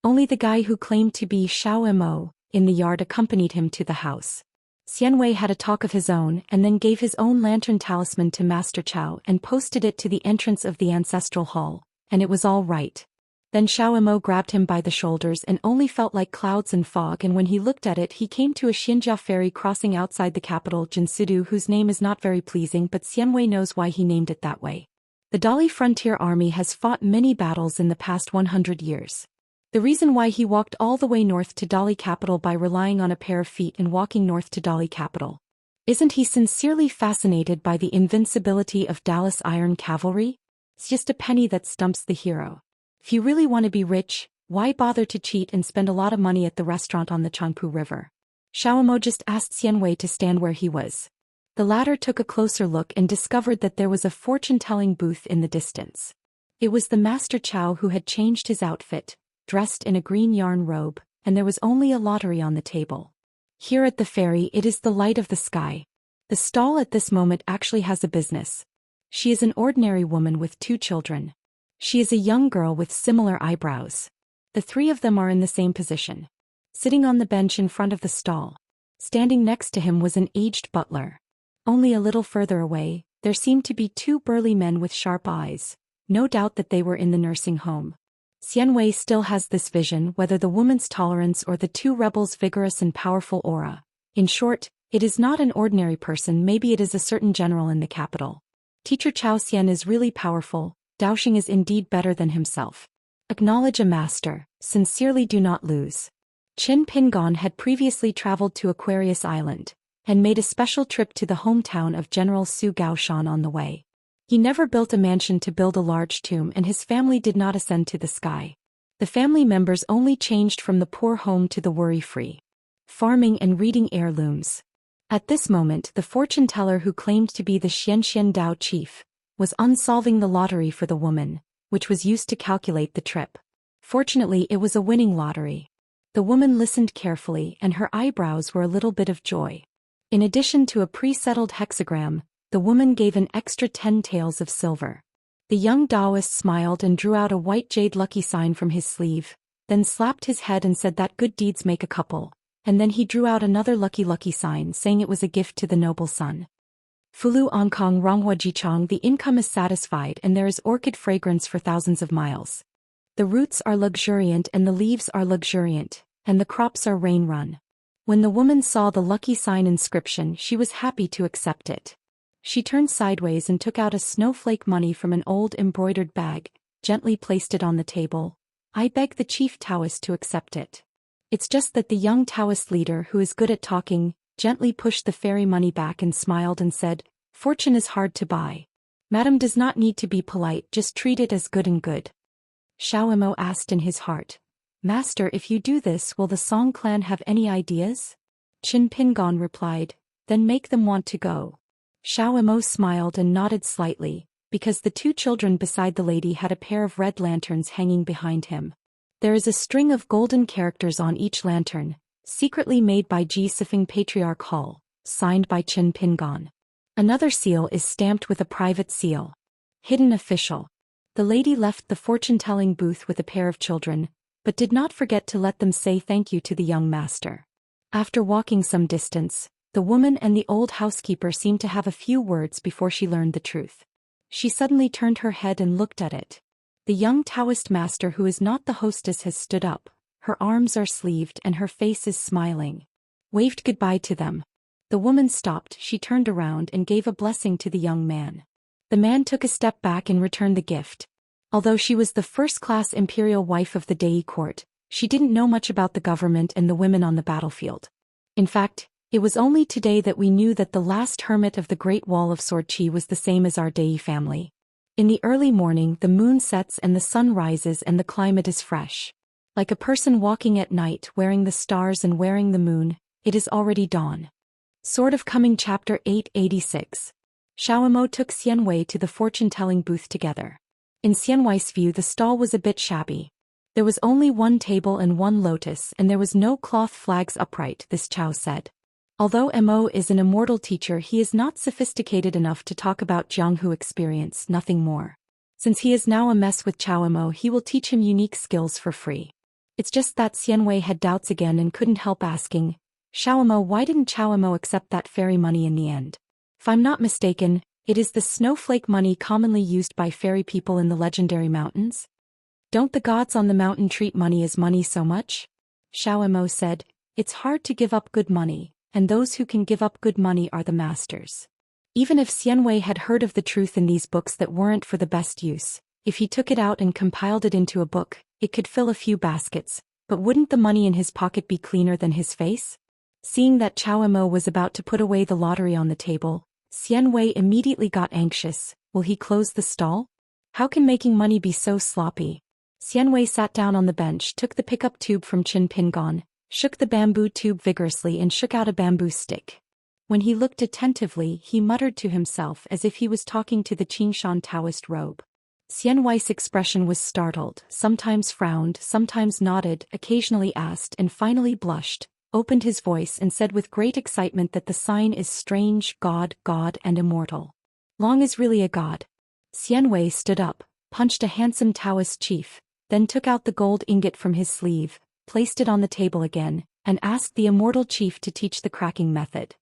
Only the guy who claimed to be Xiao Imo in the yard accompanied him to the house. Xian Wei had a talk of his own and then gave his own lantern talisman to Master Chao and posted it to the entrance of the ancestral hall, and it was all right. Then Xiao Imo grabbed him by the shoulders and only felt like clouds and fog, and when he looked at it he came to a Xianxia ferry crossing outside the capital Jinsidu, whose name is not very pleasing, but Xian Wei knows why he named it that way. The Dali frontier army has fought many battles in the past 100 years. The reason why he walked all the way north to Dali capital by relying on a pair of feet and walking north to Dali capital. Isn't he sincerely fascinated by the invincibility of Dallas iron cavalry? It's just a penny that stumps the hero. If you really want to be rich, why bother to cheat and spend a lot of money at the restaurant on the Changpu River? Xiao Imo just asked Xian Wei to stand where he was. The latter took a closer look and discovered that there was a fortune-telling booth in the distance. It was the Master Chao who had changed his outfit, dressed in a green yarn robe, and there was only a lottery on the table. Here at the ferry it is the light of the sky. The stall at this moment actually has a business. She is an ordinary woman with 2 children. She is a young girl with similar eyebrows. The 3 of them are in the same position. Sitting on the bench in front of the stall. Standing next to him was an aged butler. Only a little further away, there seemed to be 2 burly men with sharp eyes, no doubt that they were in the nursing home. Xianwei still has this vision, whether the woman's tolerance or the two rebels' vigorous and powerful aura. In short, it is not an ordinary person, maybe it is a certain general in the capital. Teacher Zhou Xian is really powerful, Daoist is indeed better than himself. Acknowledge a master, sincerely do not lose. Qin Pingon had previously traveled to Aquarius Island, and made a special trip to the hometown of General Su Gaoshan on the way. He never built a mansion to build a large tomb, and his family did not ascend to the sky. The family members only changed from the poor home to the worry-free farming and reading heirlooms. At this moment the fortune teller who claimed to be the Xianxia Dao chief was unsolving the lottery for the woman, which was used to calculate the trip. Fortunately it was a winning lottery. The woman listened carefully and her eyebrows were a little bit of joy. In addition to a pre-settled hexagram, the woman gave an extra 10 taels of silver. The young Daoist smiled and drew out a white jade lucky sign from his sleeve, then slapped his head and said that good deeds make a couple, and then he drew out another lucky sign saying it was a gift to the noble son. Fulu Ankong Ronghua Jichong, the income is satisfied and there is orchid fragrance for thousands of miles. The roots are luxuriant and the leaves are luxuriant, and the crops are rain-run. When the woman saw the lucky sign inscription, she was happy to accept it. She turned sideways and took out a snowflake money from an old embroidered bag, gently placed it on the table. I beg the chief Taoist to accept it. It's just that the young Taoist leader, who is good at talking, gently pushed the fairy money back and smiled and said, "Fortune is hard to buy. Madam does not need to be polite, just treat it as good and good." Xiaomo asked in his heart, "Master, if you do this, will the Song clan have any ideas?" Qin Pingon replied, "Then make them want to go." Xiaomo smiled and nodded slightly, because the two children beside the lady had a pair of red lanterns hanging behind him. There is a string of golden characters on each lantern, secretly made by Ji Sifeng Patriarch Hall, signed by Qin Pingon. Another seal is stamped with a private seal. Hidden official. The lady left the fortune-telling booth with a pair of children, but did not forget to let them say thank you to the young master. After walking some distance, the woman and the old housekeeper seemed to have a few words before she learned the truth. She suddenly turned her head and looked at it. The young Taoist master, who is not the hostess, has stood up. Her arms are sleeved and her face is smiling. Waved goodbye to them. The woman stopped, she turned around and gave a blessing to the young man. The man took a step back and returned the gift. Although she was the first-class imperial wife of the Dai court, she didn't know much about the government and the women on the battlefield. In fact, it was only today that we knew that the last hermit of the Great Wall of Swordchi was the same as our Dai family. In the early morning the moon sets and the sun rises and the climate is fresh. Like a person walking at night wearing the stars and wearing the moon, it is already dawn. Sword of Coming Chapter 886. Xiaomo took Xianwei to the fortune-telling booth together. In Xianwei's view the stall was a bit shabby. There was only one table and one lotus and there was no cloth flags upright, this Chao said. Although Mo is an immortal teacher, he is not sophisticated enough to talk about Jianghu experience, nothing more. Since he is now a mess with Chao Mo, he will teach him unique skills for free. It's just that Xianwei had doubts again and couldn't help asking, "Xiaomo, why didn't Xiaomo accept that fairy money in the end?" If I'm not mistaken, it is the snowflake money commonly used by fairy people in the legendary mountains. Don't the gods on the mountain treat money as money so much? Xiaomo said, "It's hard to give up good money, and those who can give up good money are the masters." Even if Xianwei had heard of the truth in these books that weren't for the best use, if he took it out and compiled it into a book, it could fill a few baskets, but wouldn't the money in his pocket be cleaner than his face? Seeing that Chao Mo was about to put away the lottery on the table, Xianwei immediately got anxious. Will he close the stall? How can making money be so sloppy? Xianwei sat down on the bench, took the pickup tube from Qin Pingon, shook the bamboo tube vigorously and shook out a bamboo stick. When he looked attentively, he muttered to himself as if he was talking to the Qingshan Taoist robe. Xianwei's expression was startled, sometimes frowned, sometimes nodded, occasionally asked and finally blushed, opened his voice and said with great excitement that the sign is strange, God, and immortal. Long is really a god. Xianwei stood up, punched a handsome Taoist chief, then took out the gold ingot from his sleeve, placed it on the table again, and asked the immortal chief to teach the cracking method.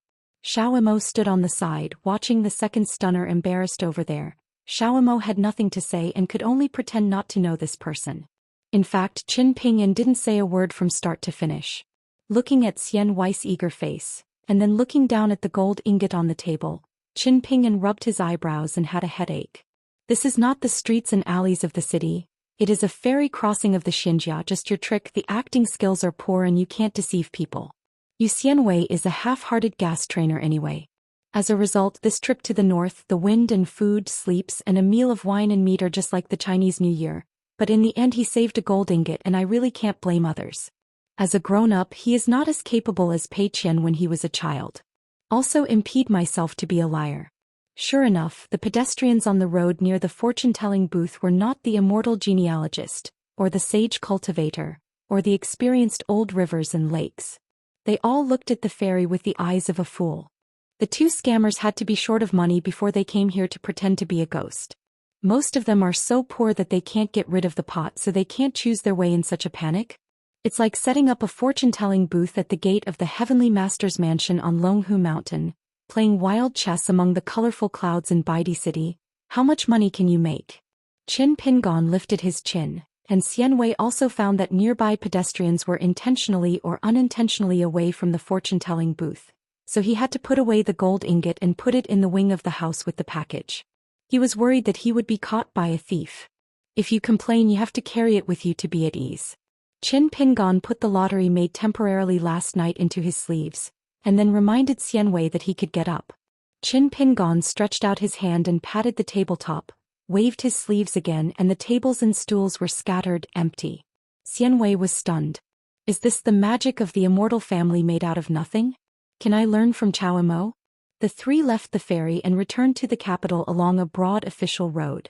Xiaomo stood on the side, watching the second stunner embarrassed over there. Xiaomo had nothing to say and could only pretend not to know this person. In fact, Qin Pingyan didn't say a word from start to finish. Looking at Xianxia's eager face, and then looking down at the gold ingot on the table, Qin Pingyan rubbed his eyebrows and had a headache. This is not the streets and alleys of the city. It is a ferry crossing of the Xianxia. Just your trick. The acting skills are poor and you can't deceive people. Yu Xianwei is a half-hearted gas trainer anyway. As a result, this trip to the north, the wind and food, sleeps, and a meal of wine and meat are just like the Chinese New Year. But in the end he saved a gold ingot and I really can't blame others. As a grown-up, he is not as capable as Pei Qian when he was a child. Also impede myself to be a liar. Sure enough, the pedestrians on the road near the fortune-telling booth were not the immortal genealogist, or the sage cultivator, or the experienced old rivers and lakes. They all looked at the fairy with the eyes of a fool. The two scammers had to be short of money before they came here to pretend to be a ghost. Most of them are so poor that they can't get rid of the pot, so they can't choose their way in such a panic. It's like setting up a fortune-telling booth at the gate of the Heavenly Master's mansion on Longhu Mountain, playing wild chess among the colorful clouds in Baidi City. How much money can you make? Qin Pingyan lifted his chin, and Xianwei also found that nearby pedestrians were intentionally or unintentionally away from the fortune-telling booth, so he had to put away the gold ingot and put it in the wing of the house with the package. He was worried that he would be caught by a thief. If you complain, you have to carry it with you to be at ease. Qin Pingyan put the lottery made temporarily last night into his sleeves, and then reminded Xianwei that he could get up. Qin Pingyan stretched out his hand and patted the tabletop, waved his sleeves again, and the tables and stools were scattered, empty. Xianwei was stunned. Is this the magic of the immortal family made out of nothing? Can I learn from Chao Mo? The three left the ferry and returned to the capital along a broad official road.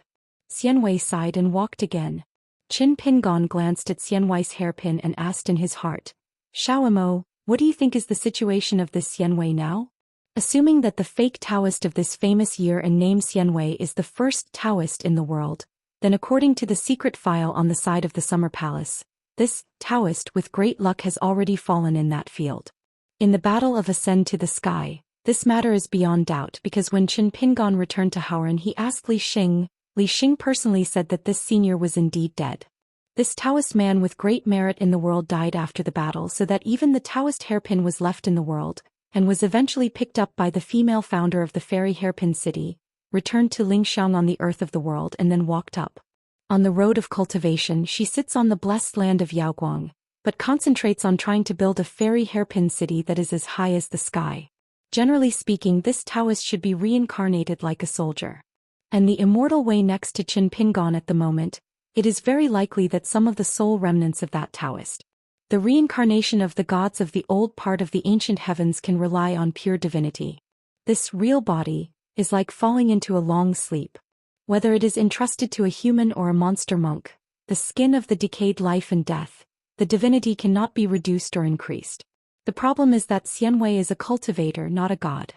Xianwei sighed and walked again. Qin Pingyan glanced at Xianwei's hairpin and asked in his heart, Chao Mo, what do you think is the situation of this Xianwei now? Assuming that the fake Taoist of this famous year and name Xianwei is the first Taoist in the world, then according to the secret file on the side of the Summer Palace, this Taoist with great luck has already fallen in that field. In the battle of Ascend to the Sky, this matter is beyond doubt because when Qin Pingyan returned to Hauran he asked Li Xing. Li Xing personally said that this senior was indeed dead. This Taoist man with great merit in the world died after the battle so that even the Taoist hairpin was left in the world, and was eventually picked up by the female founder of the fairy hairpin city, returned to Lingxiang on the earth of the world and then walked up. On the road of cultivation she sits on the blessed land of Yaoguang, but concentrates on trying to build a fairy hairpin city that is as high as the sky. Generally speaking, this Taoist should be reincarnated like a soldier. And the immortal way next to Qin Pingyan at the moment, it is very likely that some of the soul remnants of that Taoist, the reincarnation of the gods of the old part of the ancient heavens, can rely on pure divinity. This real body is like falling into a long sleep. Whether it is entrusted to a human or a monster monk, the skin of the decayed life and death, the divinity cannot be reduced or increased. The problem is that Xianwei is a cultivator, not a god.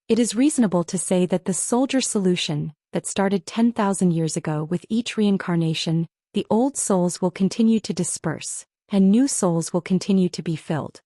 It is reasonable to say that the soldier solution, that started 10,000 years ago with each reincarnation, the old souls will continue to disperse, and new souls will continue to be filled.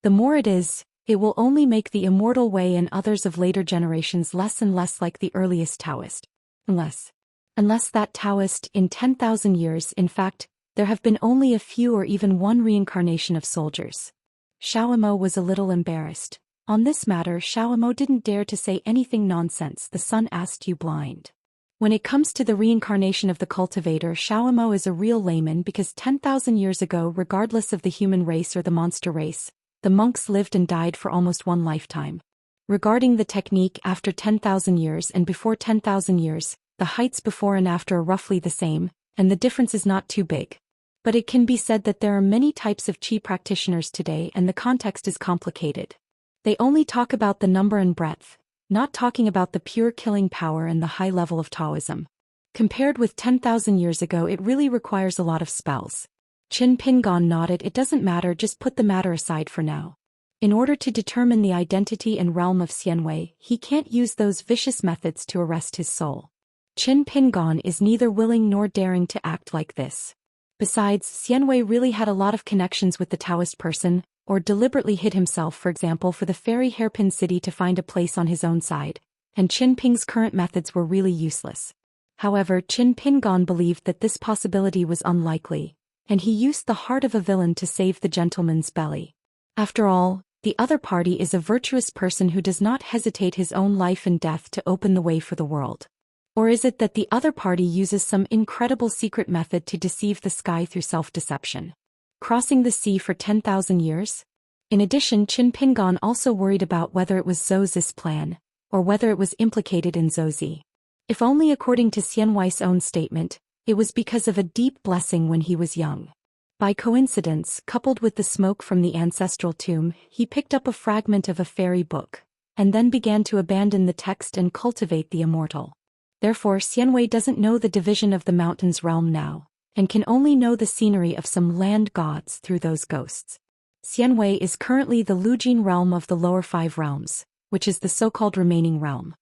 The more it is, it will only make the immortal way and others of later generations less and less like the earliest Taoist. Unless that Taoist in 10,000 years, in fact, there have been only a few or even one reincarnation of soldiers. Chao Mo was a little embarrassed. On this matter, Chao Mo didn't dare to say anything nonsense. The sun asked you blind. When it comes to the reincarnation of the cultivator, Chao Mo is a real layman because 10,000 years ago, regardless of the human race or the monster race, the monks lived and died for almost one lifetime. Regarding the technique, after 10,000 years and before 10,000 years, the heights before and after are roughly the same, and the difference is not too big. But it can be said that there are many types of Qi practitioners today and the context is complicated. They only talk about the number and breadth, not talking about the pure killing power and the high level of Taoism. Compared with 10,000 years ago, it really requires a lot of spells. Qin Pingyan nodded. It doesn't matter, just put the matter aside for now. In order to determine the identity and realm of Xianwei, he can't use those vicious methods to arrest his soul. Qin Pingyan is neither willing nor daring to act like this. Besides, Xianwei really had a lot of connections with the Taoist person, or deliberately hid himself, for example, for the fairy hairpin city to find a place on his own side, and Qin Ping's current methods were really useless. However, Qin Pingon believed that this possibility was unlikely, and he used the heart of a villain to save the gentleman's belly. After all, the other party is a virtuous person who does not hesitate his own life and death to open the way for the world. Or is it that the other party uses some incredible secret method to deceive the sky through self-deception? Crossing the sea for 10,000 years? In addition, Qin Pingon also worried about whether it was Zhou Xi's plan, or whether it was implicated in Zhou Zi. If only according to Xianxia's own statement, it was because of a deep blessing when he was young. By coincidence, coupled with the smoke from the ancestral tomb, he picked up a fragment of a fairy book, and then began to abandon the text and cultivate the immortal. Therefore, Xianxia doesn't know the division of the mountains realm now, and can only know the scenery of some land gods through those ghosts. Xianxia is currently the Lujin realm of the lower 5 realms, which is the so-called remaining realm.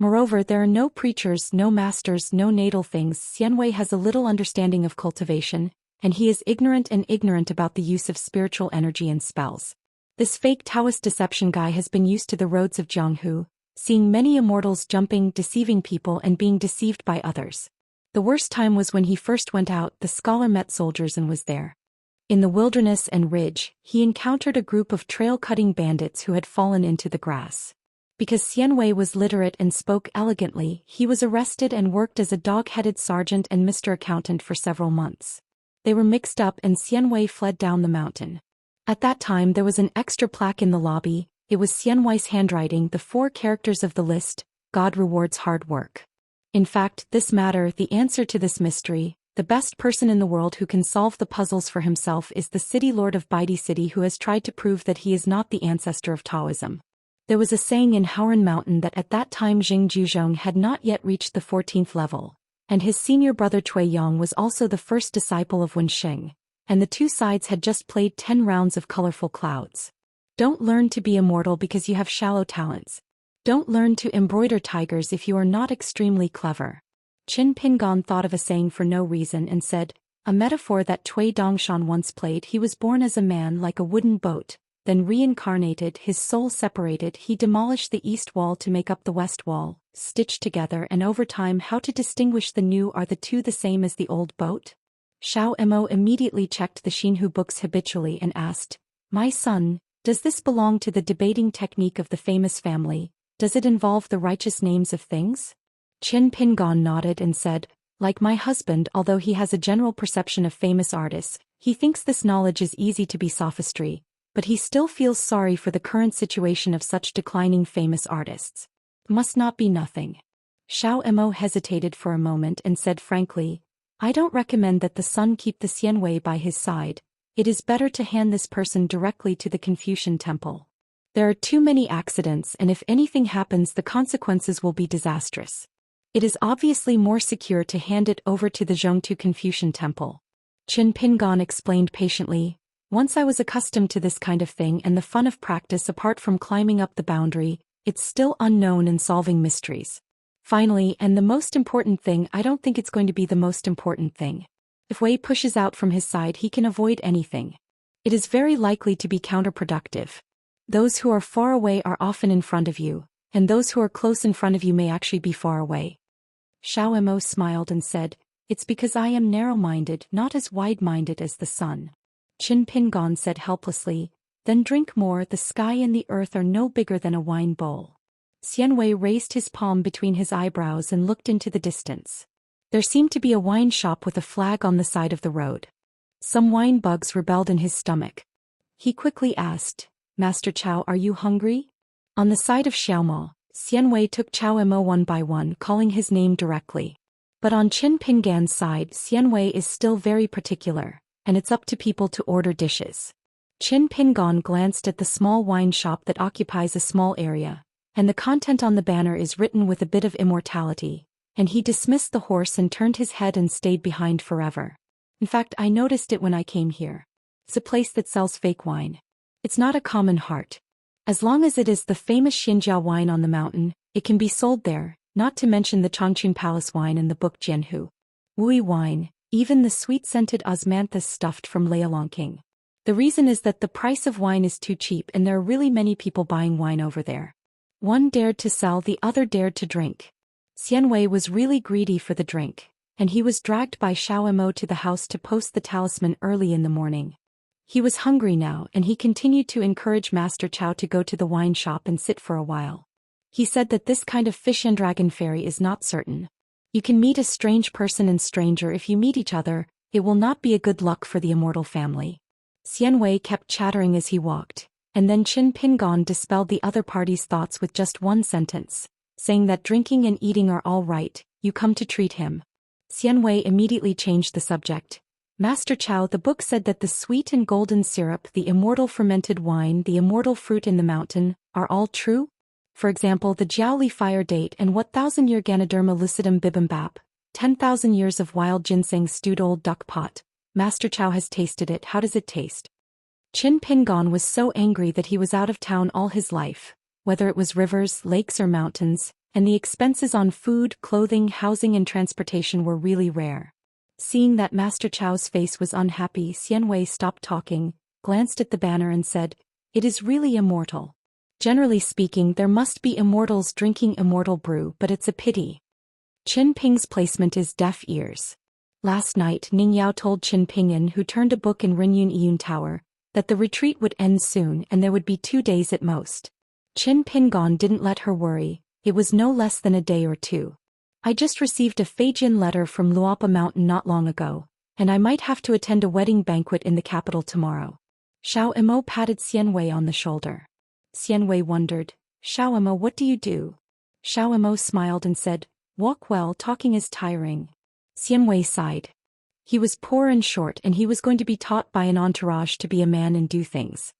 Moreover, there are no preachers, no masters, no natal things. Xianxia has a little understanding of cultivation, and he is ignorant about the use of spiritual energy and spells. This fake Taoist deception guy has been used to the roads of Jianghu, seeing many immortals jumping, deceiving people and being deceived by others. The worst time was when he first went out. The scholar met soldiers and was there. In the wilderness and ridge, he encountered a group of trail-cutting bandits who had fallen into the grass. Because Xianxia was literate and spoke elegantly, he was arrested and worked as a dog-headed sergeant and Mr. Accountant for several months. They were mixed up and Xianxia fled down the mountain. At that time there was an extra plaque in the lobby. It was Xianxia's handwriting, the 4 characters of the list: God rewards hard work. In fact, this matter, the answer to this mystery, the best person in the world who can solve the puzzles for himself is the city lord of Baidi City, who has tried to prove that he is not the ancestor of Taoism. There was a saying in Haoran Mountain that at that time Jing Juzhong had not yet reached the 14th level, and his senior brother Cui Yang was also the first disciple of Wenxing, and the two sides had just played 10 rounds of colorful clouds. Don't learn to be immortal because you have shallow talents. Don't learn to embroider tigers if you are not extremely clever. Qin Pingon thought of a saying for no reason and said, a metaphor that Cui Dongshan once played. He was born as a man like a wooden boat, then reincarnated, his soul separated, he demolished the east wall to make up the west wall, stitched together, and over time how to distinguish the new. Are the two the same as the old boat? Xiao Mo immediately checked the Xinhu books habitually and asked, my son, does this belong to the debating technique of the famous family? Does it involve the righteous names of things? Qin Pingon nodded and said, like my husband, although he has a general perception of famous artists, he thinks this knowledge is easy to be sophistry, but he still feels sorry for the current situation of such declining famous artists. Must not be nothing. Xiao Mo hesitated for a moment and said frankly, I don't recommend that the son keep the Xianxia by his side. It is better to hand this person directly to the Confucian temple. There are too many accidents, and if anything happens the consequences will be disastrous. It is obviously more secure to hand it over to the Zhongtu Confucian temple. Qin Pingon explained patiently, once I was accustomed to this kind of thing and the fun of practice apart from climbing up the boundary, it's still unknown and solving mysteries. Finally, and the most important thing, I don't think it's going to be the most important thing. If Wei pushes out from his side he can avoid anything. It is very likely to be counterproductive. Those who are far away are often in front of you, and those who are close in front of you may actually be far away. Xiao Mo smiled and said, it's because I am narrow-minded, not as wide-minded as the sun. Qin Pingon said helplessly, then drink more. The sky and the earth are no bigger than a wine bowl. Xianxia raised his palm between his eyebrows and looked into the distance. There seemed to be a wine shop with a flag on the side of the road. Some wine bugs rebelled in his stomach. He quickly asked, Master Chao, are you hungry? On the side of Xiaomo, Xianxia took Chao Mo one by one, calling his name directly. But on Qin Pingan's side, Xianxia is still very particular, and it's up to people to order dishes. Qin Pingon glanced at the small wine shop that occupies a small area, and the content on the banner is written with a bit of immortality, and he dismissed the horse and turned his head and stayed behind forever. In fact, I noticed it when I came here. It's a place that sells fake wine. It's not a common heart. As long as it is the famous Xinjia wine on the mountain, it can be sold there, not to mention the Changchun Palace wine and the book Jianhu Wui wine, even the sweet-scented osmanthus stuffed from Lialongqing. The reason is that the price of wine is too cheap and there are really many people buying wine over there. One dared to sell, the other dared to drink. Xianwei was really greedy for the drink, and he was dragged by Xiao Emo to the house to post the talisman early in the morning. He was hungry now and he continued to encourage Master Chow to go to the wine shop and sit for a while. He said that this kind of fish and dragon fairy is not certain. You can meet a strange person and stranger if you meet each other, it will not be a good luck for the immortal family. Xianwei kept chattering as he walked, and then Qin Pingon dispelled the other party's thoughts with just one sentence, saying that drinking and eating are all right, you come to treat him. Xianwei immediately changed the subject. Master Chow, the book said that the sweet and golden syrup, the immortal fermented wine, the immortal fruit in the mountain, are all true? For example, the Jiaoli fire date and what 1,000-year Ganoderma lucidum bibimbap, 10,000 years of wild ginseng stewed old duck pot. Master Chow has tasted it, how does it taste? Qin Pingon was so angry that he was out of town all his life, whether it was rivers, lakes or mountains, and the expenses on food, clothing, housing and transportation were really rare. Seeing that Master Chow's face was unhappy, Xianwei stopped talking, glanced at the banner and said, "It is really immortal. Generally speaking, there must be immortals drinking immortal brew, but it's a pity." Qin Ping's placement is deaf ears. Last night Ning Yao told Qin Pingyan, who turned a book in Rinyun Iyun Tower, that the retreat would end soon and there would be 2 days at most. Qin Pingon didn't let her worry, it was no less than a day or two. "I just received a Feijian letter from Luopa Mountain not long ago, and I might have to attend a wedding banquet in the capital tomorrow." Xiao Emo patted Xianwei on the shoulder. Xianwei wondered, "Xiao Emo, what do you do?" Xiao Emo smiled and said, "Walk well, talking is tiring." Xianwei sighed. He was poor and short and he was going to be taught by an entourage to be a man and do things.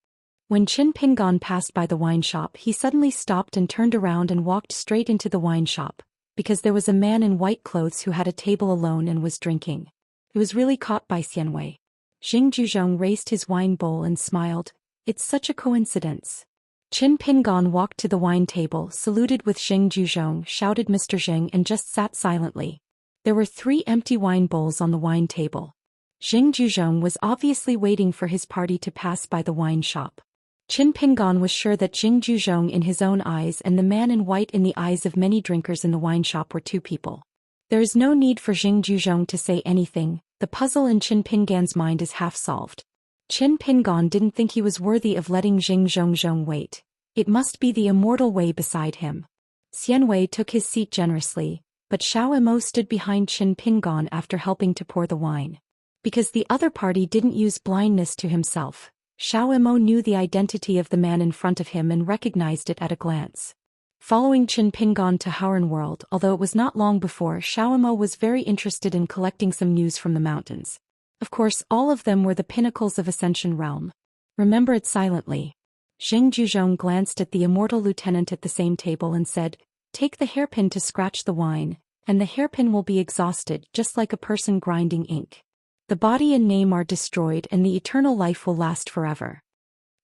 When Qin Pingon passed by the wine shop, he suddenly stopped and turned around and walked straight into the wine shop, because there was a man in white clothes who had a table alone and was drinking. He was really caught by Xianwei. Xing Juzhong raised his wine bowl and smiled, "It's such a coincidence." Qin Pingon walked to the wine table, saluted with Xing Juzhong, shouted Mr. Xing and just sat silently. There were 3 empty wine bowls on the wine table. Xing Juzhong was obviously waiting for his party to pass by the wine shop. Qin Pingon was sure that Xing Juzhong in his own eyes and the man in white in the eyes of many drinkers in the wine shop were 2 people. There is no need for Xing Juzhong to say anything, the puzzle in Qin Pingan's mind is half solved. Qin Pingon didn't think he was worthy of letting Xing Zhongzhong wait. It must be the immortal way beside him. Xianwei took his seat generously, but Xiao Emo stood behind Qin Pingon after helping to pour the wine. Because the other party didn't use blindness to himself, Xiao Emo knew the identity of the man in front of him and recognized it at a glance. Following Qin Pingon to Howren World, although it was not long before, Xiao Emo was very interested in collecting some news from the mountains. Of course, all of them were the pinnacles of Ascension Realm. Remember it silently. Xing Juzhong glanced at the immortal lieutenant at the same table and said, "Take the hairpin to scratch the wine, and the hairpin will be exhausted just like a person grinding ink. The body and name are destroyed and the eternal life will last forever."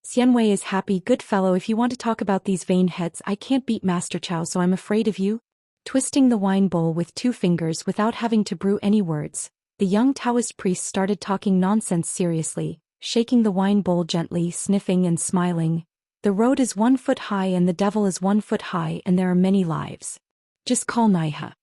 Xianwei is happy. "Good fellow, if you want to talk about these vain heads, I can't beat Master Chow, so I'm afraid of you." Twisting the wine bowl with 2 fingers without having to brew any words, the young Taoist priest started talking nonsense seriously, shaking the wine bowl gently, sniffing and smiling. "The road is 1 foot high and the devil is 1 foot high and there are many lives. Just call Naiha."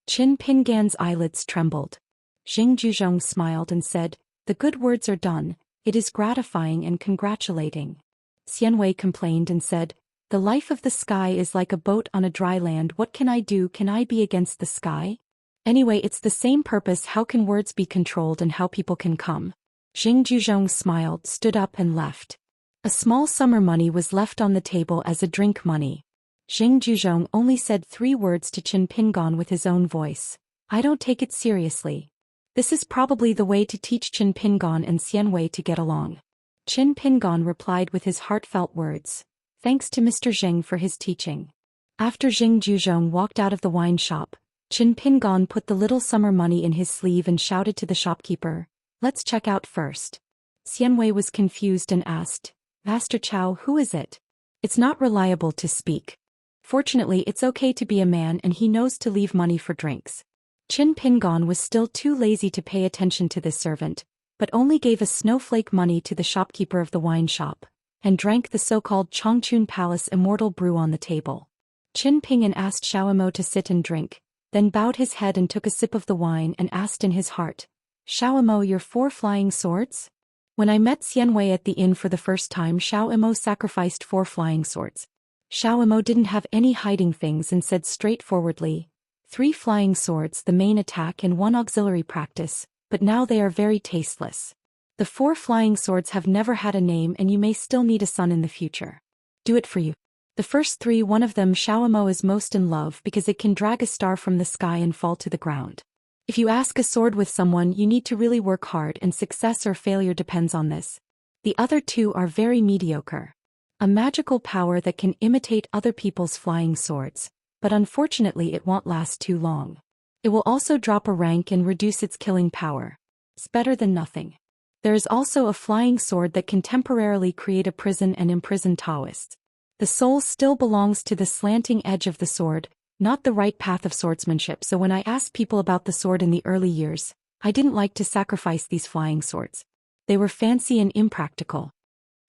Qin Pingan's eyelids trembled. Xing Juzhong smiled and said, "The good words are done, it is gratifying and congratulating." Xianwei complained and said, "The life of the sky is like a boat on a dry land. What can I do? Can I be against the sky? Anyway, it's the same purpose. How can words be controlled and how people can come?" Xing Juzhong smiled, stood up and left. A small summer money was left on the table as a drink money. Xing Juzhong only said 3 words to Qin Pingon with his own voice. "I don't take it seriously." This is probably the way to teach Qin Pingon and Xianwei to get along. Qin Pingon replied with his heartfelt words, "Thanks to Mr. Xing for his teaching." After Xing Juzhong walked out of the wine shop, Qin Pingon put the little summer money in his sleeve and shouted to the shopkeeper, "Let's check out first." Xianwei was confused and asked, "Master Chow, who is it?" "It's not reliable to speak. Fortunately, it's okay to be a man and he knows to leave money for drinks." Qin Pingon was still too lazy to pay attention to this servant, but only gave a snowflake money to the shopkeeper of the wine shop, and drank the so-called Chongchun Palace Immortal brew on the table. Qin Pingan asked Xiao Emo to sit and drink, then bowed his head and took a sip of the wine and asked in his heart, "Xiao your 4 flying swords?" When I met Xianwei at the inn for the first time, Xiao sacrificed 4 flying swords. Xiao didn't have any hiding things and said straightforwardly, 3 flying swords, the main attack and 1 auxiliary practice, but now they are very tasteless. The 4 flying swords have never had a name and you may still need a son in the future. Do it for you. The first 3, one of them Xiao is most in love because it can drag a star from the sky and fall to the ground. If you ask a sword with someone, you need to really work hard and success or failure depends on this. The other 2 are very mediocre. A magical power that can imitate other people's flying swords, but unfortunately it won't last too long. It will also drop a rank and reduce its killing power. It's better than nothing. There is also a flying sword that can temporarily create a prison and imprison Daoists. The soul still belongs to the slanting edge of the sword, not the right path of swordsmanship, so when I asked people about the sword in the early years, I didn't like to sacrifice these flying swords. They were fancy and impractical.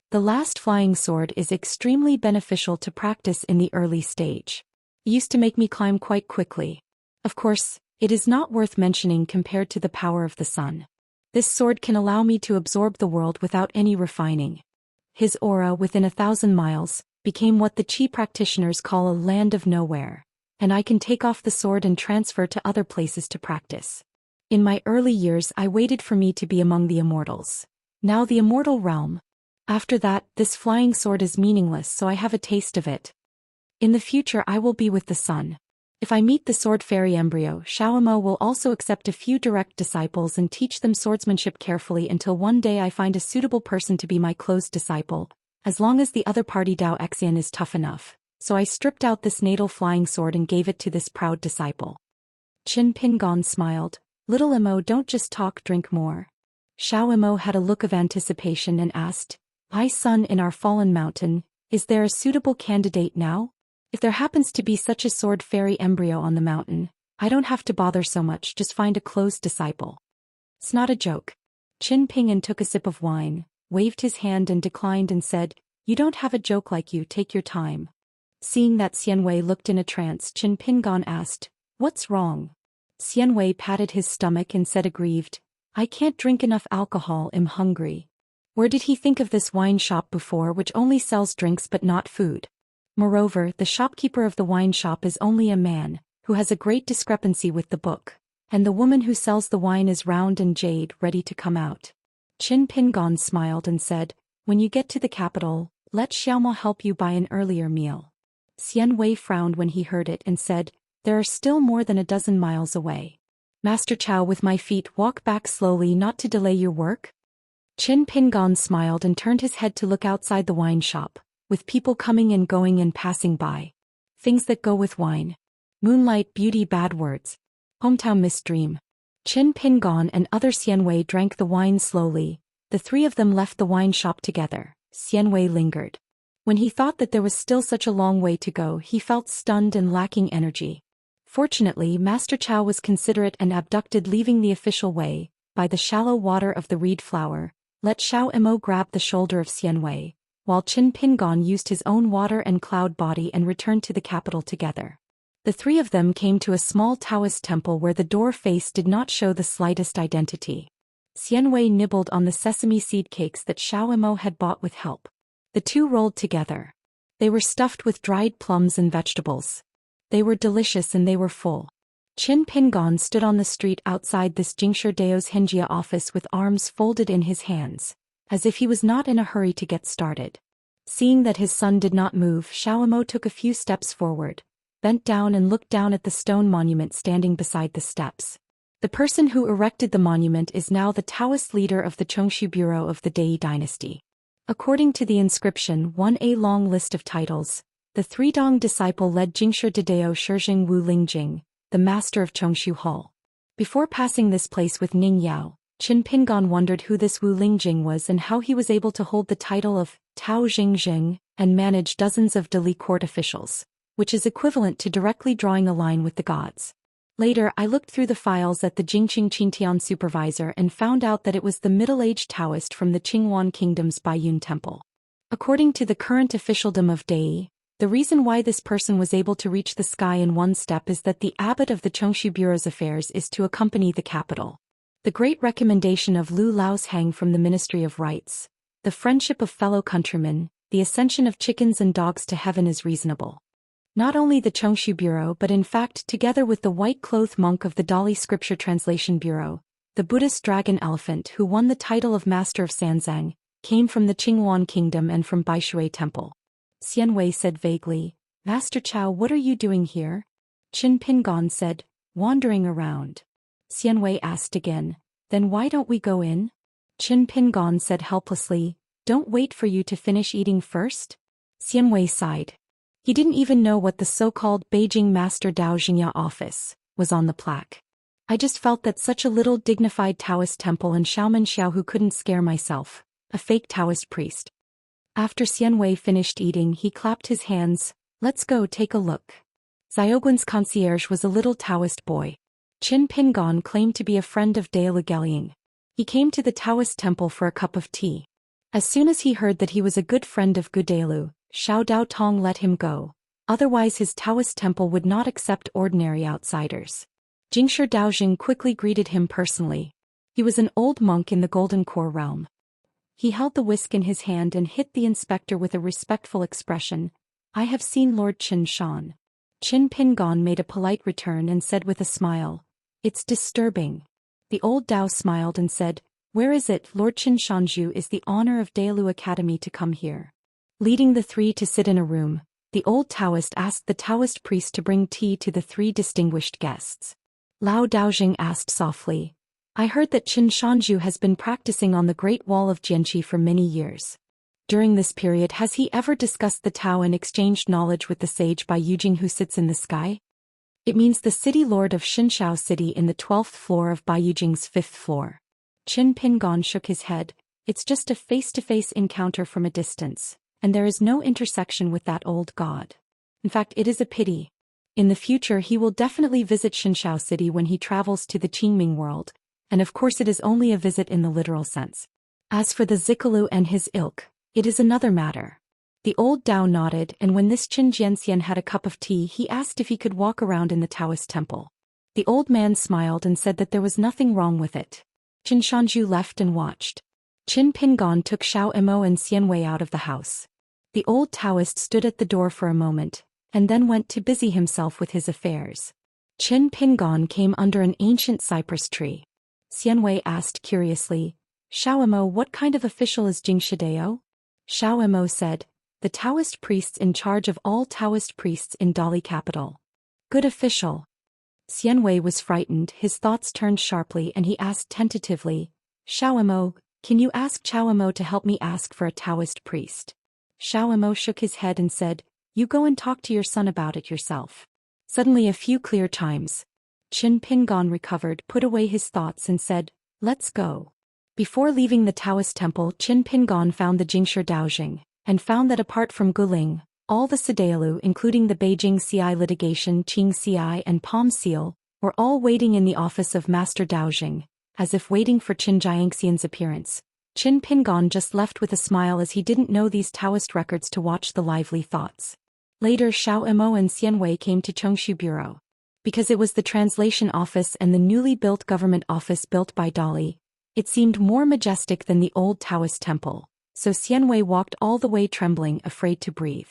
The last flying sword is extremely beneficial to practice in the early stage. It used to make me climb quite quickly. Of course, it is not worth mentioning compared to the power of the sun. This sword can allow me to absorb the world without any refining. His aura within 1,000 miles became what the Qi practitioners call a land of nowhere, and I can take off the sword and transfer to other places to practice. In my early years I waited for me to be among the immortals. Now the immortal realm. After that, this flying sword is meaningless, so I have a taste of it. In the future I will be with the sun. If I meet the sword fairy embryo, Xiao will also accept a few direct disciples and teach them swordsmanship carefully until one day I find a suitable person to be my close disciple, as long as the other party Dao Xian is tough enough. So I stripped out this natal flying sword and gave it to this proud disciple. Qin Pingon smiled. Little Imo, don't just talk, drink more. Xiao Imo had a look of anticipation and asked, "My son in our fallen mountain, is there a suitable candidate now? If there happens to be such a sword fairy embryo on the mountain, I don't have to bother so much, just find a close disciple." It's not a joke. Qin Pingon took a sip of wine, waved his hand and declined and said, "You don't have a joke like you, take your time." Seeing that Xianwei looked in a trance, Qin Pingon asked, "What's wrong?" Xianwei patted his stomach and said aggrieved, "I can't drink enough alcohol, I'm hungry." Where did he think of this wine shop before, which only sells drinks but not food? Moreover, the shopkeeper of the wine shop is only a man, who has a great discrepancy with the book, and the woman who sells the wine is round and jade, ready to come out. Qin Pingon smiled and said, "When you get to the capital, let Xiaomo help you buy an earlier meal." Xianwei frowned when he heard it and said, "There are still more than 12 miles away. Master Chow, with my feet, walk back slowly not to delay your work." Qin Pingon smiled and turned his head to look outside the wine shop, with people coming and going and passing by. Things that go with wine. Moonlight, beauty, bad words. Hometown misdream. Qin Pingon and other Xianwei drank the wine slowly. The 3 of them left the wine shop together. Xianwei lingered. When he thought that there was still such a long way to go, he felt stunned and lacking energy. Fortunately, Master Chow was considerate and abducted, leaving the official way, by the shallow water of the reed flower. Let Xiao Imo grab the shoulder of Xianwei, while Qin Pingon used his own water and cloud body and returned to the capital together. The 3 of them came to a small Taoist temple where the door face did not show the slightest identity. Xianwei nibbled on the sesame seed cakes that Xiao Imo had bought with help. The 2 rolled together. They were stuffed with dried plums and vegetables. They were delicious and they were full. Qin Pingon stood on the street outside this Jingshi Dao's Xianxia office with arms folded in his hands, as if he was not in a hurry to get started. Seeing that his son did not move, Xiao Imo took a few steps forward, bent down and looked down at the stone monument standing beside the steps. The person who erected the monument is now the Taoist leader of the Chongshu Bureau of the Dai dynasty. According to the inscription, 1a long list of titles, the 3-dong disciple led Jingshi Dao Shijing Wu Lingjing, the master of Chongshu Hall. Before passing this place with Ning Yao, Qin Pingon wondered who this Wu Lingjing was and how he was able to hold the title of Tao Jing and manage dozens of Dali court officials, which is equivalent to directly drawing a line with the gods. Later, I looked through the files at the Jingqing Qintian supervisor and found out that it was the middle-aged Taoist from the Qingwan Kingdom's Baiyun Temple. According to the current officialdom of Dai, The reason why this person was able to reach the sky in one step is that the abbot of the Chongshu Bureau's affairs is to accompany the capital. The great recommendation of Lu Lao's hang from the Ministry of Rights, the friendship of fellow countrymen, the ascension of chickens and dogs to heaven is reasonable. Not only the Chongshu Bureau but in fact together with the white-clothed monk of the Dali Scripture Translation Bureau, the Buddhist dragon elephant who won the title of Master of Sanzang, came from the Qinghuan Kingdom and from Baishui Temple. Xianwei said vaguely, Master Chao, what are you doing here? Qin Pingon said, wandering around. Xianwei asked again, then why don't we go in? Qin Pingon said helplessly, don't wait for you to finish eating first? Xianwei sighed. He didn't even know what the so-called Beijing Master Dao Xingya office was on the plaque. I just felt that such a little dignified Taoist temple and Xiaoman Xiao who couldn't scare myself, a fake Taoist priest. After Xianwei finished eating he clapped his hands, let's go take a look. Xiaoguan's concierge was a little Taoist boy. Qin Pingon claimed to be a friend of Daoist Gelying. He came to the Taoist temple for a cup of tea. As soon as he heard that he was a good friend of Gudalu, Xiao Dao Tong let him go, otherwise his Taoist temple would not accept ordinary outsiders. Jingshi Daojing quickly greeted him personally. He was an old monk in the Golden Core realm. He held the whisk in his hand and hit the inspector with a respectful expression, I have seen Lord Qin Shan. Qin Pingon made a polite return and said with a smile, it's disturbing. The old Dao smiled and said, where is it? Lord Qin Shanju is the honor of Daoist Academy to come here. Leading the three to sit in a room, the old Taoist asked the Taoist priest to bring tea to the three distinguished guests. Lao Daojing asked softly, I heard that Qin Shanju has been practicing on the Great Wall of Jianqi for many years. During this period has he ever discussed the Tao and exchanged knowledge with the sage Bai Yujing who sits in the sky? It means the city lord of Xinshao City in the 12th floor of Bai Yujing's 5th floor. Qin Pingon shook his head, it's just a face-to-face encounter from a distance, and there is no intersection with that old god. In fact, it is a pity. In the future he will definitely visit Xinshao City when he travels to the Qingming world, and of course it is only a visit in the literal sense. As for the Zikalu and his ilk, it is another matter. The old Dao nodded, and when this Qin Jianxian had a cup of tea he asked if he could walk around in the Taoist temple. The old man smiled and said that there was nothing wrong with it. Qin Shanju left and watched. Qin Pingon took Xiao Emo and Xianwei out of the house. The old Taoist stood at the door for a moment, and then went to busy himself with his affairs. Qin Pingon came under an ancient cypress tree. Xianwei asked curiously, Xiao Emo, what kind of official is Jingshi Dao? Xiao Emo said, the Taoist priests in charge of all Taoist priests in Dali capital. Good official. Xianwei was frightened, his thoughts turned sharply and he asked tentatively, Xiao Emo, can you ask Xiao Emo to help me ask for a Taoist priest? Xiao Emo shook his head and said, you go and talk to your son about it yourself. Suddenly a few clear chimes. Qin Pingon recovered, put away his thoughts and said, let's go. Before leaving the Taoist temple Qin Pingon found the Jingshi Daojing, and found that apart from Guling, all the Sidalu including the Beijing CI litigation Qing CI and Palm Seal, were all waiting in the office of Master Daojing, as if waiting for Qin Jiangxian's appearance. Qin Pingon just left with a smile as he didn't know these Taoist records to watch the lively thoughts. Later Xiao Emo and Xianwei came to Chongshu Bureau. Because it was the translation office and the newly built government office built by Dali, it seemed more majestic than the old Taoist temple, so Xianwei walked all the way trembling, afraid to breathe.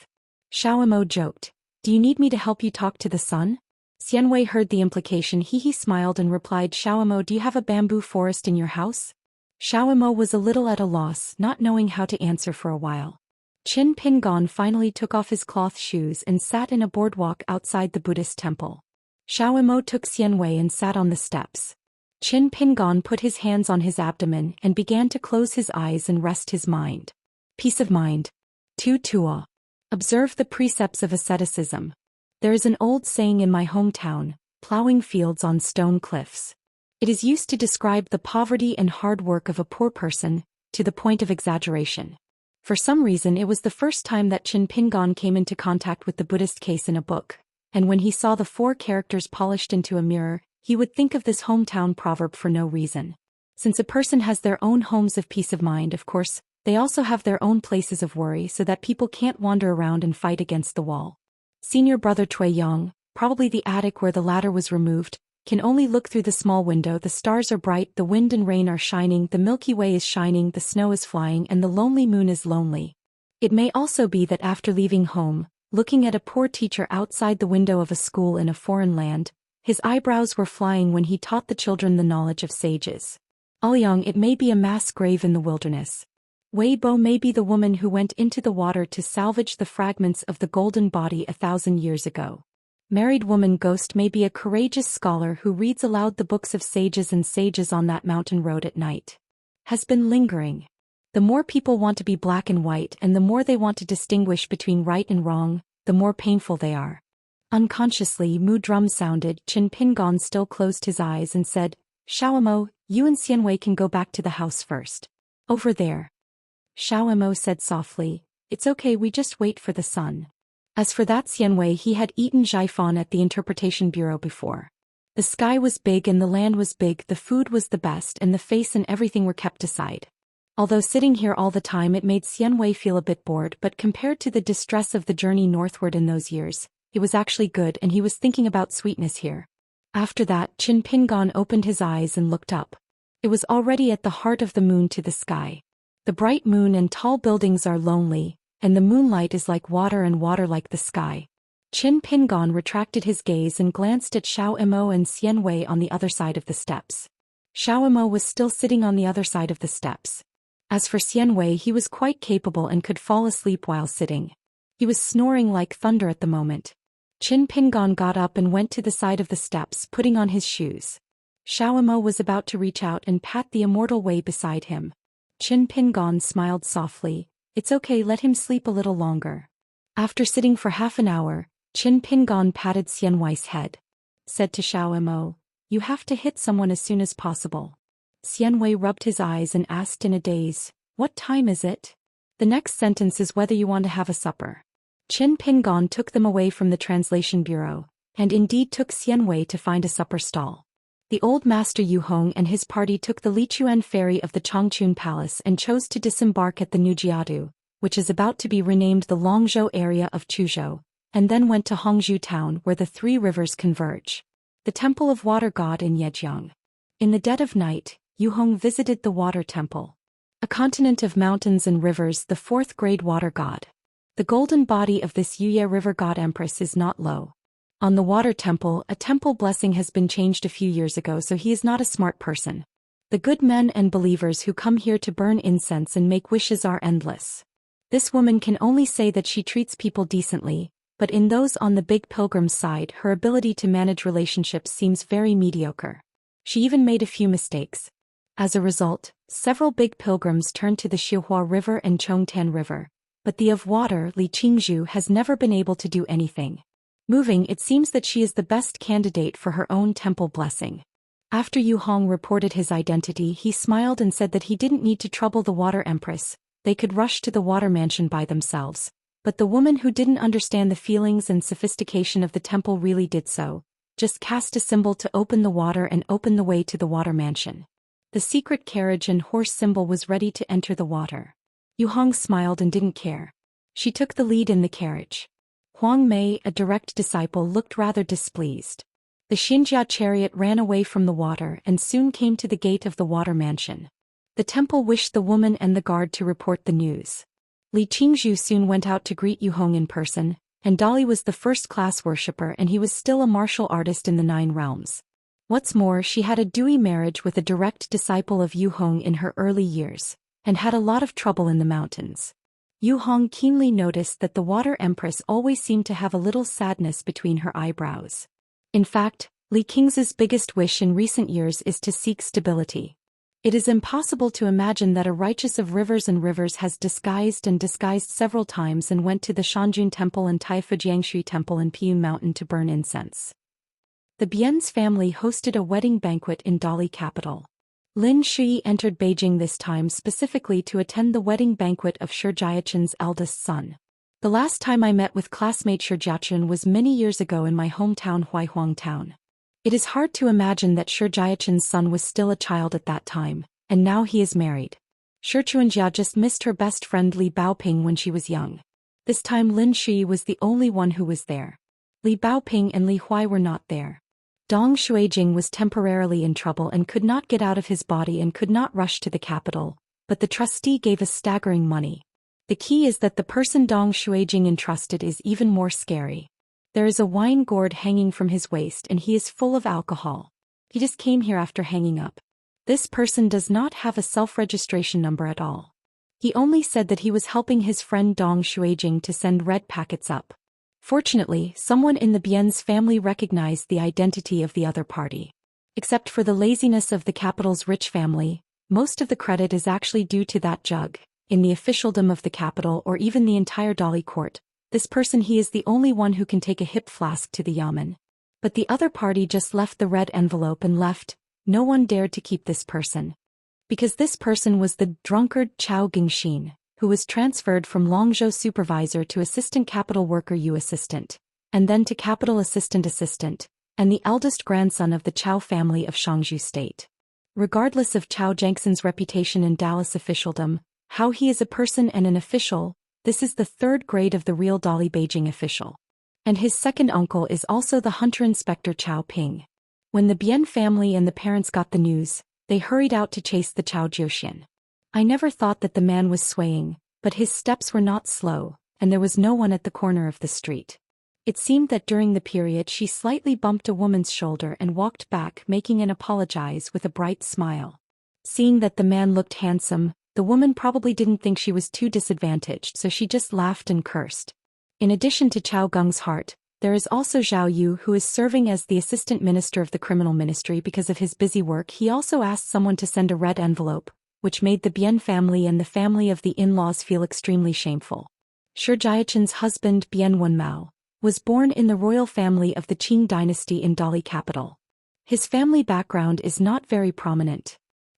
Xiao Emo joked, do you need me to help you talk to the sun? Xianwei heard the implication. He smiled and replied, Xiao Emo, do you have a bamboo forest in your house? Xiao Emo was a little at a loss, not knowing how to answer for a while. Qin Pingon finally took off his cloth shoes and sat in a boardwalk outside the Buddhist temple. Xiao Emo took Xianwei and sat on the steps. Qin Pingon put his hands on his abdomen and began to close his eyes and rest his mind. Peace of mind. Tu Tua. Observe the precepts of asceticism. There is an old saying in my hometown, plowing fields on stone cliffs. It is used to describe the poverty and hard work of a poor person, to the point of exaggeration. For some reason it was the first time that Qin Pingon came into contact with the Buddhist case in a book, and when he saw the 4 characters polished into a mirror, he would think of this hometown proverb for no reason. Since a person has their own homes of peace of mind, of course, They also have their own places of worry so that people can't wander around and fight against the wall. Senior brother Cui Yang, probably the attic where the ladder was removed, can only look through the small window. The stars are bright, the wind and rain are shining, the Milky Way is shining, the snow is flying, and the lonely moon is lonely. It may also be that after leaving home, looking at a poor teacher outside the window of a school in a foreign land, his eyebrows were flying when he taught the children the knowledge of sages. Aoyang, it may be a mass grave in the wilderness. Wei Bo may be the woman who went into the water to salvage the fragments of the golden body 1,000 years ago. Married woman ghost may be a courageous scholar who reads aloud the books of sages and sages on that mountain road at night. Has been lingering. The more people want to be black and white and the more they want to distinguish between right and wrong, the more painful they are. Unconsciously, Mu drum sounded. Qin Pingon still closed his eyes and said, Xiaomo, you and Xianwei can go back to the house first. Over there. Xiaomo said softly, it's okay, we just wait for the sun. As for that Xianwei, he had eaten Jiafan at the interpretation bureau before. The sky was big and the land was big, the food was the best and the face and everything were kept aside. Although sitting here all the time it made Xianwei feel a bit bored, but compared to the distress of the journey northward in those years, it was actually good and he was thinking about sweetness here. After that, Qin Pingon opened his eyes and looked up. It was already at the heart of the moon to the sky. The bright moon and tall buildings are lonely, and the moonlight is like water and water like the sky. Qin Pingon retracted his gaze and glanced at Xiao Mo and Xianwei on the other side of the steps. Xiao Mo was still sitting on the other side of the steps. As for Xianwei, he was quite capable and could fall asleep while sitting. He was snoring like thunder at the moment. Qin Pingon got up and went to the side of the steps, putting on his shoes. Xiao Mo was about to reach out and pat the Immortal Way beside him. Qin Pingon smiled softly. It's okay, let him sleep a little longer. After sitting for half an hour, Qin Pingon patted Xianwei's head. Said to Xiao Mo, you have to hit someone as soon as possible. Xianwei rubbed his eyes and asked in a daze, what time is it? The next sentence is whether you want to have a supper. Qin Pingon took them away from the translation bureau, and indeed took Xianwei to find a supper stall. The old master Yu Hong and his party took the Lichuan ferry of the Changchun Palace and chose to disembark at the Nujiadu, which is about to be renamed the Longzhou area of Chuzhou, and then went to Hongzhou town where the three rivers converge. The temple of water god in Yejiang. In the dead of night, Yu Hong visited the water temple. A continent of mountains and rivers, the fourth grade water god. The golden body of this Yuye river god empress is not low. On the water temple, a temple blessing has been changed a few years ago, so he is not a smart person. The good men and believers who come here to burn incense and make wishes are endless. This woman can only say that she treats people decently, but in those on the big pilgrim's side, her ability to manage relationships seems very mediocre. She even made a few mistakes. As a result, several big pilgrims turned to the Xihua River and Chongtan River, but the of water, Li Qingzhu, has never been able to do anything. Moving, it seems that she is the best candidate for her own temple blessing. After Yu Hong reported his identity, he smiled and said that he didn't need to trouble the water empress, they could rush to the water mansion by themselves. But the woman who didn't understand the feelings and sophistication of the temple really did so, just cast a symbol to open the water and open the way to the water mansion. The secret carriage and horse symbol was ready to enter the water. Yu Hong smiled and didn't care. She took the lead in the carriage. Huang Mei, a direct disciple, looked rather displeased. The Xianxia chariot ran away from the water and soon came to the gate of the water mansion. The temple wished the woman and the guard to report the news. Li Qingzhu soon went out to greet Yu Hong in person, and Dali was the first-class worshipper and he was still a martial artist in the 9 realms. What's more, she had a dewy marriage with a direct disciple of Yu Hong in her early years, and had a lot of trouble in the mountains. Yu Hong keenly noticed that the water empress always seemed to have a little sadness between her eyebrows. In fact, Li Qingz's biggest wish in recent years is to seek stability. It is impossible to imagine that a righteous of rivers and rivers has disguised several times and went to the Shanjun Temple and Taifujiangshui Temple in Piyun Mountain to burn incense. The Bien's family hosted a wedding banquet in Dali capital. Lin Shui entered Beijing this time specifically to attend the wedding banquet of Shi Jiaqin's eldest son. The last time I met with classmate Shi Jiaqin was many years ago in my hometown Huaihuang town. It is hard to imagine that Shi Jiaqin's son was still a child at that time, and now he is married. Xianxia just missed her best friend Li Baoping when she was young. This time Lin Shi was the only one who was there. Li Baoping and Li Huai were not there. Dong Xuejing was temporarily in trouble and could not get out of his body and could not rush to the capital, but the trustee gave us staggering money. The key is that the person Dong Xuejing entrusted is even more scary. There is a wine gourd hanging from his waist and he is full of alcohol. He just came here after hanging up. This person does not have a self-registration number at all. He only said that he was helping his friend Dong Xuejing to send red packets up. Fortunately, someone in the Bien's family recognized the identity of the other party. Except for the laziness of the capital's rich family, most of the credit is actually due to that jug. In the officialdom of the capital or even the entire Dali court, this person he is the only one who can take a hip flask to the yamen. But the other party just left the red envelope and left. No one dared to keep this person. Because this person was the drunkard Chao Gingxin, who was transferred from Longzhou supervisor to assistant capital worker U assistant, and then to capital assistant, and the eldest grandson of the Chao family of Shangzhou state. Regardless of Chao Jiangxin's reputation in Daoist officialdom, how he is a person and an official, this is the third grade of the real Dali Beijing official. And his second uncle is also the hunter inspector Chao Ping. When the Bian family and the parents got the news, they hurried out to chase the Chao Zhou Xian. I never thought that the man was swaying, but his steps were not slow, and there was no one at the corner of the street. It seemed that during the period she slightly bumped a woman's shoulder and walked back, making an apologize with a bright smile. Seeing that the man looked handsome, the woman probably didn't think she was too disadvantaged, so she just laughed and cursed. In addition to Chao Gung's heart, there is also Zhao Yu, who is serving as the assistant minister of the criminal ministry. Because of his busy work, he also asked someone to send a red envelope, which made the Bian family and the family of the in-laws feel extremely shameful. Shi Jiaqin's husband Bian Wenmao was born in the royal family of the Qing dynasty in Dali capital. His family background is not very prominent.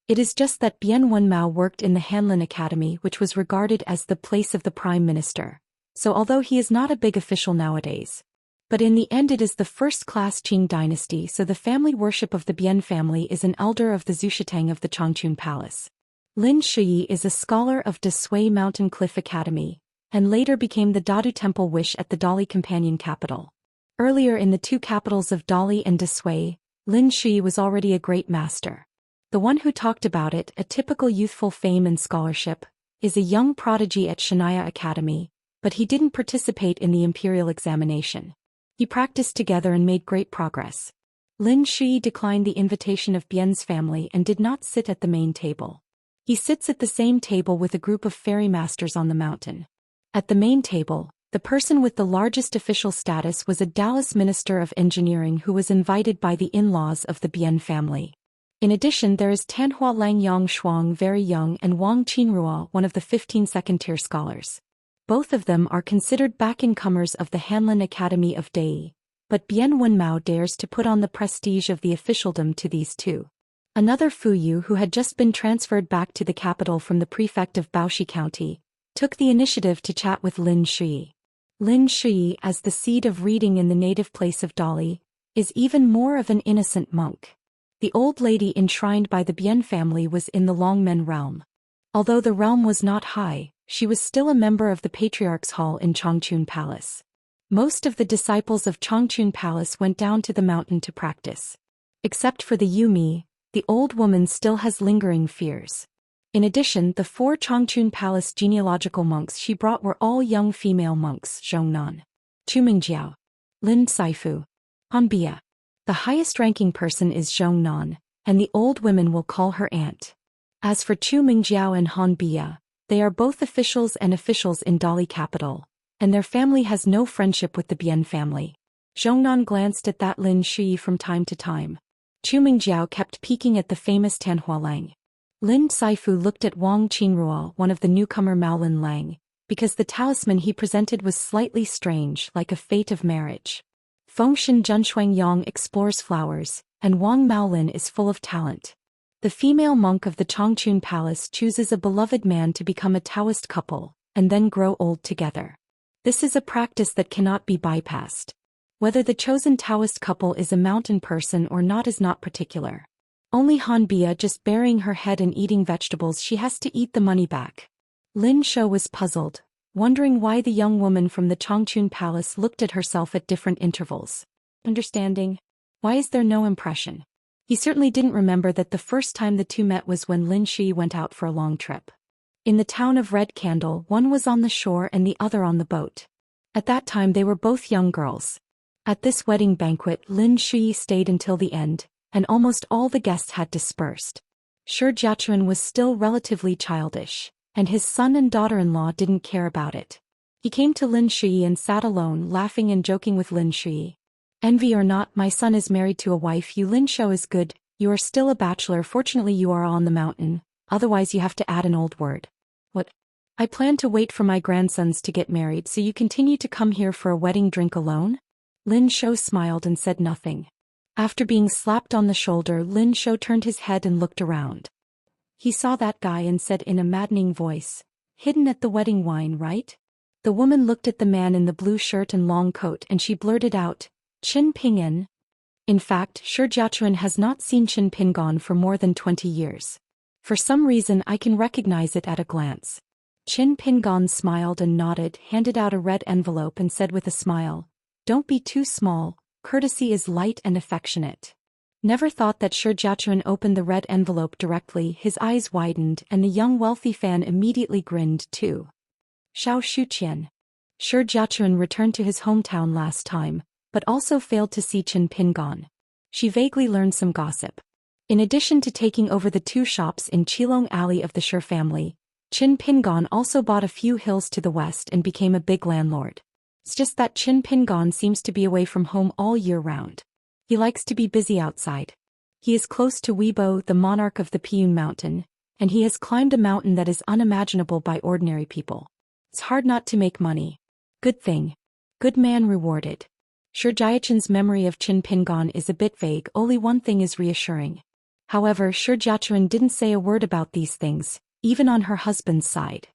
It is just that Bian Wenmao worked in the Hanlin Academy, which was regarded as the place of the prime minister. So although he is not a big official nowadays, but in the end it is the first-class Qing dynasty, so the family worship of the Bian family is an elder of the Zhuxiang of the Changchun Palace. Lin Shi is a scholar of De Sui Mountain Cliff Academy, and later became the Dadu Temple Wish at the Dali companion capital. Earlier in the two capitals of Dali and De Sui, Lin Shi was already a great master. The one who talked about it, a typical youthful fame and scholarship, is a young prodigy at Xianxia Academy, but he didn't participate in the imperial examination. He practiced together and made great progress. Lin Shi declined the invitation of Bian's family and did not sit at the main table. He sits at the same table with a group of fairy masters on the mountain. At the main table, the person with the largest official status was a Daoist minister of engineering who was invited by the in-laws of the Bian family. In addition, there is Tanhua Lang Yang Shuang, very young, and Wang Qinrua, one of the 15 second-tier scholars. Both of them are considered back-incomers of the Hanlin Academy of Dai, but Bian Wenmao dares to put on the prestige of the officialdom to these two. Another Fuyu, who had just been transferred back to the capital from the prefect of Baoshi County, took the initiative to chat with Lin Shi. Lin Shi, as the seed of reading in the native place of Dali, is even more of an innocent monk. The old lady enshrined by the Bian family was in the Longmen realm. Although the realm was not high, she was still a member of the Patriarch's Hall in Changchun Palace. Most of the disciples of Changchun Palace went down to the mountain to practice. Except for the Yumi, the old woman still has lingering fears. In addition, the 4 Changchun Palace genealogical monks she brought were all young female monks: Zhongnan, Chumingjiao, Lin Saifu, Han Bia. The highest-ranking person is Zhongnan, and the old women will call her aunt. As for Chu Mingjiao and Han Bia, they are both officials in Dali capital, and their family has no friendship with the Bian family. Zhongnan glanced at that Lin Shi from time to time. Chu Mingjiao kept peeking at the famous Tanhua Lang. Lin Saifu looked at Wang Qinrua, one of the newcomer Maolin Lang, because the talisman he presented was slightly strange, like a fate of marriage. Fengshen Junshuang Yang explores flowers, and Wang Maolin is full of talent. The female monk of the Changchun Palace chooses a beloved man to become a Taoist couple, and then grow old together. This is a practice that cannot be bypassed. Whether the chosen Taoist couple is a mountain person or not is not particular. Only Han Bia just burying her head and eating vegetables, she has to eat the money back. Lin Shou was puzzled, wondering why the young woman from the Changchun Palace looked at herself at different intervals. Understanding? Why is there no impression? He certainly didn't remember that the first time the two met was when Lin Shi went out for a long trip. In the town of Red Candle, one was on the shore and the other on the boat. At that time they were both young girls. At this wedding banquet, Lin Shi stayed until the end, and almost all the guests had dispersed. Shi Jiachuan was still relatively childish, and his son and daughter-in-law didn't care about it. He came to Lin Shi and sat alone, laughing and joking with Lin Shi. Envy or not, my son is married to a wife. You Lin Shou is good, you are still a bachelor. Fortunately you are on the mountain, otherwise you have to add an old word. What? I plan to wait for my grandsons to get married, so you continue to come here for a wedding drink alone? Lin Shou smiled and said nothing. After being slapped on the shoulder, Lin Shou turned his head and looked around. He saw that guy and said in a maddening voice, "Hidden at the wedding wine, right?" The woman looked at the man in the blue shirt and long coat and she blurted out, "Qin Ping'an." In fact, Shi Jiachuan has not seen Qin Ping'an for more than 20 years. For some reason I can recognize it at a glance. Qin Ping'an smiled and nodded, handed out a red envelope and said with a smile, "Don't be too small, courtesy is light and affectionate." Never thought that Shi Jiachuan opened the red envelope directly. His eyes widened and the young wealthy fan immediately grinned too. Zhou Xian. Shi Jiachuan returned to his hometown last time, but also failed to see Qin Ping'an. She vaguely learned some gossip. In addition to taking over the two shops in Qilong Alley of the Shi family, Qin Ping'an also bought a few hills to the west and became a big landlord. It's just that Qin Ping'an seems to be away from home all year round. He likes to be busy outside. He is close to Weibo, the monarch of the Piyun Mountain, and he has climbed a mountain that is unimaginable by ordinary people. It's hard not to make money. Good thing. Good man rewarded. Shi Jiachuan's memory of Qin Ping'an is a bit vague. Only one thing is reassuring. However, Shi Jiachuan didn't say a word about these things, even on her husband's side.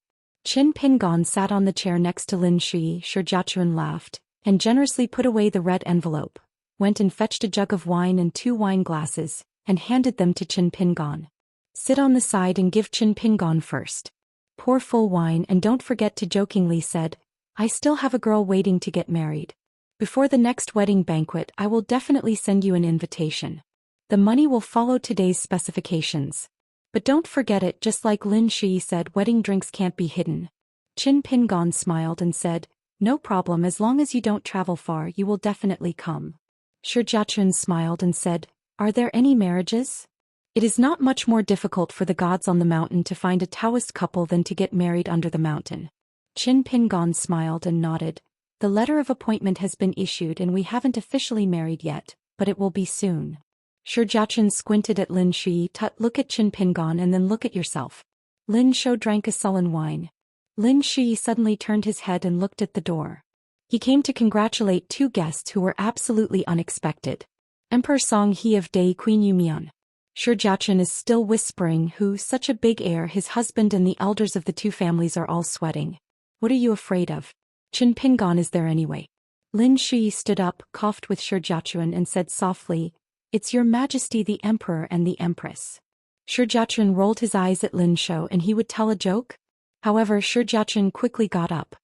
Qin Ping'an sat on the chair next to Lin Shi. Shi Jiachuan laughed, and generously put away the red envelope, went and fetched a jug of wine and 2 wine glasses, and handed them to Qin Ping'an. "Sit on the side and give Qin Ping'an first. Pour full wine and don't forget to," jokingly said, "I still have a girl waiting to get married. Before the next wedding banquet I will definitely send you an invitation. The money will follow today's specifications. But don't forget it." Just like Lin Shi said, wedding drinks can't be hidden. Qin Ping'an smiled and said, "No problem, as long as you don't travel far you will definitely come." Shi Jiachuan smiled and said, "Are there any marriages? It is not much more difficult for the gods on the mountain to find a Daoist couple than to get married under the mountain." Qin Ping'an smiled and nodded. "The letter of appointment has been issued and we haven't officially married yet, but it will be soon." Shi Jiachuan squinted at Lin Shi. "Tut, look at Qin Ping'an and then look at yourself." Lin Shou drank a sullen wine. Lin Shi suddenly turned his head and looked at the door. He came to congratulate 2 guests who were absolutely unexpected. Emperor Song He of Dai Queen Yumian. Shi Jiachuan is still whispering, "Who? Such a big air." His husband and the elders of the 2 families are all sweating. "What are you afraid of? Qin Ping'an is there anyway." Lin Shi stood up, coughed with Shi Jiachuan and said softly, "It's your Majesty the Emperor and the Empress." Shi Jiachuan rolled his eyes at Lin Shou and he would tell a joke. However, Shi Jiachuan quickly got up.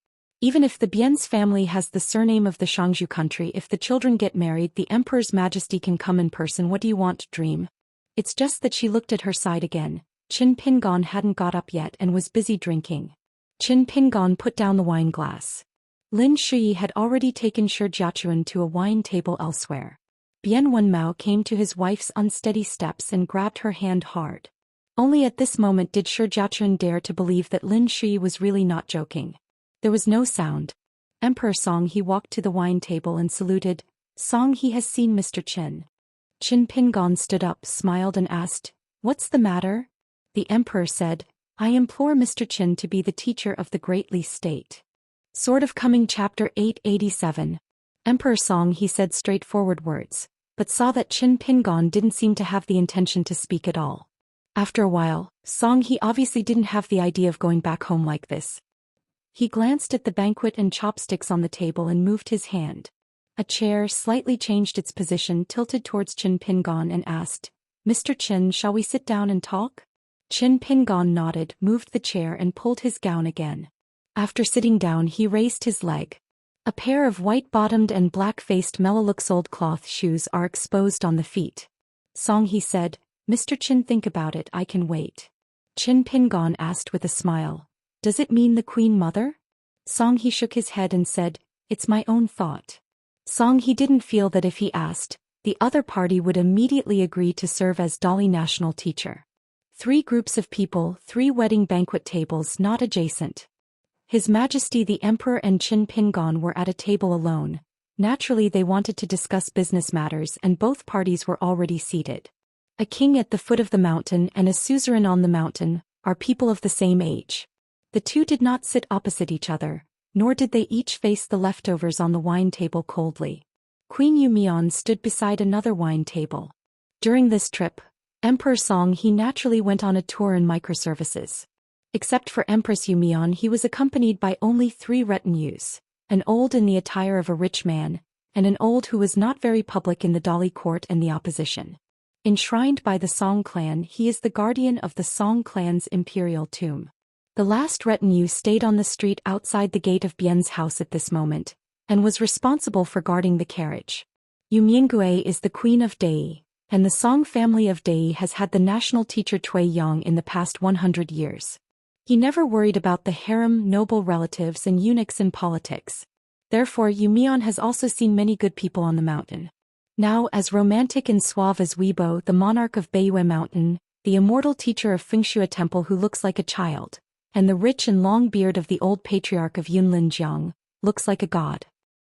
Even if the Bien's family has the surname of the Shangzhou country, if the children get married the Emperor's Majesty can come in person. What do you want, dream? It's just that she looked at her side again. Qin Ping'an hadn't got up yet and was busy drinking. Qin Ping'an put down the wine glass. Lin Shi had already taken Shi Jiachuan to a wine table elsewhere. Bian Wenmao came to his wife's unsteady steps and grabbed her hand hard. Only at this moment did Shi Jiachuan dare to believe that Lin Shi was really not joking. There was no sound. Emperor Song He walked to the wine table and saluted. "Song He has seen Mr. Qin." Qin Ping'an stood up, smiled and asked, "What's the matter?" The emperor said, "I implore Mr. Qin to be the teacher of the Great Li State." Sword of Coming Chapter 887. Emperor Song He said straightforward words, but saw that Qin Ping'an didn't seem to have the intention to speak at all. After a while, Song He obviously didn't have the idea of going back home like this. He glanced at the banquet and chopsticks on the table and moved his hand. A chair slightly changed its position, tilted towards Qin Ping'an and asked, "Mr. Qin, shall we sit down and talk?" Qin Pingon nodded, moved the chair and pulled his gown again. After sitting down he raised his leg. A pair of white-bottomed and black-faced Melaleuxold cloth shoes are exposed on the feet. "Song," he said, "Mr. Qin, think about it, I can wait." Qin Pingon asked with a smile, "Does it mean the Queen Mother?" Song, he shook his head and said, "It's my own thought." Song, he didn't feel that if he asked, the other party would immediately agree to serve as Dali national teacher. 3 groups of people, 3 wedding banquet tables not adjacent. His Majesty the Emperor and Qin Pingon were at a table alone. Naturally they wanted to discuss business matters and both parties were already seated. A king at the foot of the mountain and a suzerain on the mountain are people of the same age. The two did not sit opposite each other, nor did they each face the leftovers on the wine table coldly. Queen Yumian stood beside another wine table. During this trip, Emperor Song he naturally went on a tour in microservices. Except for Empress Yumian, he was accompanied by only 3 retinues, an old in the attire of a rich man, and an old who was not very public in the Dali court and the opposition. Enshrined by the Song clan, he is the guardian of the Song clan's imperial tomb. The last retinue stayed on the street outside the gate of Bian's house at this moment, and was responsible for guarding the carriage. Yu Minggui is the queen of Dai, and the Song family of Dai has had the national teacher Cui Yang in the past 100 years. He never worried about the harem, noble relatives and eunuchs in politics. Therefore Yumian has also seen many good people on the mountain. Now, as romantic and suave as Weibo, the monarch of Beiyue Mountain, the immortal teacher of Fengshui Temple who looks like a child, and the rich and long beard of the old patriarch of Yunlin Jiang, looks like a god.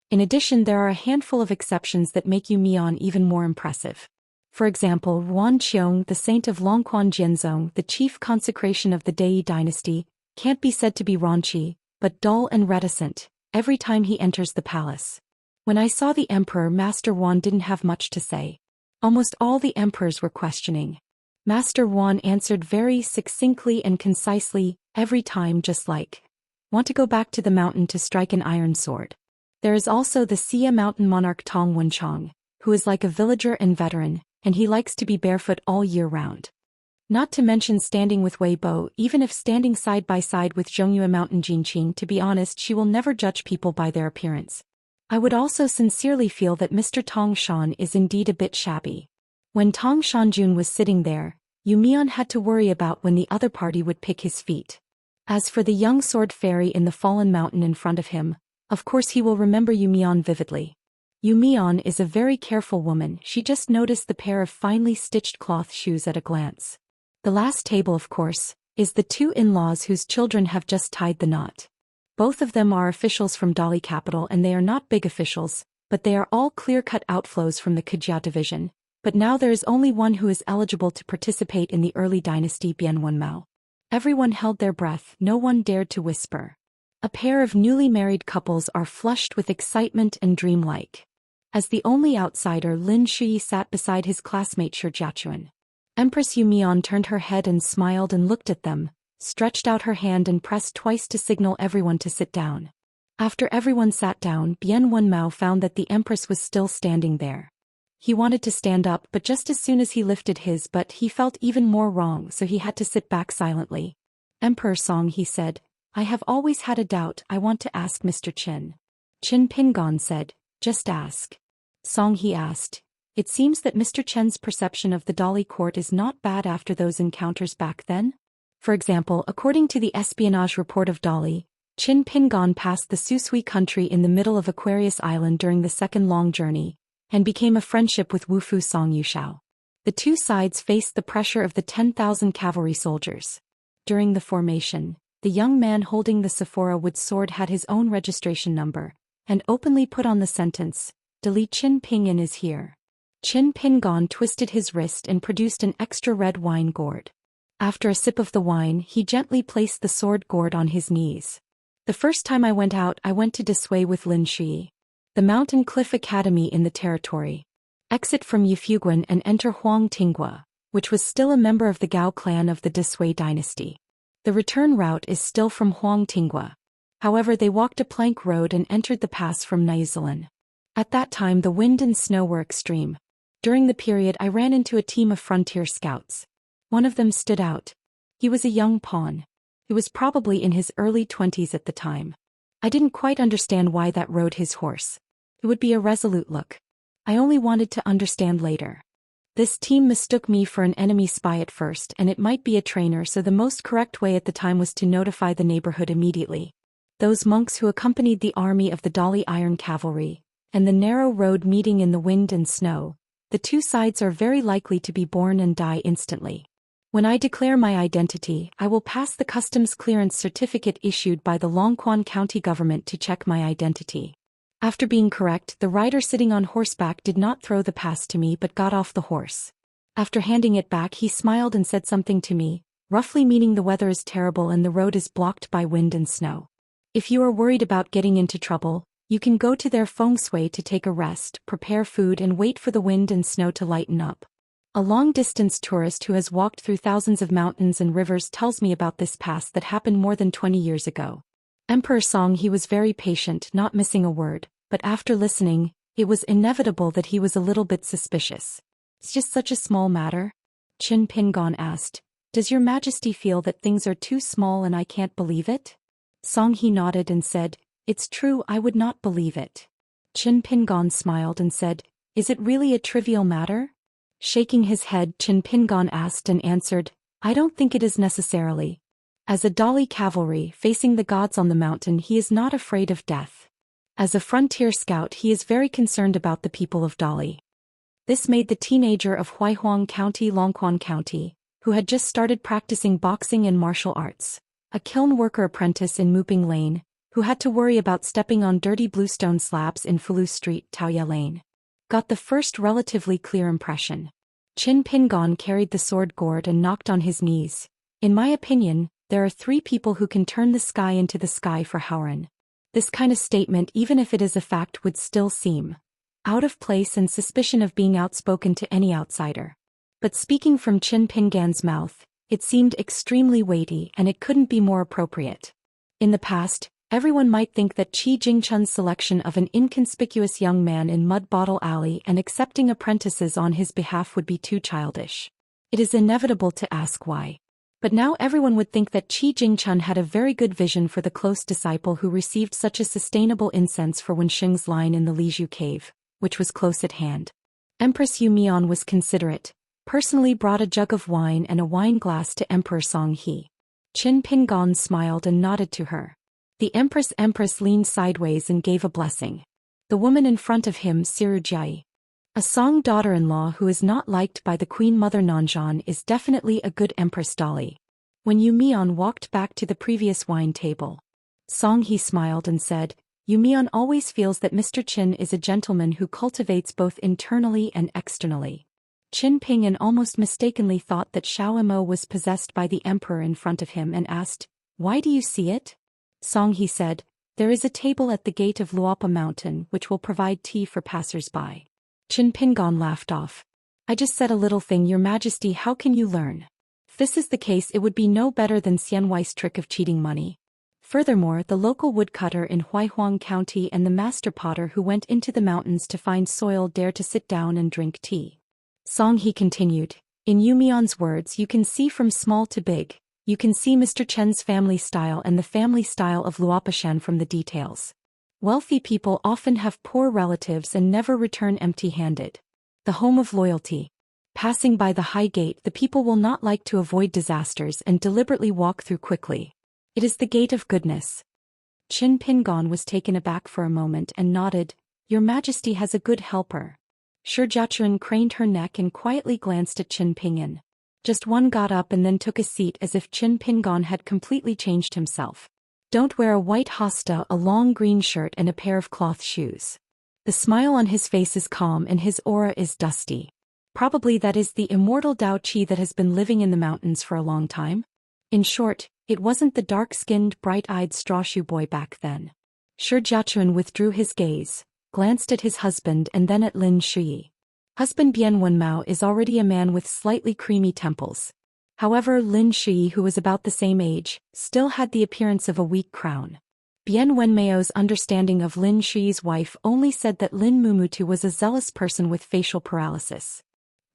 In addition, there are a handful of exceptions that make Yumian even more impressive. For example, Ruan Qiong, the saint of Longquan Jianzong, the chief consecration of the Dai dynasty, can't be said to be raunchy, but dull and reticent, every time he enters the palace. When I saw the emperor, Master Wan didn't have much to say. Almost all the emperors were questioning. Master Wan answered very succinctly and concisely, every time, just like, "Want to go back to the mountain to strike an iron sword." There is also the Xia mountain monarch Tong Wenchang, who is like a villager and veteran, and he likes to be barefoot all year round. Not to mention standing with Weibo, even if standing side by side with Zhongyue mountain Jinqing, to be honest, she will never judge people by their appearance. I would also sincerely feel that Mr. Tong Shan is indeed a bit shabby. When Tong Shanjun was sitting there, Yumian had to worry about when the other party would pick his feet. As for the young sword fairy in the fallen mountain in front of him, of course he will remember Yumian vividly. Yumian is a very careful woman, she just noticed the pair of finely stitched cloth shoes at a glance. The last table, of course, is the 2 in-laws whose children have just tied the knot. Both of them are officials from Dali capital and they are not big officials, but they are all clear-cut outflows from the Kujia division. But now there is only one who is eligible to participate in the early dynasty Bianwenmao. Everyone held their breath, no one dared to whisper. A pair of newly married couples are flushed with excitement and dreamlike. As the only outsider, Lin Shui sat beside his classmate Shi Jiachuan. Empress Yumian turned her head and smiled and looked at them, stretched out her hand and pressed twice to signal everyone to sit down. After everyone sat down, Bianwenmao found that the empress was still standing there. He wanted to stand up, but just as soon as he lifted his butt he felt even more wrong, so he had to sit back silently. "Emperor Song," he said, "I have always had a doubt I want to ask Mr. Qin." Qin Pingon said, "Just ask." Song, he asked, "It seems that Mr. Chen's perception of the Dali court is not bad after those encounters back then? For example, according to the espionage report of Dali, Qin Pingon passed the Susui country in the middle of Aquarius Island during the second long journey, and became a friendship with Wufu Song Yushao. The two sides faced the pressure of the 10,000 cavalry soldiers. During the formation, the young man holding the Sephora wood sword had his own registration number, and openly put on the sentence, "Dali Qin Pingyan is here." Qin Pingon twisted his wrist and produced an extra red wine gourd. After a sip of the wine, he gently placed the sword gourd on his knees. "The first time I went out, I went to Disway with Lin Shui. The Mountain Cliff Academy in the territory. Exit from Yifuguen and enter Huang Tinghua, which was still a member of the Gao clan of the Disway dynasty. The return route is still from Huang Tinghua. However, they walked a plank road and entered the pass from Naizulan. At that time the wind and snow were extreme. During the period I ran into a team of frontier scouts. One of them stood out. He was a young pawn. He was probably in his early 20s at the time. I didn't quite understand why that rode his horse. It would be a resolute look. I only wanted to understand later. This team mistook me for an enemy spy at first, and it might be a trainer, so the most correct way at the time was to notify the neighborhood immediately. Those monks who accompanied the army of the Dali Iron Cavalry, and the narrow road meeting in the wind and snow, the two sides are very likely to be born and die instantly. When I declare my identity, I will pass the customs clearance certificate issued by the Longquan County government to check my identity. After being correct, the rider sitting on horseback did not throw the pass to me but got off the horse. After handing it back, he smiled and said something to me, roughly meaning the weather is terrible and the road is blocked by wind and snow. If you are worried about getting into trouble, you can go to their feng shui to take a rest, prepare food and wait for the wind and snow to lighten up. A long-distance tourist who has walked through thousands of mountains and rivers tells me about this pass that happened more than 20 years ago. Emperor Song, he was very patient, not missing a word, but after listening, it was inevitable that he was a little bit suspicious. It's just such a small matter? Qin Pingon asked. Does your majesty feel that things are too small and I can't believe it? Song he nodded and said, it's true, I would not believe it. Qin Pingon smiled and said, is it really a trivial matter? Shaking his head, Qin Pingon asked and answered, I don't think it is necessarily. As a Dali cavalry facing the gods on the mountain, he is not afraid of death. As a frontier scout, he is very concerned about the people of Dali. This made the teenager of Huaihuang County, Longquan County, who had just started practicing boxing and martial arts, a kiln worker apprentice in Muping Lane, who had to worry about stepping on dirty bluestone slabs in Fulu Street, Taoya Lane, got the first relatively clear impression. Qin Pingon carried the sword gourd and knocked on his knees. In my opinion, there are 3 people who can turn the sky into the sky for Howren. This kind of statement, even if it is a fact, would still seem out of place and suspicion of being outspoken to any outsider. But speaking from Qin Pingan's mouth, it seemed extremely weighty and it couldn't be more appropriate. In the past, everyone might think that Qi Jingchun's selection of an inconspicuous young man in Mud Bottle Alley and accepting apprentices on his behalf would be too childish. It is inevitable to ask why. But now everyone would think that Qi Jingchun had a very good vision for the close disciple who received such a sustainable incense for Wenxing's line in the Lizhu cave, which was close at hand. Empress Yu Mian was considerate, personally brought a jug of wine and a wine glass to Emperor Song He. Qin Pingon smiled and nodded to her. The Empress leaned sideways and gave a blessing. The woman in front of him, Siru Jiai, a Song daughter-in-law who is not liked by the Queen Mother Nanzhan, is definitely a good Empress Dali. When Yu Mian walked back to the previous wine table, Song He smiled and said, Yu Mian always feels that Mr. Qin is a gentleman who cultivates both internally and externally. Qin Pingan almost mistakenly thought that Xiao Mo was possessed by the emperor in front of him and asked, why do you see it? Song He said, there is a table at the gate of Luopa Mountain which will provide tea for passers-by. Qin Pingon laughed off. I just said a little thing, Your Majesty, how can you learn? If this is the case, it would be no better than Xianhuai's trick of cheating money. Furthermore, the local woodcutter in Huaihuang County and the master potter who went into the mountains to find soil dare to sit down and drink tea. Song He continued, in Yu Mian's words, you can see from small to big. You can see Mr. Chen's family style and the family style of Luopashan from the details. Wealthy people often have poor relatives and never return empty-handed. The home of loyalty. Passing by the high gate, the people will not like to avoid disasters and deliberately walk through quickly. It is the gate of goodness. Qin Pingon was taken aback for a moment and nodded, Your Majesty has a good helper. Shi Jiachuan craned her neck and quietly glanced at Qin Pingan. Just one got up and then took a seat as if Qin Pingon had completely changed himself. Don't wear a white hosta, a long green shirt and a pair of cloth shoes. The smile on his face is calm and his aura is dusty. Probably that is the immortal Dao Qi that has been living in the mountains for a long time. In short, it wasn't the dark-skinned, bright-eyed strawshoe boy back then. Shi Jiachuan withdrew his gaze, glanced at his husband and then at Lin Shui. Husband Bian Wenmao is already a man with slightly creamy temples. However, Lin Shui, who was about the same age, still had the appearance of a weak crown. Bian Wenmeo's understanding of Lin Shi's wife only said that Lin Mumutu was a zealous person with facial paralysis.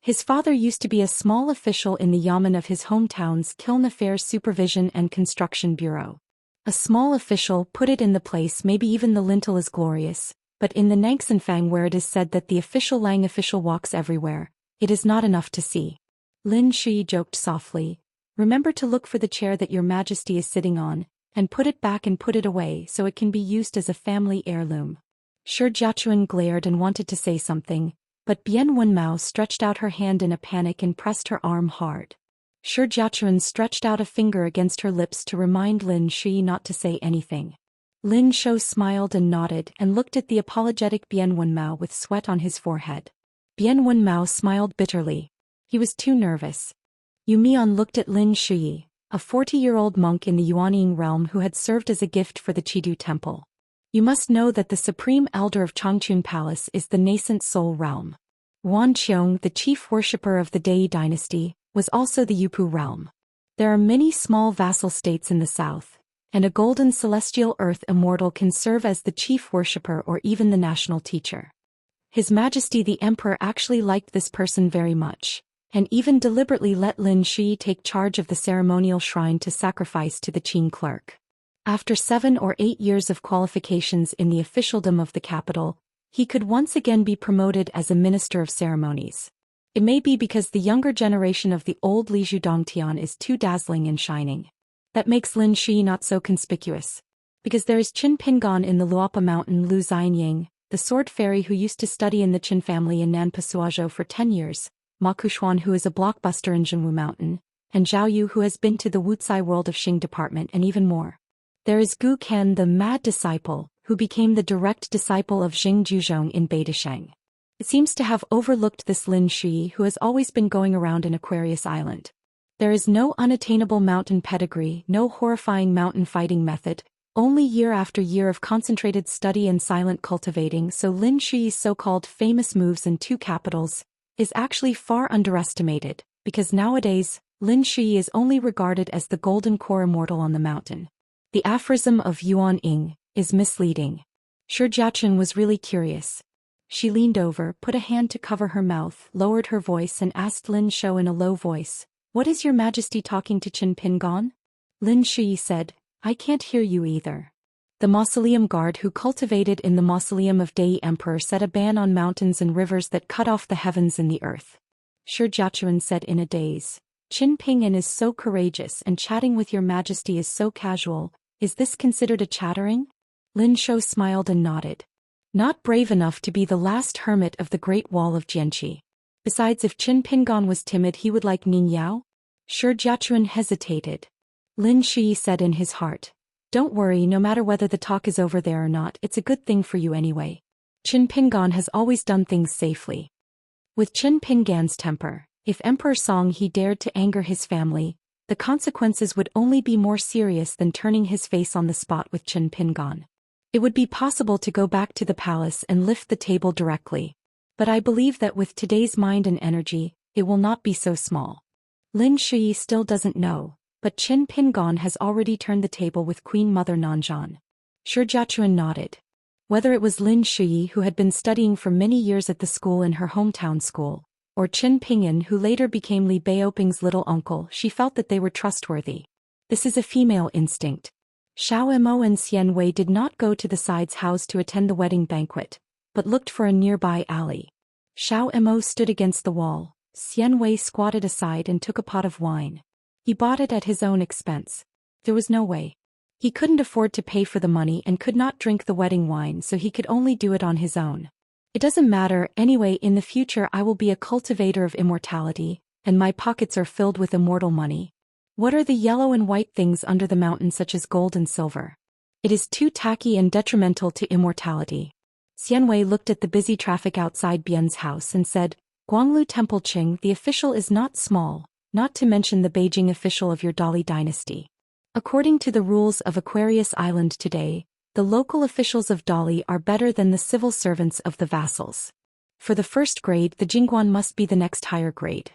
His father used to be a small official in the yamen of his hometown's Kiln Affairs Supervision and Construction Bureau. A small official, put it in the place, maybe even the lintel is glorious, but in the Nangsanfang where it is said that the official Lang official walks everywhere, it is not enough to see. Lin Shi joked softly, "Remember to look for the chair that your majesty is sitting on, and put it back and put it away so it can be used as a family heirloom." Shi Jiachuan glared and wanted to say something, but Bian Wenmao stretched out her hand in a panic and pressed her arm hard. Shi Jiachuan stretched out a finger against her lips to remind Lin Shi not to say anything. Lin Shou smiled and nodded and looked at the apologetic Bian Wenmao with sweat on his forehead. Bian Wenmao smiled bitterly. He was too nervous. Yu Mian looked at Lin Shi, a 40-year-old monk in the Yuanying realm who had served as a gift for the Chidu temple. "You must know that the supreme elder of Changchun Palace is the nascent soul realm. Wan Qiong, the chief worshipper of the Dai dynasty, was also the Yupu realm. There are many small vassal states in the south, and a golden celestial earth immortal can serve as the chief worshipper or even the national teacher. His Majesty the Emperor actually liked this person very much, and even deliberately let Lin Shi take charge of the ceremonial shrine to sacrifice to the Qin clerk. After 7 or 8 years of qualifications in the officialdom of the capital, he could once again be promoted as a minister of ceremonies. It may be because the younger generation of the old Liju Dongtian is too dazzling and shining. That makes Lin Shi not so conspicuous. Because there is Qin Pingon in the Luopa mountain Lu Xianying, the sword fairy who used to study in the Qin family in Nanpasuazhou for 10 years, Ma Kushuan who is a blockbuster in Zhenwu mountain, and Zhao Yu who has been to the Wuxia world of Xing department and even more. There is Gu Ken the mad disciple, who became the direct disciple of Jing Juzhong in Beidasheng. It seems to have overlooked this Lin Shi who has always been going around in Aquarius Island. There is no unattainable mountain pedigree, no horrifying mountain fighting method, only year after year of concentrated study and silent cultivating, so Lin Shi's so-called famous moves in 2 capitals is actually far underestimated, because nowadays, Lin Shi is only regarded as the golden core immortal on the mountain. The aphorism of Yuan Ying is misleading. Shi Jiachen was really curious. She leaned over, put a hand to cover her mouth, lowered her voice and asked Lin Shou in a low voice, "What is your Majesty talking to Qin Pingon?" Lin Shi said, "I can't hear you either." The mausoleum guard who cultivated in the mausoleum of Dai Emperor set a ban on mountains and rivers that cut off the heavens and the earth. Shi Jiachuan said in a daze, "Qin Pingon is so courageous and chatting with your Majesty is so casual. Is this considered a chattering?" Lin Shou smiled and nodded. Not brave enough to be the last hermit of the Great Wall of Jianqi. Besides, if Qin Pingon was timid he would like Ning Yao? Shi Jiachuan hesitated. Lin Shi said in his heart, "Don't worry, no matter whether the talk is over there or not, it's a good thing for you anyway. Qin Pingon has always done things safely." With Qin Pingon's temper, if Emperor Song he dared to anger his family, the consequences would only be more serious than turning his face on the spot with Qin Pingon. It would be possible to go back to the palace and lift the table directly. But I believe that with today's mind and energy, it will not be so small. Lin Shi still doesn't know, but Qin Pingon has already turned the table with Queen Mother Nanzhan. Shi Jiachuan nodded. Whether it was Lin Shi who had been studying for many years at the school in her hometown school, or Qin Pingon who later became Li Baoping's little uncle, she felt that they were trustworthy. This is a female instinct. Xiao Mo and Xian Wei did not go to the side's house to attend the wedding banquet, but looked for a nearby alley. Xiao Mo stood against the wall. Xian Wei squatted aside and took a pot of wine. He bought it at his own expense. There was no way. He couldn't afford to pay for the money and could not drink the wedding wine, so he could only do it on his own. It doesn't matter, anyway, in the future I will be a cultivator of immortality, and my pockets are filled with immortal money. What are the yellow and white things under the mountain such as gold and silver? It is too tacky and detrimental to immortality. Xian Wei looked at the busy traffic outside Bian's house and said, "Guanglu Temple Qing, the official is not small, not to mention the Beijing official of your Dali dynasty. According to the rules of Aquarius Island today, the local officials of Dali are better than the civil servants of the vassals. For the first grade, the Jingguan must be the next higher grade.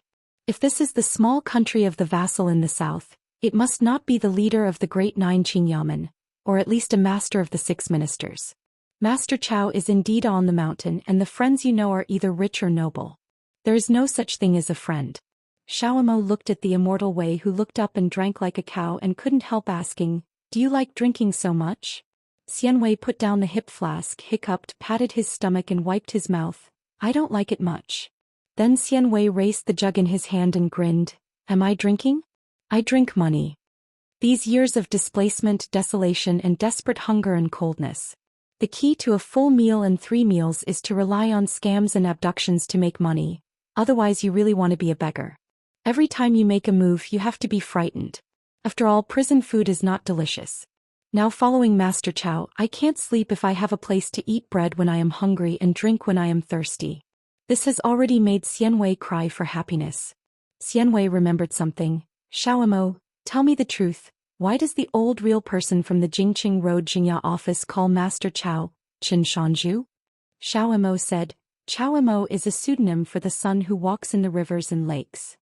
If this is the small country of the vassal in the south, it must not be the leader of the great Nine Qing Yamen, or at least a master of the 6 ministers. Master Chao is indeed on the mountain, and the friends you know are either rich or noble. There is no such thing as a friend. Xiaomo looked at the immortal Wei, who looked up and drank like a cow and couldn't help asking, "Do you like drinking so much?" Xian Wei put down the hip flask, hiccuped, patted his stomach and wiped his mouth. "I don't like it much." Then Xian Wei raised the jug in his hand and grinned. "Am I drinking? I drink money. These years of displacement, desolation and desperate hunger and coldness. The key to a full meal and 3 meals is to rely on scams and abductions to make money, otherwise you really want to be a beggar. Every time you make a move you have to be frightened. After all, prison food is not delicious. Now following Master Chao, I can't sleep if I have a place to eat bread when I am hungry and drink when I am thirsty." This has already made Xian Wei cry for happiness. Xian Wei remembered something. "Xiaomo, tell me the truth. Why does the old real person from the Jingqing Road Jingya office call Master Chao Qin Shanzhu?" Xiaomo said, "Xiaomo is a pseudonym for the sun who walks in the rivers and lakes."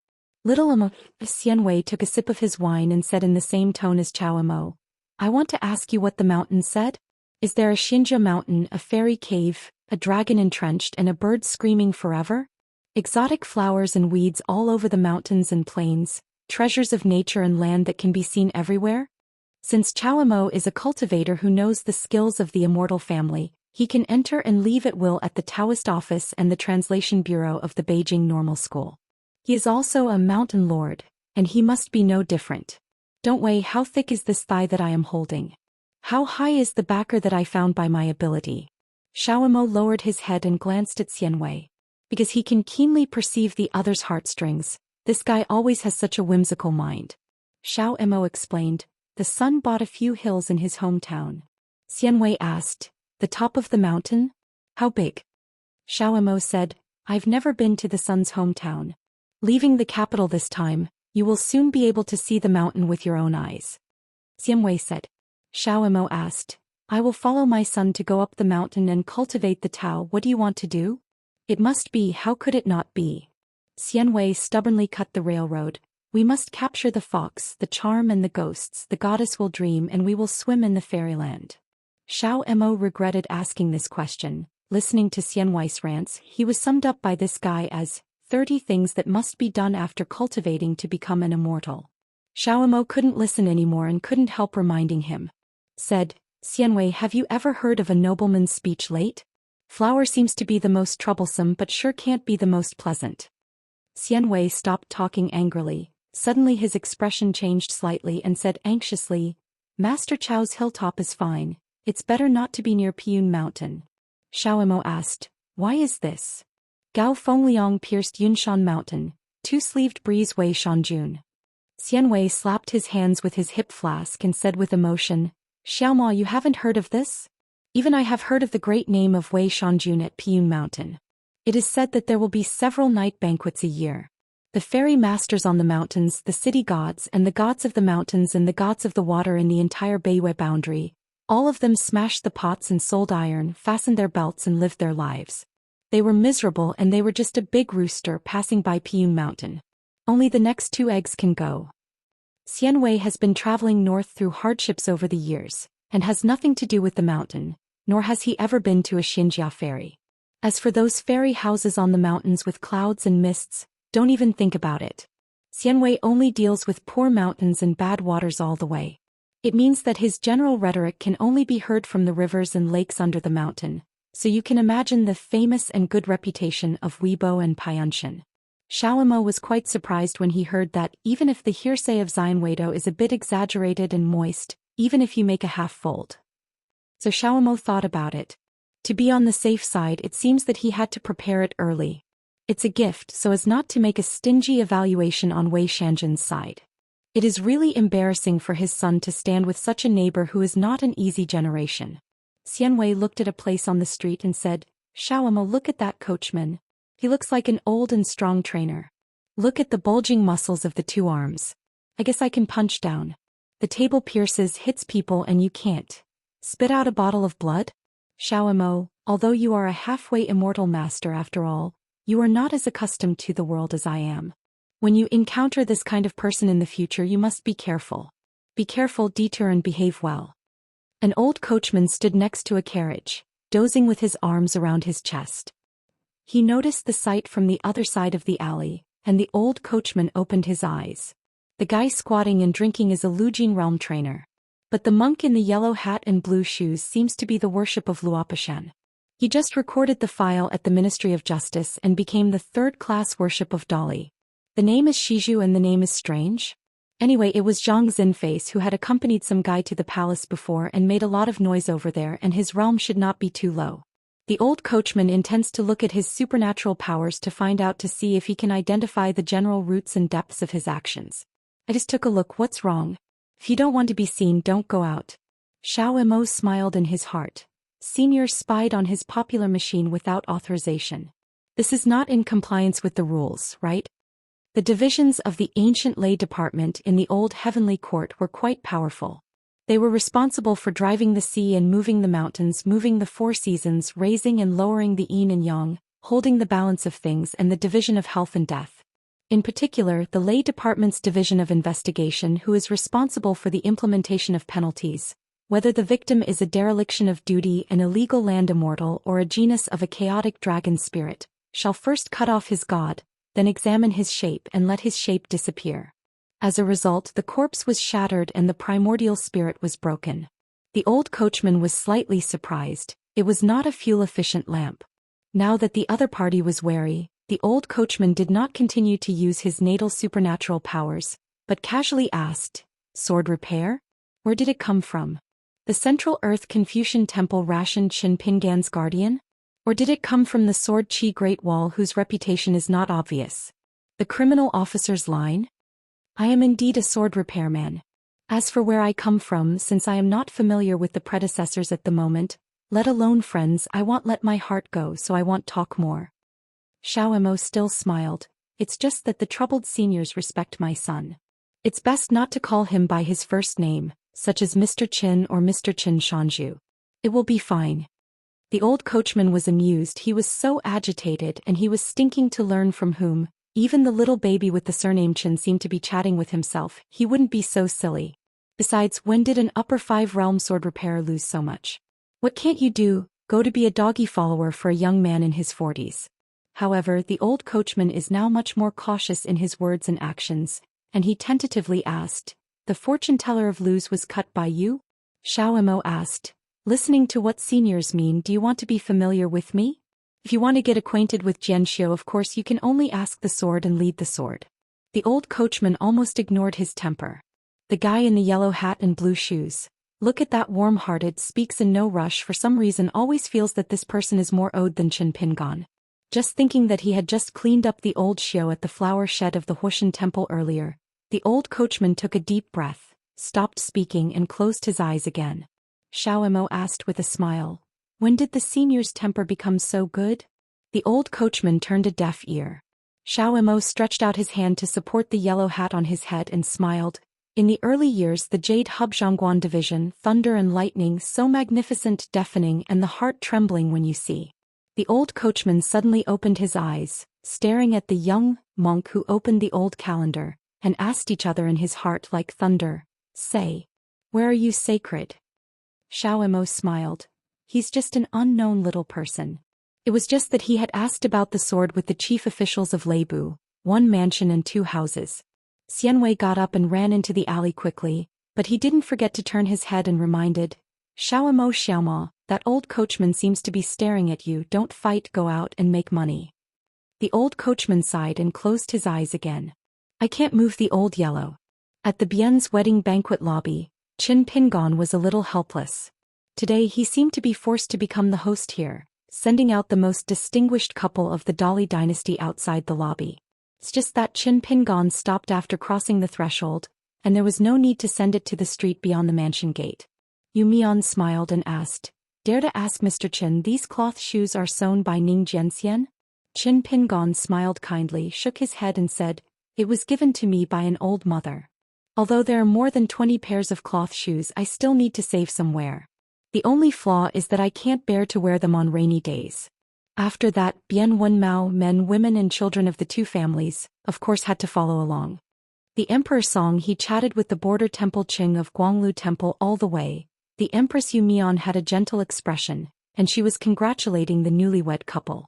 Little Amo, Xian Wei took a sip of his wine and said in the same tone as Xiaomo, "I want to ask you what the mountain said. Is there a Xianxia mountain, a fairy cave, a dragon entrenched and a bird screaming forever? Exotic flowers and weeds all over the mountains and plains, treasures of nature and land that can be seen everywhere?" Since Xiaomo is a cultivator who knows the skills of the immortal family, he can enter and leave at will at the Daoist office and the translation bureau of the Beijing Normal School. He is also a mountain lord, and he must be no different. "Don't weigh, how thick is this thigh that I am holding? How high is the backer that I found by my ability?" Xiaomo lowered his head and glanced at Xian Wei. Because he can keenly perceive the other's heartstrings, this guy always has such a whimsical mind. Xiaomo explained, "The son bought a few hills in his hometown." Xian Wei asked, "The top of the mountain? How big?" Xiaomo said, "I've never been to the son's hometown. Leaving the capital this time, you will soon be able to see the mountain with your own eyes." Xian Wei said. Xiaomo asked, "I will follow my son to go up the mountain and cultivate the Tao. What do you want to do?" "It must be, how could it not be?" Xian Wei stubbornly cut the railroad. "We must capture the fox, the charm and the ghosts. The goddess will dream and we will swim in the fairyland." Xiaomo regretted asking this question. Listening to Xian Wei's rants, he was summed up by this guy as 30 things that must be done after cultivating to become an immortal. Xiaomo couldn't listen anymore and couldn't help reminding him. Said, "Xian Wei, have you ever heard of a nobleman's speech late? Flower seems to be the most troublesome but sure can't be the most pleasant." Xian Wei stopped talking angrily. Suddenly his expression changed slightly and said anxiously, "Master Chao's hilltop is fine. It's better not to be near Piyun Mountain." Xiaomo asked, "Why is this?" Gao Fengliang pierced Yunshan Mountain, 2-sleeved breeze Wei Shanjun. Xian Wei slapped his hands with his hip flask and said with emotion, "Xiaoma, you haven't heard of this? Even I have heard of the great name of Wei Shanjun at Piyun Mountain. It is said that there will be several night banquets a year. The fairy masters on the mountains, the city gods and the gods of the mountains and the gods of the water in the entire Beiwei boundary, all of them smashed the pots and sold iron, fastened their belts and lived their lives. They were miserable and they were just a big rooster passing by Piyun Mountain. Only the next 2 eggs can go." Xian Wei has been traveling north through hardships over the years, and has nothing to do with the mountain, nor has he ever been to a Xianxia ferry. As for those fairy houses on the mountains with clouds and mists, don't even think about it. Xian Wei only deals with poor mountains and bad waters all the way. It means that his general rhetoric can only be heard from the rivers and lakes under the mountain, so you can imagine the famous and good reputation of Weibo and Pianshan. Xiaomo was quite surprised when he heard that even if the hearsay of Xianweido is a bit exaggerated and moist, even if you make a half-fold. So Xiaomo thought about it. To be on the safe side, it seems that he had to prepare it early. It's a gift so as not to make a stingy evaluation on Wei Shanjun's side. It is really embarrassing for his son to stand with such a neighbor who is not an easy generation. Xian Wei looked at a place on the street and said, "Xiaomo, look at that coachman. He looks like an old and strong trainer. Look at the bulging muscles of the 2 arms. I guess I can punch down. The table pierces, hits people and you can't spit out a bottle of blood?" Xiaomo, although you are a halfway immortal master after all, you are not as accustomed to the world as I am. When you encounter this kind of person in the future, you must be careful. Be careful, detour and behave well. An old coachman stood next to a carriage, dozing with his arms around his chest. He noticed the sight from the other side of the alley, and the old coachman opened his eyes. The guy squatting and drinking is a Lujin realm trainer. But the monk in the yellow hat and blue shoes seems to be the worship of Luopishan. He just recorded the file at the Ministry of Justice and became the third-class worship of Dali. The name is Shiju and the name is strange? Anyway, it was Zhang Xinface who had accompanied some guy to the palace before and made a lot of noise over there, and his realm should not be too low. The old coachman intends to look at his supernatural powers to find out to see if he can identify the general roots and depths of his actions. I just took a look. What's wrong? If you don't want to be seen, don't go out. Xiao Mo smiled in his heart. Senior spied on his popular machine without authorization. This is not in compliance with the rules, right? The divisions of the ancient lay department in the old heavenly court were quite powerful. They were responsible for driving the sea and moving the mountains, moving the four seasons, raising and lowering the yin and yang, holding the balance of things, and the division of health and death. In particular, the lay department's division of investigation, who is responsible for the implementation of penalties, whether the victim is a dereliction of duty, an illegal land immortal, or a genus of a chaotic dragon spirit, shall first cut off his god, then examine his shape and let his shape disappear. As a result, the corpse was shattered and the primordial spirit was broken. The old coachman was slightly surprised. It was not a fuel-efficient lamp. Now that the other party was wary, the old coachman did not continue to use his natal supernatural powers, but casually asked, "Sword repair? Where did it come from? The Central Earth Confucian Temple rationed Qin Pingan's guardian? Or did it come from the Sword Qi Great Wall, whose reputation is not obvious? The criminal officer's line? I am indeed a sword repairman. As for where I come from, since I am not familiar with the predecessors at the moment, let alone friends, I won't let my heart go, so I won't talk more." Xiao Mo still smiled. "It's just that the troubled seniors respect my son. It's best not to call him by his first name, such as Mr. Qin or Mr. Qin Shanju. It will be fine." The old coachman was amused. He was so agitated and he was stinking to learn from whom. Even the little baby with the surname Qin seemed to be chatting with himself. He wouldn't be so silly. Besides, when did an upper 5 realm sword repairer lose so much? What can't you do? Go to be a doggy follower for a young man in his 40s. However, the old coachman is now much more cautious in his words and actions, and he tentatively asked, "The fortune teller of Luz was cut by you?" Xiao Mo asked, "Listening to what seniors mean, do you want to be familiar with me? If you want to get acquainted with Xianxia, of course you can only ask the sword and lead the sword." The old coachman almost ignored his temper. The guy in the yellow hat and blue shoes. Look at that warm-hearted, speaks in no rush, for some reason always feels that this person is more owed than Qin Pingan. Just thinking that he had just cleaned up the old Xiao at the flower shed of the Wuxian temple earlier, the old coachman took a deep breath, stopped speaking and closed his eyes again. Xiao Mo asked with a smile, "When did the senior's temper become so good?" The old coachman turned a deaf ear. Xiao Mo stretched out his hand to support the yellow hat on his head and smiled. "In the early years, the Jade Hub Zhongguan division, thunder and lightning, so magnificent, deafening, and the heart trembling when you see." The old coachman suddenly opened his eyes, staring at the young monk who opened the old calendar, and asked each other in his heart like thunder, "Say, where are you sacred?" Xiao Mo smiled. He's just an unknown little person. It was just that he had asked about the sword with the chief officials of Leibu, 1 mansion and 2 houses. Xianwei got up and ran into the alley quickly, but he didn't forget to turn his head and reminded, Xiaoma, that old coachman seems to be staring at you. Don't fight, go out and make money." The old coachman sighed and closed his eyes again. "I can't move the old yellow." At the Bien's wedding banquet lobby, Qin Pingan was a little helpless. Today he seemed to be forced to become the host here, sending out the most distinguished couple of the Dali dynasty outside the lobby. It's just that Qin Pingan stopped after crossing the threshold, and there was no need to send it to the street beyond the mansion gate. Yu Mian smiled and asked, "Dare to ask Mr. Qin, these cloth shoes are sewn by Ning Jianxian?" Qin Pingan smiled kindly, shook his head and said, "It was given to me by an old mother. Although there are more than 20 pairs of cloth shoes, I still need to save some wear. The only flaw is that I can't bear to wear them on rainy days." After that, Bian Wenmao, men, women and children of the 2 families, of course had to follow along. The emperor song he chatted with the border temple Qing of Guanglu Temple all the way, The Empress Yu Mian had a gentle expression, and she was congratulating the newlywed couple.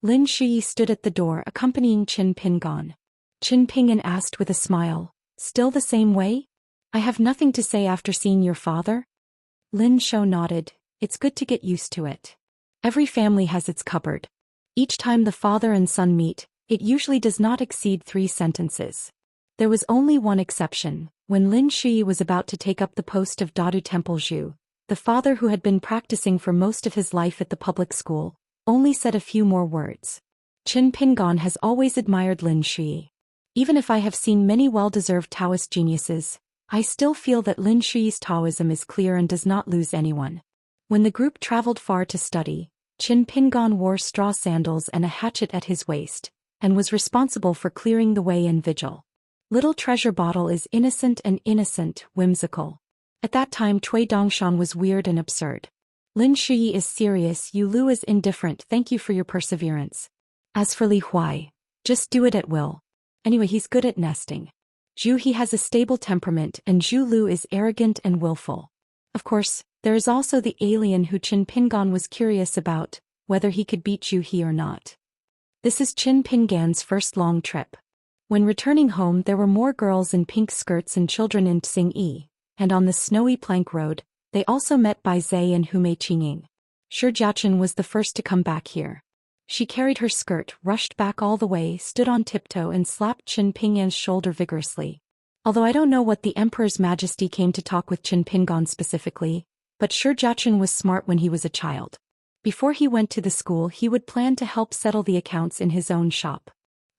Lin Shuyi stood at the door accompanying Qin Pingan. Qin Pingan asked with a smile, "Still the same way? I have nothing to say after seeing your father?" Lin Shou nodded, "It's good to get used to it. Every family has its cupboard. Each time the father and son meet, it usually does not exceed 3 sentences. There was only one exception. When Lin Shuyi was about to take up the post of Dadu Temple Zhu, the father who had been practicing for most of his life at the public school, only said a few more words. Qin Pingan has always admired Lin Shuyi. Even if I have seen many well-deserved Taoist geniuses, I still feel that Lin Shuyi's Taoism is clear and does not lose anyone. When the group traveled far to study, Qin Pingan wore straw sandals and a hatchet at his waist, and was responsible for clearing the way in vigil. Little Treasure Bottle is innocent and innocent, whimsical. At that time Cui Dongshan was weird and absurd. Lin Shuyi is serious, Yu Lu is indifferent, thank you for your perseverance. As for Li Huai, just do it at will. Anyway, he's good at nesting. Zhu He has a stable temperament and Zhu Lu is arrogant and willful. Of course, there is also the alien who Qin Pingan was curious about, whether he could beat Zhu He or not. This is Qin Pingan's first long trip. When returning home there were more girls in pink skirts and children in Tsing-yi, and on the snowy plank road, they also met Bai Zai and Humei Qingying. Shi Jiaqun was the first to come back here. She carried her skirt, rushed back all the way, stood on tiptoe and slapped Qin Pingan's shoulder vigorously. Although I don't know what the Emperor's Majesty came to talk with Qin Pingan specifically, but Shi Jiaqun was smart when he was a child. Before he went to the school he would plan to help settle the accounts in his own shop.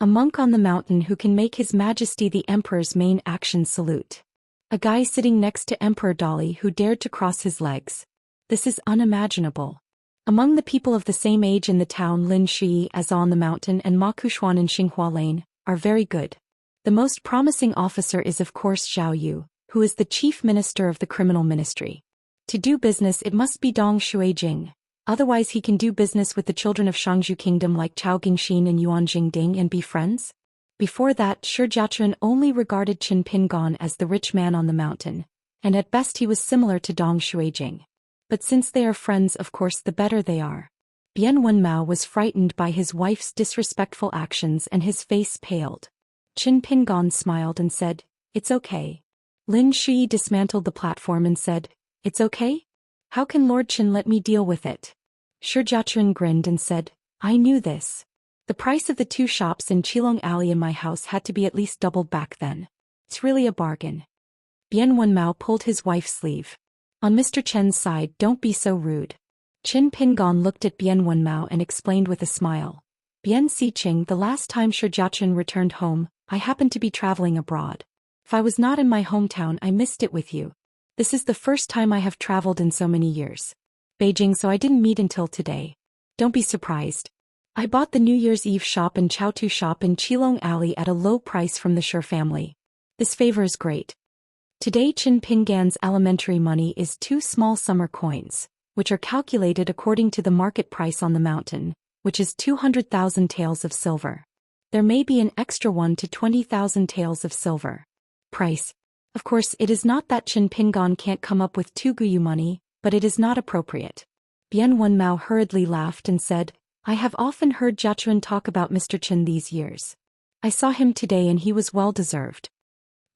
A monk on the mountain who can make His Majesty the Emperor's main action salute. A guy sitting next to Emperor Dali who dared to cross his legs. This is unimaginable. Among the people of the same age in the town, Lin Shuyi as on the mountain and Ma Kushuan in Xinghua Lane are very good. The most promising officer is of course Zhao Yu, who is the chief minister of the criminal ministry. To do business it must be Dong Shuijing. Otherwise he can do business with the children of Shangzhou Kingdom like Chao Gingxin and Yuan Jingding and be friends? Before that, Shi Jiaqun only regarded Qin Pingan as the rich man on the mountain, and at best he was similar to Dong Shuijing. But since they are friends, of course the better they are. Bian Wenmao was frightened by his wife's disrespectful actions and his face paled. Qin Pingan smiled and said, "It's okay." Lin Shuyi dismantled the platform and said, "It's okay? How can Lord Qin let me deal with it?" Shi Jiaqun grinned and said, "I knew this. The price of the 2 shops in Qilong Alley in my house had to be at least doubled back then. It's really a bargain." Bian Wenmao pulled his wife's sleeve. "On Mr. Chen's side, don't be so rude." Qin Pingan looked at Bian Wenmao and explained with a smile. "Bian Siqing, the last time Shi Jiaqun returned home, I happened to be traveling abroad. If I was not in my hometown, I missed it with you. This is the first time I have traveled in so many years. Beijing, so I didn't meet until today. Don't be surprised. I bought the New Year's Eve shop and Chaotu shop in Qilong Alley at a low price from the Shi family. This favor is great. Today Qin Pingan's elementary money is 2 small summer coins, which are calculated according to the market price on the mountain, which is 200,000 taels of silver. There may be an extra 1 to 20,000 taels of silver. Price. Of course, it is not that Qin Pingan can't come up with 2 guyu money, but it is not appropriate. Bian Wenmao hurriedly laughed and said, "I have often heard Jiaqun talk about Mr. Qin these years. I saw him today and he was well deserved."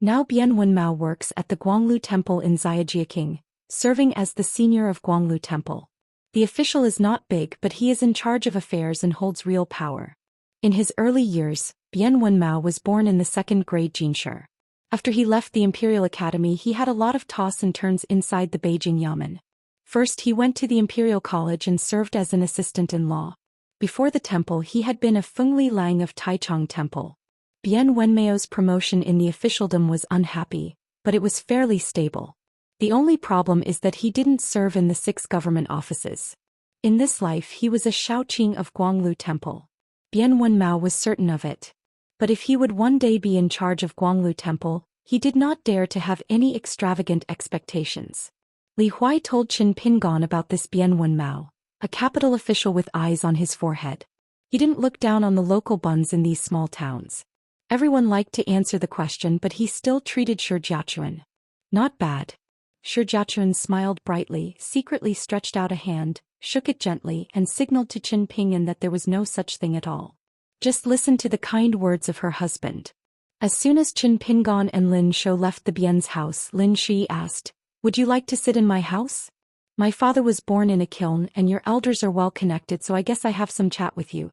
Now Bian Wenmao works at the Guanglu Temple in Zaijiaqing, serving as the senior of Guanglu Temple. The official is not big, but he is in charge of affairs and holds real power. In his early years, Bian Wenmao was born in the 2nd grade Jinshi. After he left the Imperial Academy he had a lot of toss and turns inside the Beijing Yamen. First he went to the Imperial College and served as an assistant-in-law. Before the temple he had been a Fengli Lang of Taichung Temple. Bian Wenmao's promotion in the officialdom was unhappy, but it was fairly stable. The only problem is that he didn't serve in the 6 government offices. In this life he was a Shaoqing of Guanglu Temple. Bian Wenmao was certain of it. But if he would one day be in charge of Guanglu Temple, he did not dare to have any extravagant expectations. Li Huai told Qin Pingan about this Bian Wenmao, a capital official with eyes on his forehead. He didn't look down on the local buns in these small towns. Everyone liked to answer the question, but he still treated Shi Jiaqun. Not bad. Shi Jiachun smiled brightly, secretly stretched out a hand, shook it gently and signaled to Qin Pingan that there was no such thing at all. Just listen to the kind words of her husband. As soon as Qin Pingan and Lin Shou left the Bian's house, Lin Shi asked, "Would you like to sit in my house? My father was born in a kiln and your elders are well connected, so I guess I have some chat with you."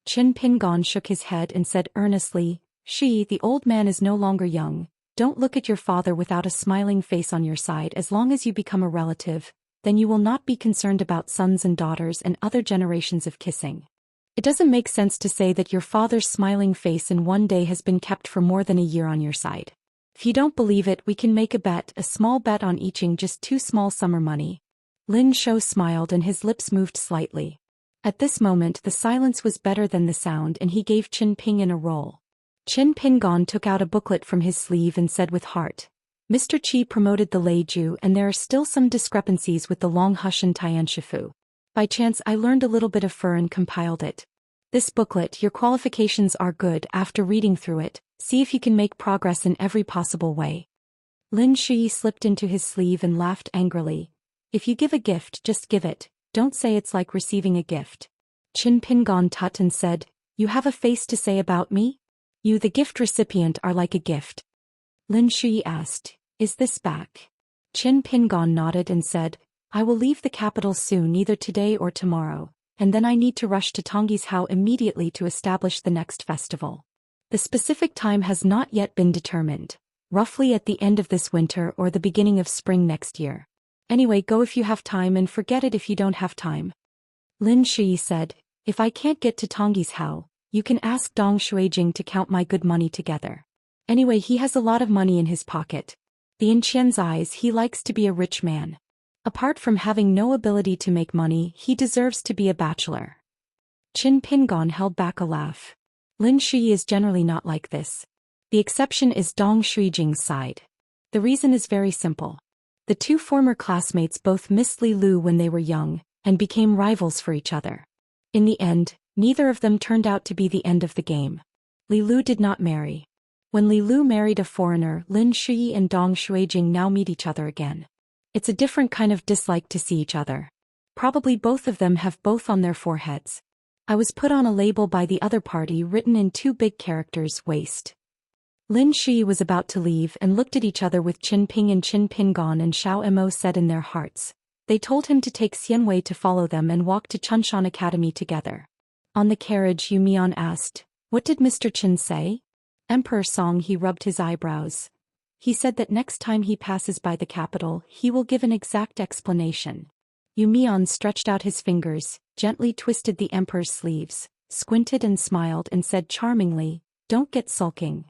Qin Pingan shook his head and said earnestly, "Shi, the old man is no longer young. Don't look at your father without a smiling face on your side. As long as you become a relative, then you will not be concerned about sons and daughters and other generations of kissing. It doesn't make sense to say that your father's smiling face in one day has been kept for more than a year on your side. If you don't believe it, we can make a small bet on eaching just 2 small summer money." Lin Shou smiled and his lips moved slightly. At this moment the silence was better than the sound and he gave Qin Pingan a roll. Qin Pingan took out a booklet from his sleeve and said with heart, "Mr. Qi promoted the Lei Ju and there are still some discrepancies with the Long Hushan Tian Shifu. By chance I learned a little bit of Fur and compiled it. This booklet, your qualifications are good. After reading through it, see if you can make progress in every possible way." Lin Shi slipped into his sleeve and laughed angrily. "If you give a gift, just give it. Don't say it's like receiving a gift." Qin Pingan tut and said, "You have a face to say about me? You, the gift recipient, are like a gift." Lin Shi asked, "Is this back?" Qin Pingan nodded and said, "I will leave the capital soon, either today or tomorrow, and then I need to rush to Tongyi's Hao immediately to establish the next festival. The specific time has not yet been determined, roughly at the end of this winter or the beginning of spring next year. Anyway, go if you have time and forget it if you don't have time." Lin Shi said, "If I can't get to Tongyi's Hao, you can ask Dong Shuijing to count my good money together. Anyway, he has a lot of money in his pocket. In Qian's eyes, he likes to be a rich man. Apart from having no ability to make money, he deserves to be a bachelor." Qin Pingan held back a laugh. Lin Shi is generally not like this. The exception is Dong Shuijing's side. The reason is very simple. The 2 former classmates both missed Li Lu when they were young, and became rivals for each other. In the end, neither of them turned out to be the end of the game. Li Lu did not marry. When Li Lu married a foreigner, Lin Shi and Dong Shuijing now meet each other again. It's a different kind of dislike to see each other. Probably both of them have both on their foreheads. I was put on a label by the other party written in 2 big characters, waste. Lin Shi was about to leave and looked at each other with Qin Ping and Qin Pingan, and Xiao Mo said in their hearts. They told him to take Xianwei to follow them and walk to Chunshan Academy together. On the carriage, Yu Mian asked, "What did Mr. Qin say?" Emperor Song, he rubbed his eyebrows. He said that next time he passes by the capital, he will give an exact explanation. Yu Mian stretched out his fingers, gently twisted the emperor's sleeves, squinted and smiled and said charmingly, "Don't get sulking."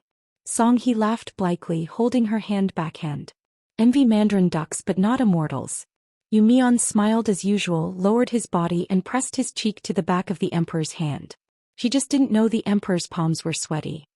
Song, he laughed blithely, holding her hand backhand. "Envy Mandarin ducks but not immortals." Yu Mian smiled as usual, lowered his body and pressed his cheek to the back of the emperor's hand. She just didn't know the emperor's palms were sweaty.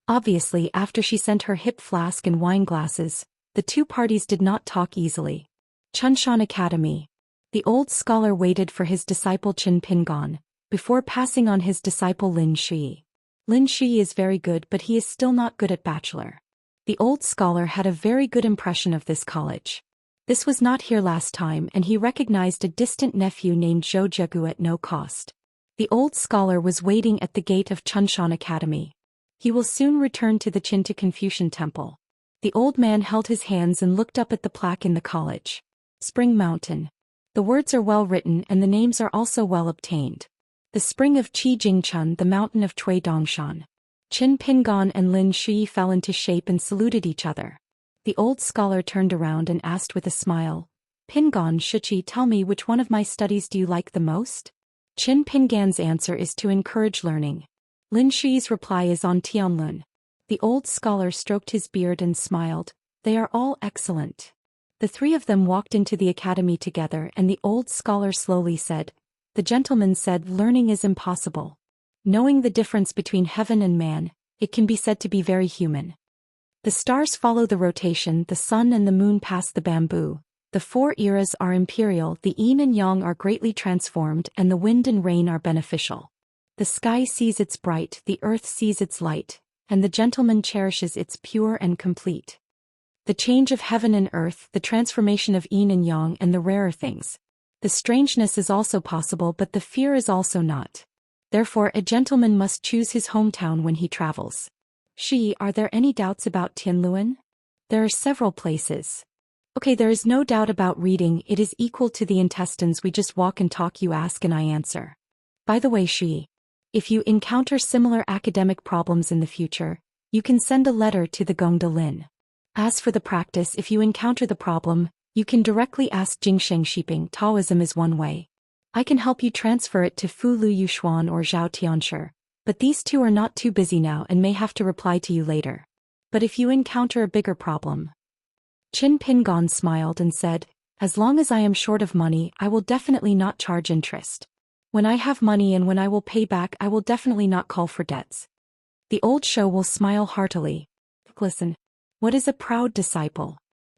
Obviously, after she sent her hip flask and wine glasses, the 2 parties did not talk easily. Chunshan Academy. The old scholar waited for his disciple Qin Pingan, before passing on his disciple Lin Shi. Lin Shi is very good, but he is still not good at bachelor. The old scholar had a very good impression of this college. This was not here last time, and he recognized a distant nephew named Zhou Jiegu at no cost. The old scholar was waiting at the gate of Chunshan Academy. He will soon return to the Qinta Confucian Temple. The old man held his hands and looked up at the plaque in the college. Spring Mountain. The words are well written and the names are also well obtained. The spring of Qi Jingchun, the mountain of Cui Dongshan. Qin Pingan and Lin Shi fell into shape and saluted each other. The old scholar turned around and asked with a smile, "Pingan Shichi, tell me, which one of my studies do you like the most?" Qin Pingan's answer is to encourage learning. Lin Shi's reply is on Tianlun. The old scholar stroked his beard and smiled, "They are all excellent." The 3 of them walked into the academy together and the old scholar slowly said, "The gentleman said learning is impossible. Knowing the difference between heaven and man, it can be said to be very human. The stars follow the rotation, the sun and the moon pass the bamboo. The 4 eras are imperial, the yin and yang are greatly transformed, and the wind and rain are beneficial. The sky sees its bright, the earth sees its light, and the gentleman cherishes its pure and complete." The change of heaven and earth, the transformation of yin and yang, and the rarer things. The strangeness is also possible, but the fear is also not. Therefore a gentleman must choose his hometown when he travels. Are there any doubts about Tianluan? There are several places. Okay, there is no doubt about reading, it is equal to the intestines, we just walk and talk, you ask and I answer. By the way, if you encounter similar academic problems in the future, you can send a letter to the Gongda Lin. As for the practice, if you encounter the problem, you can directly ask Jingsheng Shiping. Taoism is one way. I can help you transfer it to Fu Lu Yushuan or Zhao Tianshi, but these two are not too busy now and may have to reply to you later. But if you encounter a bigger problem. Qin Pingon smiled and said, as long as I am short of money, I will definitely not charge interest. When I have money and when I will pay back, I will definitely not call for debts. The old show will smile heartily. Listen. What is a proud disciple?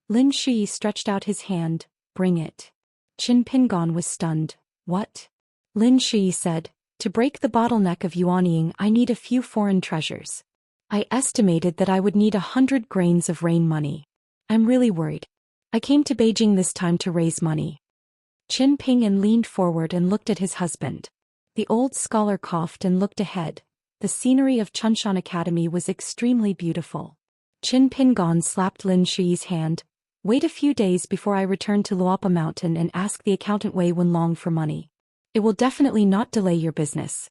Lin Shi stretched out his hand. Bring it. Qin Pingon was stunned. What? Lin Shi said, to break the bottleneck of yuanying, I need a few foreign treasures. I estimated that I would need 100 grains of rain money. I'm really worried. I came to Beijing this time to raise money. Qin Pingon leaned forward and looked at his husband. The old scholar coughed and looked ahead. The scenery of Chunshan Academy was extremely beautiful. Qin Pingon slapped Lin Shi's hand. Wait a few days before I return to Luopa Mountain and ask the accountant Wei Wenlong for money. It will definitely not delay your business.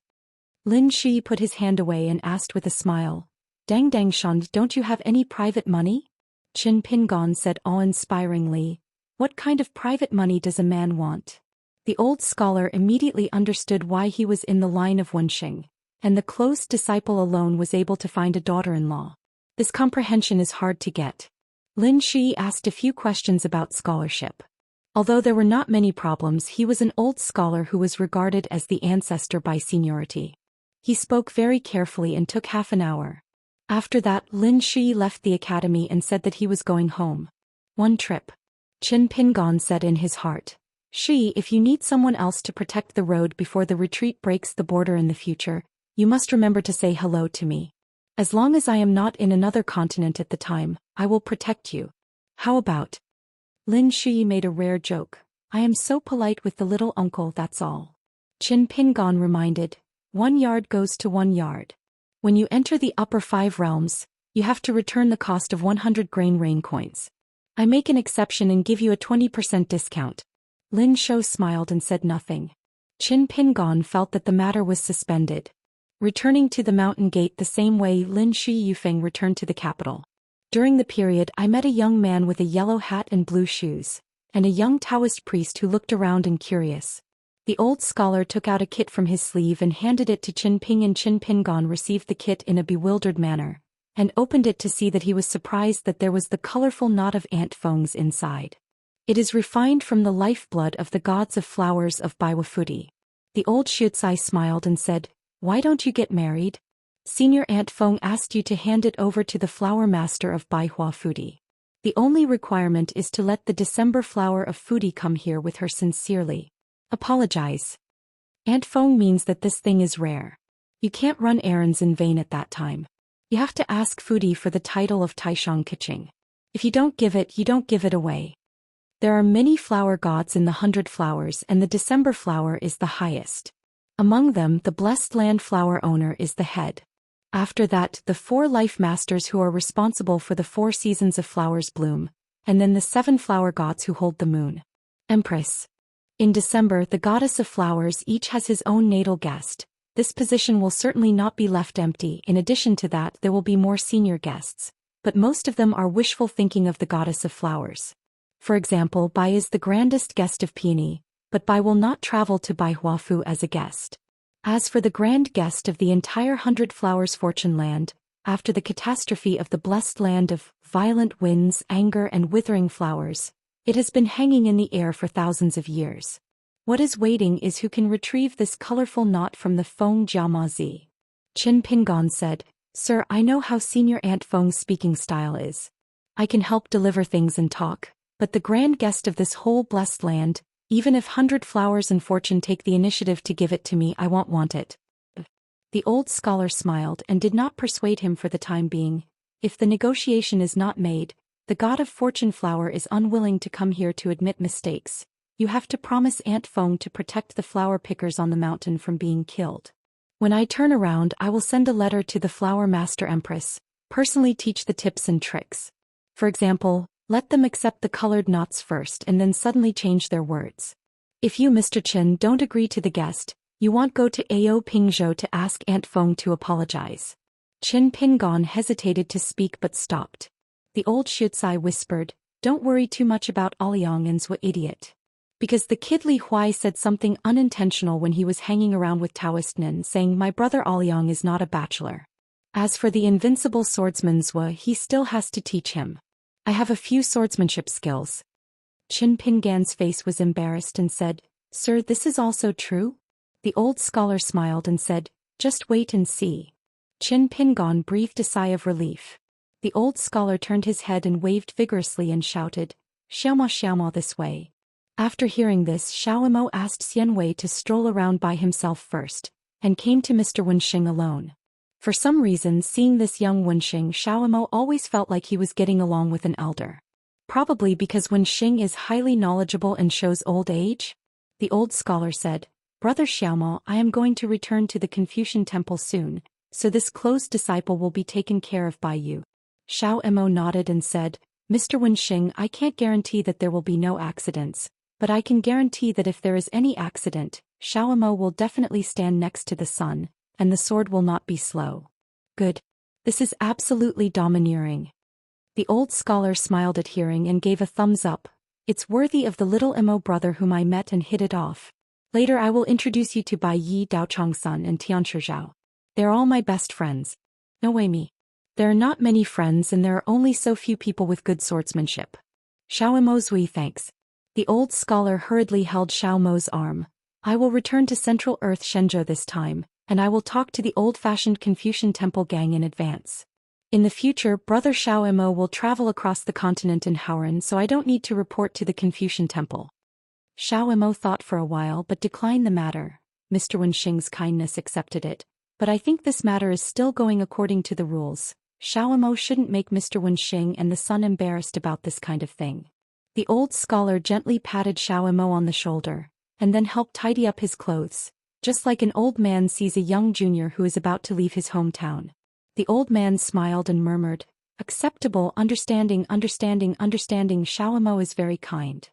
Lin Shi put his hand away and asked with a smile. Dang Shan, don't you have any private money? Qin Pingon said awe-inspiringly. What kind of private money does a man want? The old scholar immediately understood why he was in the line of Wenxing, and the close disciple alone was able to find a daughter-in-law. This comprehension is hard to get. Lin Shi asked a few questions about scholarship. Although there were not many problems, he was an old scholar who was regarded as the ancestor by seniority. He spoke very carefully and took half an hour. After that, Lin Shi left the academy and said that he was going home. One trip. Qin Pingon said in his heart. If you need someone else to protect the road before the retreat breaks the border in the future, you must remember to say hello to me. As long as I am not in another continent at the time, I will protect you. How about? Lin Shi made a rare joke. I am so polite with the little uncle, that's all. Qin Pingon reminded. 1 yard goes to 1 yard. When you enter the upper 5 realms, you have to return the cost of 100 grain rain coins. I make an exception and give you a 20% discount. Lin Shou smiled and said nothing. Qin Pingon felt that the matter was suspended. Returning to the mountain gate the same way Lin Shi Yufeng returned to the capital. During the period, I met a young man with a yellow hat and blue shoes, and a young Taoist priest who looked around and curious. The old scholar took out a kit from his sleeve and handed it to Qin Ping, and Qin Pingon received the kit in a bewildered manner, and opened it to see that he was surprised that there was the colorful knot of ant fangs inside. It is refined from the lifeblood of the gods of flowers of Baiwafudi. The old Shutsai smiled and said, why don't you get married? Senior Ant Feng asked you to hand it over to the flower master of Baihua Fudi. The only requirement is to let the December flower of Fudi come here with her sincerely. Apologize. Ant Feng means that this thing is rare. You can't run errands in vain at that time. You have to ask Fudi for the title of Taishang Kiching. If you don't give it, you don't give it away. There are many flower gods in the 100 flowers, and the December flower is the highest. Among them, the blessed land flower owner is the head. After that, the 4 life masters who are responsible for the 4 seasons of flowers bloom, and then the 7 flower gods who hold the moon. Empress. In December, the goddess of flowers each has his own natal guest. This position will certainly not be left empty. In addition to that, there will be more senior guests, but most of them are wishful thinking of the goddess of flowers. For example, Bai is the grandest guest of Peony, but Bai will not travel to Baihuafu as a guest. As for the grand guest of the entire 100 flowers fortune land, after the catastrophe of the blessed land of violent winds, anger and withering flowers, it has been hanging in the air for thousands of years. What is waiting is who can retrieve this colorful knot from the Feng Jiamazi. Qin Pingon said, Sir, I know how Senior Ant Feng's speaking style is. I can help deliver things and talk, but the grand guest of this whole blessed land, even if 100 flowers and fortune take the initiative to give it to me, I won't want it. The old scholar smiled and did not persuade him for the time being. If the negotiation is not made, The god of fortune flower is unwilling to come here to admit mistakes. You have to promise Aunt Feng to protect the flower pickers on the mountain from being killed. When I turn around, I will send a letter to the Flower Master Empress, personally teach the tips and tricks. For example, let them accept the colored knots first and then suddenly change their words. If you, Mr. Chen, don't agree to the guest, you won't go to Ao Pingzhou to ask Aunt Feng to apologize. Qin Pingon hesitated to speak but stopped. The old Shutsai whispered, "Don't worry too much about Ouyang and Zhou idiot." Because the kid Li Huai said something unintentional when he was hanging around with Taoist Nen, saying my brother Ouyang is not a bachelor. As for the invincible swordsman Zhou, he still has to teach him. I have a few swordsmanship skills. Qin Pingan's face was embarrassed and said, "Sir, this is also true?" The old scholar smiled and said, "Just wait and see." Qin Pingan breathed a sigh of relief. The old scholar turned his head and waved vigorously and shouted, "Xiaoma Xiaoma this way." After hearing this, Xiaomo asked Xianwei to stroll around by himself first, and came to Mr. Wenxing alone. For some reason, seeing this young Wenxing, Xiaomo always felt like he was getting along with an elder. Probably because Wenxing is highly knowledgeable and shows old age? The old scholar said, "Brother Xiaomo, I am going to return to the Confucian temple soon, so this closed disciple will be taken care of by you." Xiaomo nodded and said, "Mr. Wenxing, I can't guarantee that there will be no accidents, but I can guarantee that if there is any accident, Xiaomo will definitely stand next to the sun, and the sword will not be slow." Good. This is absolutely domineering. The old scholar smiled at hearing and gave a thumbs up. It's worthy of the little Imo brother whom I met and hit it off. Later I will introduce you to Bai Yi Daochongsun and Tianshizhao. They're all my best friends. No way me. There are not many friends and there are only so few people with good swordsmanship. Xiaomo Zui thanks. The old scholar hurriedly held Xiaomo's arm. I will return to Central Earth Shenzhou this time, and I will talk to the old-fashioned Confucian temple gang in advance. In the future, Brother Xiaomo will travel across the continent in Howren, so I don't need to report to the Confucian temple. Xiaomo thought for a while but declined the matter. Mr. Wenxing's kindness accepted it, but I think this matter is still going according to the rules. Xiaomo shouldn't make Mr. Wenxing and the son embarrassed about this kind of thing. The old scholar gently patted Xiaomo on the shoulder, and then helped tidy up his clothes, just like an old man sees a young junior who is about to leave his hometown. The old man smiled and murmured, "Acceptable, understanding, Xiaomo is very kind."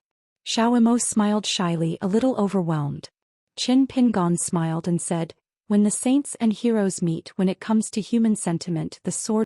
Xiaomo smiled shyly, a little overwhelmed. Qin Pingon smiled and said, "When the saints and heroes meet, when it comes to human sentiment, the sword